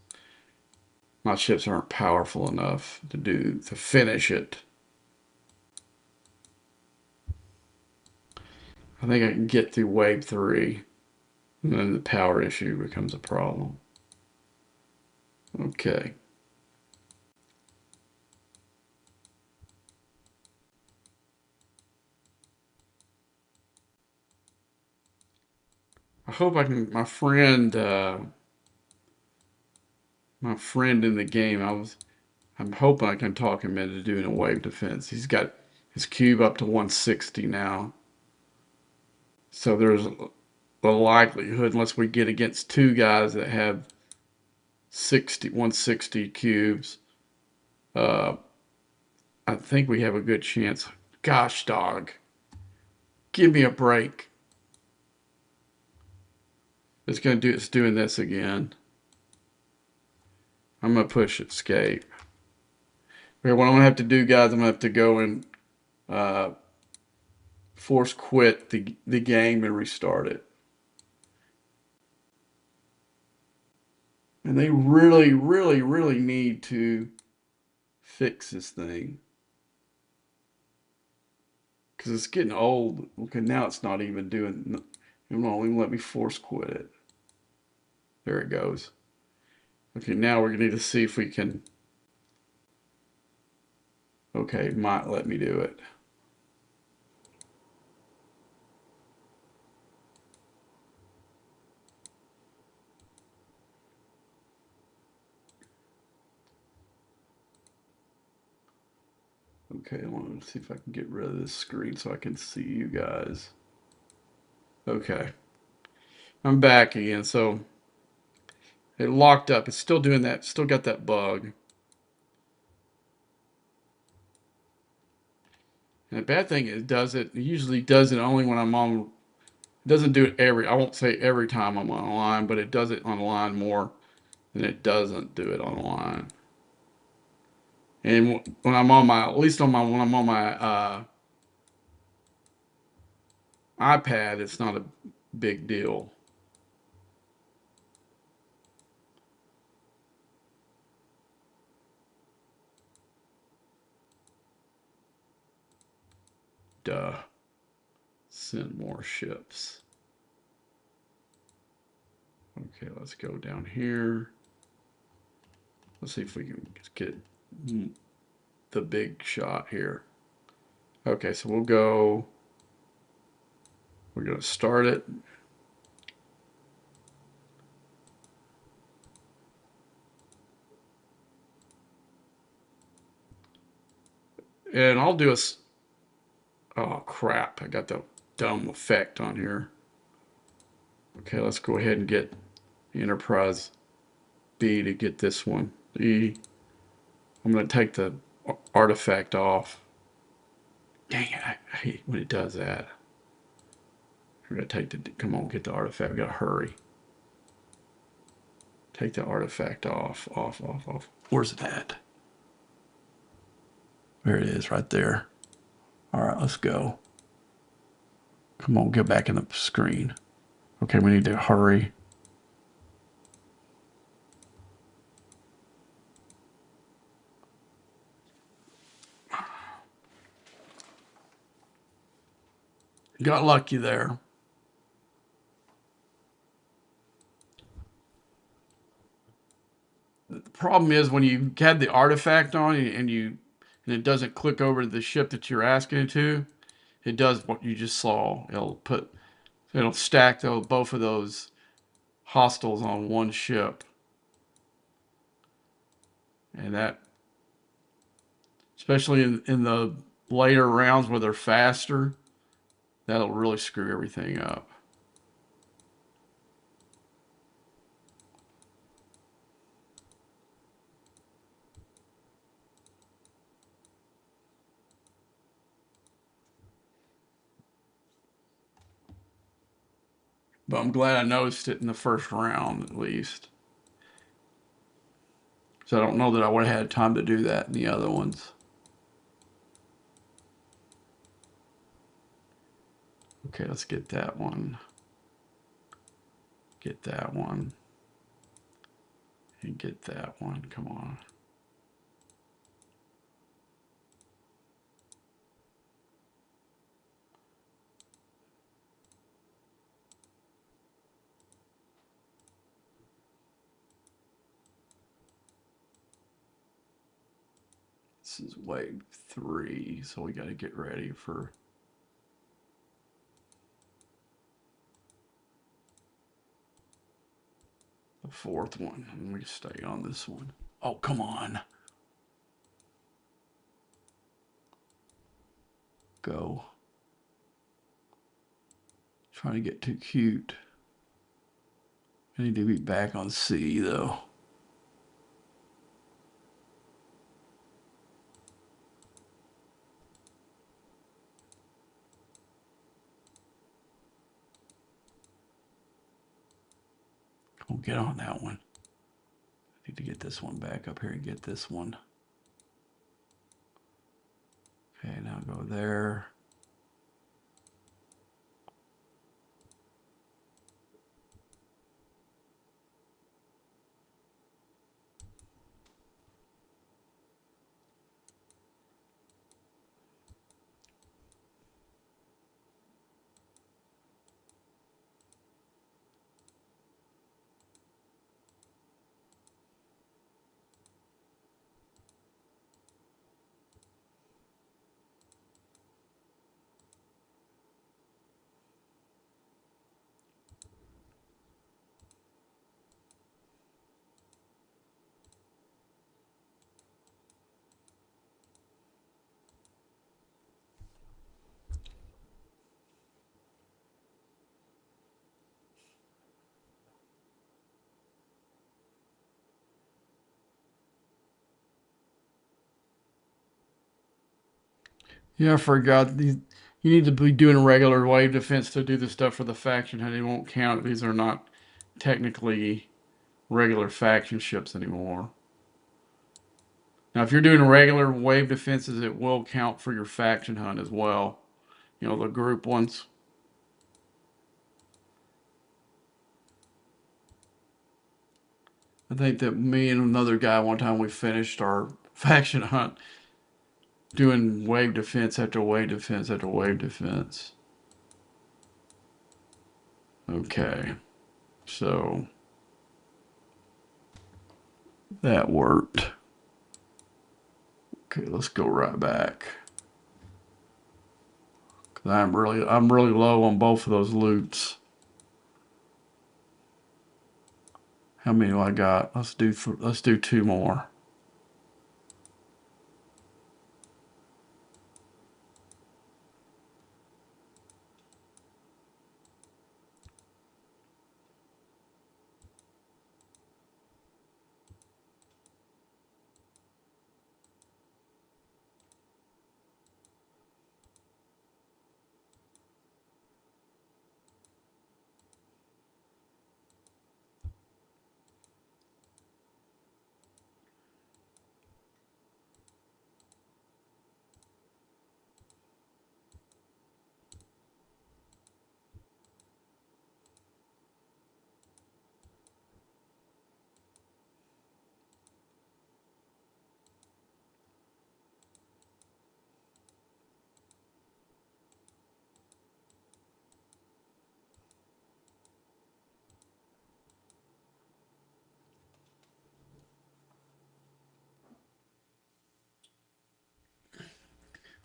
My ships aren't powerful enough to finish it. I think I can get through wave 3, and then the power issue becomes a problem. Okay. I hope I can. My friend in the game. I'm hoping I can talk him into doing a wave defense. He's got his cube up to 160 now. So there's a likelihood, unless we get against two guys that have 160 cubes, uh, I think we have a good chance. Gosh, dog. Give me a break. It's doing this again. I'm gonna push escape. Okay, what I'm gonna have to do, guys, I'm gonna have to go and uh, force quit the game and restart it. And they really, really, really need to fix this thing. Because it's getting old. Okay, now it's not even doing, it won't even let me force quit it. There it goes. Okay, now we're going to need to see if we can, okay, it might let me do it. Okay, I want to see if I can get rid of this screen so I can see you guys. Okay. I'm back again, so it locked up. It's still doing that, still got that bug. And the bad thing is it usually does it only when I'm on, it doesn't do it I won't say every time I'm online, but it does it online more than it doesn't do it online. And when I'm on my, at least on my, when I'm on my iPad, it's not a big deal. Duh. send more ships. Okay, let's go down here. Let's see if we can get the big shot here. Okay, so we're going to start it. And I'll do oh crap, I got the dumb effect on here. Okay, let's go ahead and get Enterprise B to get this one. E. I'm going to take the artifact off. Dang it, I hate when it does that. I'm going to take the, come on, get the artifact. We got to hurry. Take the artifact off. Where's it at? There it is, right there. All right, let's go. Come on, get back in the screen. Okay, we need to hurry. Got lucky there. The problem is when you had the artifact on and it doesn't click over to the ship that you're asking it to, it does what you just saw. It'll stack both of those hostiles on one ship. And that, especially in the later rounds where they're faster, that'll really screw everything up. But I'm glad I noticed it in the first round at least. So I don't know that I would have had time to do that in the other ones. Okay, let's get that one. Get that one. And get that one. Come on. This is wave 3, so we got to get ready for the 4th one. And we stay on this one. Oh, come on. Go. Trying to get too cute. I need to be back on C though. We'll get on that one. I need to get this one back up here and get this one. Okay, now go there. Yeah, I forgot. You need to be doing a regular wave defense to do the stuff for the faction hunt. It won't count. These are not technically regular faction ships anymore. Now, if you're doing regular wave defenses, it will count for your faction hunt as well. You know, the group ones. I think that me and another guy one time we finished our faction hunt doing wave defense after wave defense after wave defense. Okay, so that worked. Okay, let's go right back. Cause I'm really low on both of those loots. How many do I got? Let's do two more.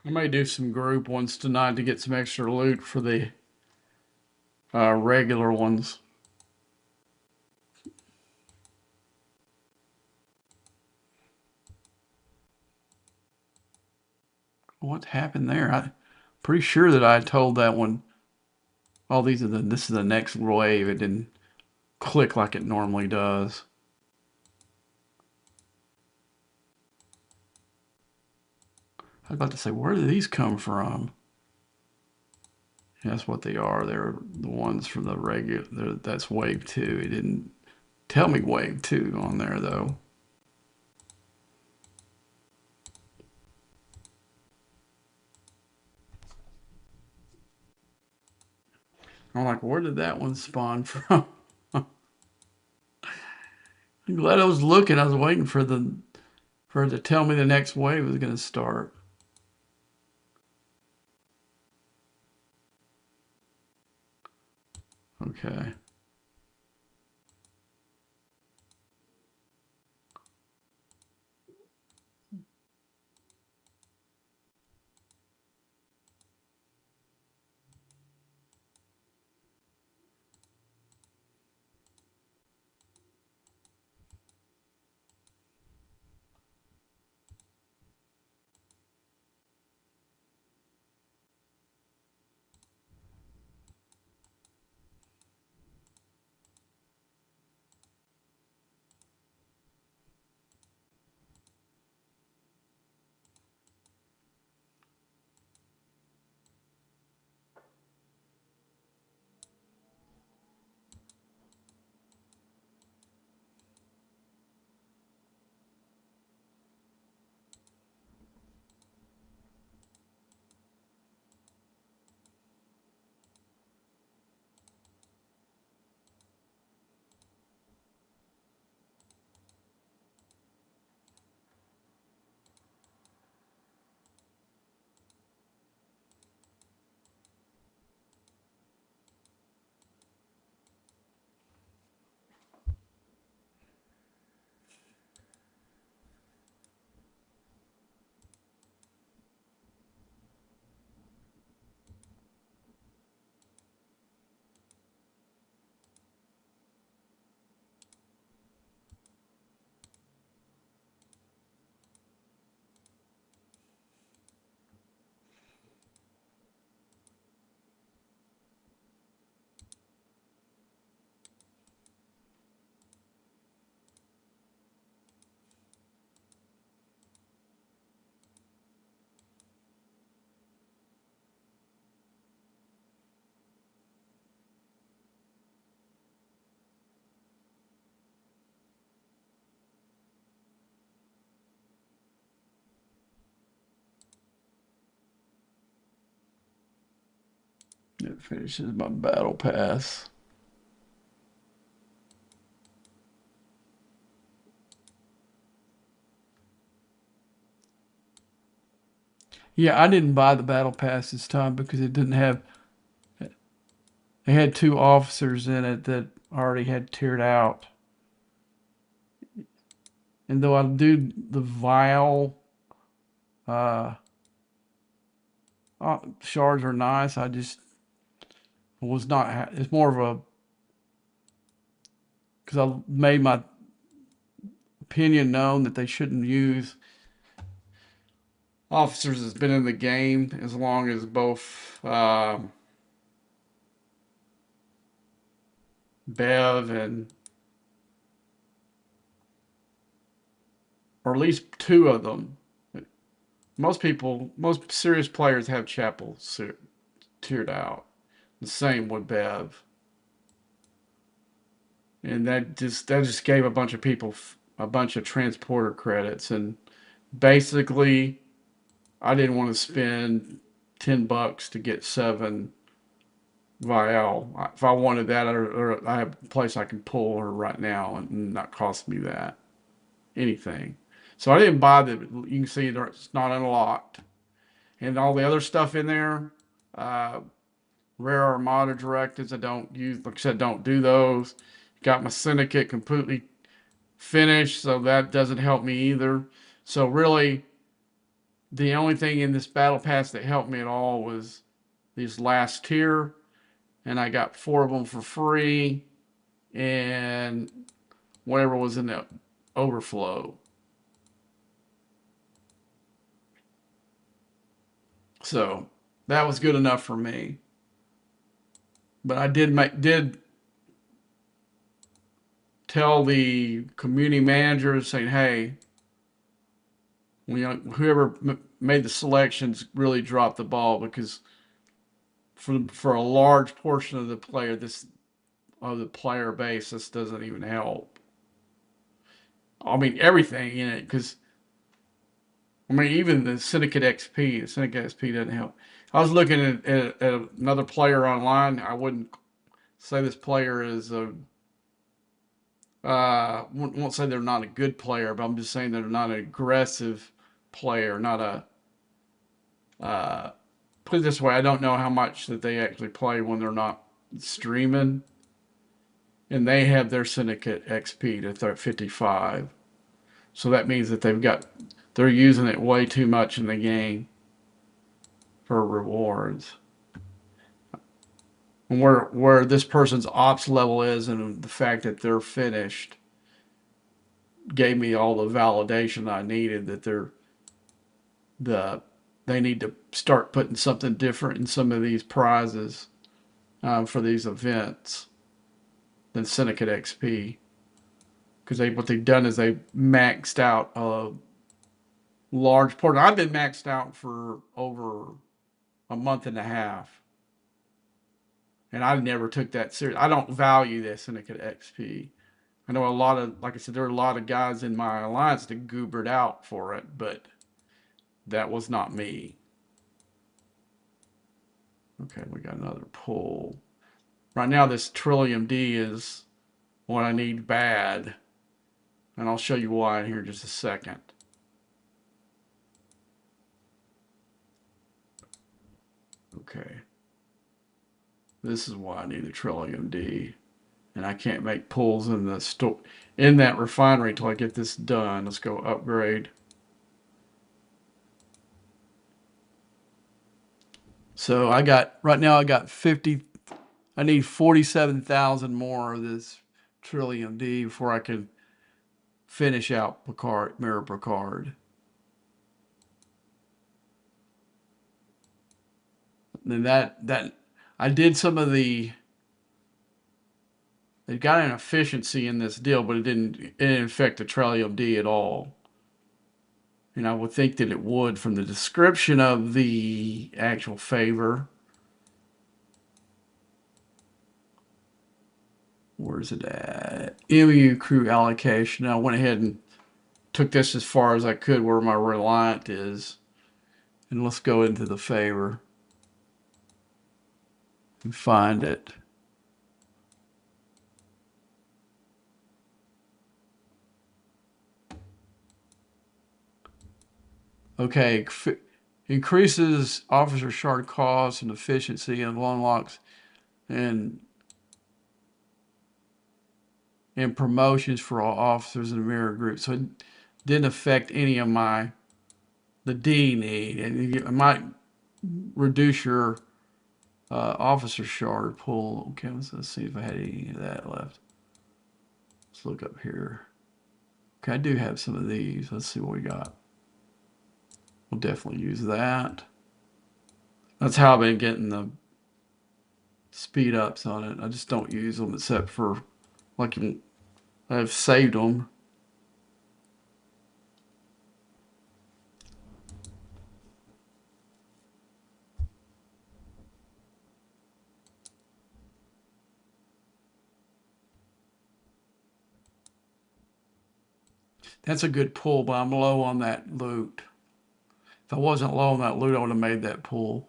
I may do some group ones tonight to get some extra loot for the regular ones. What happened there? I'm pretty sure that I told that one. Oh, this is the next wave. It didn't click like it normally does. I was about to say, where do these come from? That's what they are. They're the ones from the regular. That's wave two. It didn't tell me wave two on there though. I'm like, where did that one spawn from? I'm glad I was looking. I was waiting for it to tell me the next wave was going to start. Okay. It finishes my battle pass. Yeah, I didn't buy the battle pass this time because it didn't have They had two officers in it that already had tiered out. And though I do the vial uh, shards are nice, I just was not. It's more of a because I made my opinion known that they shouldn't use officers that's been in the game as long as both Bev and or at least two of them. Most people, most serious players have Chapel tiered out. The same with Bev, and that just gave a bunch of people a bunch of transporter credits, and basically I didn't want to spend $10 to get 7 Vial. If I wanted that, or I have a place I can pull her right now and not cost me that anything. So I didn't buy the. You can see it's not unlocked, and all the other stuff in there. Uh, Rare Armada directives. I don't use. Like I said, don't do those. Got my syndicate completely finished, so that doesn't help me either. So really, the only thing in this battle pass that helped me at all was these last tier, and I got 4 of them for free, and whatever was in the overflow. So that was good enough for me. But I did tell the community managers saying, hey, whoever made the selections really dropped the ball because for a large portion of the player base, this doesn't even help. I mean everything in it because I mean even the Syndicate XP doesn't help. I was looking at another player online. I wouldn't say this player is a won't say they're not a good player, but I'm just saying they're not an aggressive player, not a put it this way, I don't know how much that they actually play when they're not streaming, and they have their Syndicate XP to 55. So that means that they're using it way too much in the game for rewards. And where this person's ops level is, and the fact that they're finished, gave me all the validation I needed that the they need to start putting something different in some of these prizes for these events than Syndicate XP. Because what they've done is they maxed out a large portion. I've been maxed out for over a month and a half, and I never took that serious. I don't value that Syndicate XP. I know a lot of, like I said, there are a lot of guys in my alliance that goobered out for it, but that was not me. Okay, we got another pull. Right now, this Trillium D is what I need bad, and I'll show you why in here in just a second. Okay, this is why I need the Trillium D, and I can't make pulls in the store in that refinery until I get this done. Let's go upgrade. So right now I got 50. I need 47,000 more of this Trillium D before I can finish out Mirror Picard. And that I did some of the. It got an efficiency in this deal, but it didn't affect the Trillium D at all. And I would think that it would from the description of the actual favor. Where's it at? MU crew allocation. I went ahead and took this as far as I could where my Reliant is. And let's go into the favor and find it. Okay, increases officer shard costs and efficiency and unlocks and promotions for all officers in the mirror group. So it didn't affect any of the D need, and it might reduce your officer shard pool. Okay, let's see if I had any of that left. Let's look up here. Okay, I do have some of these. Let's see what we got. We'll definitely use that. That's how I've been getting the speed ups on it. I just don't use them except for like I've saved them. That's a good pull, but I'm low on that loot. If I wasn't low on that loot, I would have made that pull.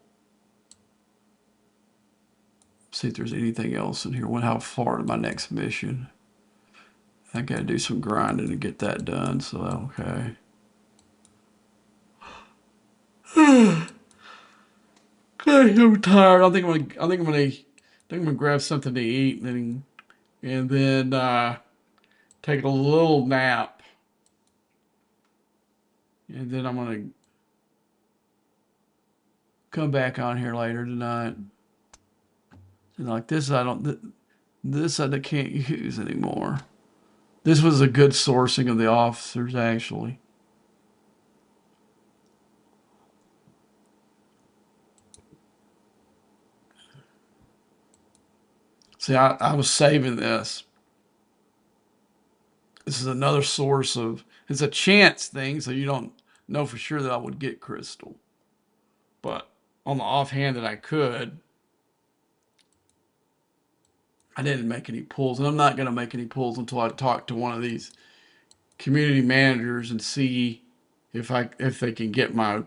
See if there's anything else in here. How far to my next mission? I gotta do some grinding to get that done. So okay. I'm tired. I think I'm gonna grab something to eat and then take a little nap. And then I'm gonna come back on here later tonight. And like this, I can't use anymore. This was a good sourcing of the officers, actually. See, I was saving this. This is another source of, it's a chance thing, so you don't know for sure that I would get crystal. But on the offhand that I could, I didn't make any pulls. And I'm not going to make any pulls until I talk to one of these community managers and see if they can get my,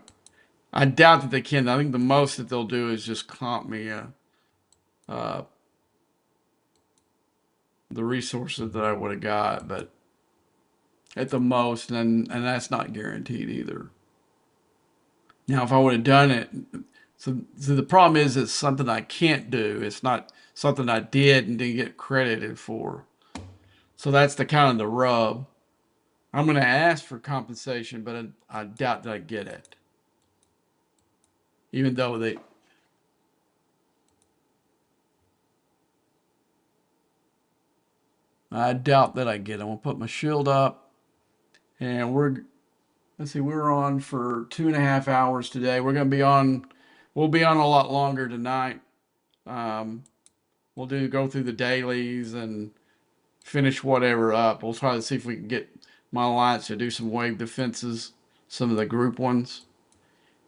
I doubt that they can. I think the most that they'll do is just comp me uh, the resources that I would have got, but at the most, and that's not guaranteed either. Now, if I would have done it, so the problem is it's something I can't do. It's not something I did and didn't get credited for. So that's the kind of the rub. I'm going to ask for compensation, but I doubt that I get it. Even though I doubt that I get it. I'm going to put my shield up, and let's see, we're on for 2.5 hours today. We'll be on a lot longer tonight. Um, we'll go through the dailies and finish whatever up. We'll try to see if we can get my alliance to do some wave defenses, some of the group ones.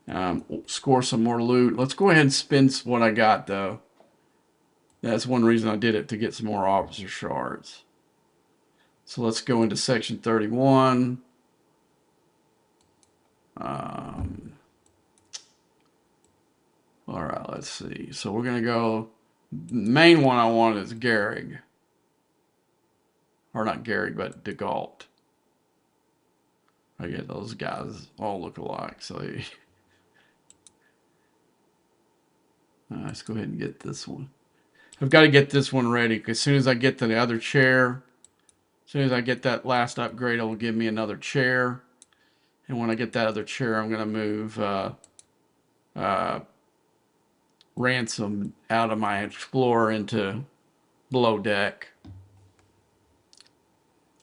We'll score some more loot. Let's go ahead and spend what I got, though. That's one reason I did it, to get some more officer shards. So let's go into section 31. All right, let's see. So we're going to go, the main one I want is Gehrig. Or not Gehrig, but DeGault. I get those guys all look alike. So let's go ahead and get this one. I've got to get this one ready, because as soon as I get to the other chair, as soon as I get that last upgrade, it will give me another chair. And when I get that other chair, I'm going to move Ransom out of my Explorer into below deck.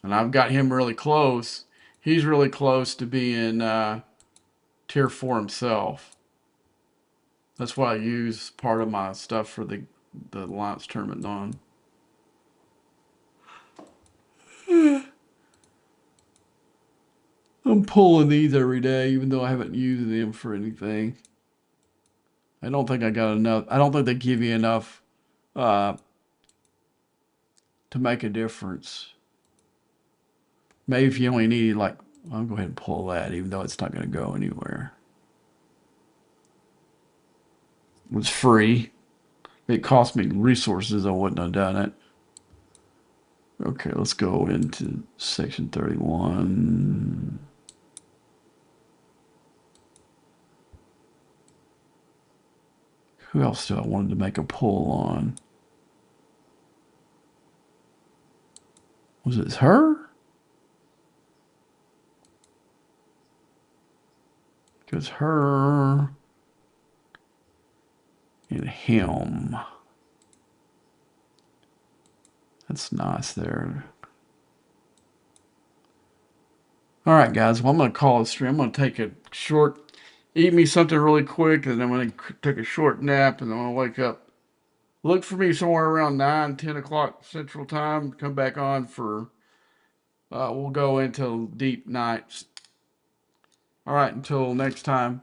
And I've got him really close. He's really close to being tier 4 himself. That's why I use part of my stuff for the Alliance Tournament on. I'm pulling these every day, even though I haven't used them for anything. I don't think I got enough. I don't think they give you enough to make a difference. Maybe if you only need, like, I'll go ahead and pull that, even though it's not going to go anywhere. It was free. If it cost me resources, I wouldn't have done it. Okay, let's go into section 31. Who else do I wanted to make a pull on? Was it her? Because her and him. That's nice there. All right, guys. Well, I'm going to call it a stream. I'm going to take a short, eat me something really quick, and then I'm going to take a short nap, and then I'm going to wake up. Look for me somewhere around 9, 10 o'clock Central Time. Come back on for, we'll go into deep nights. All right, until next time.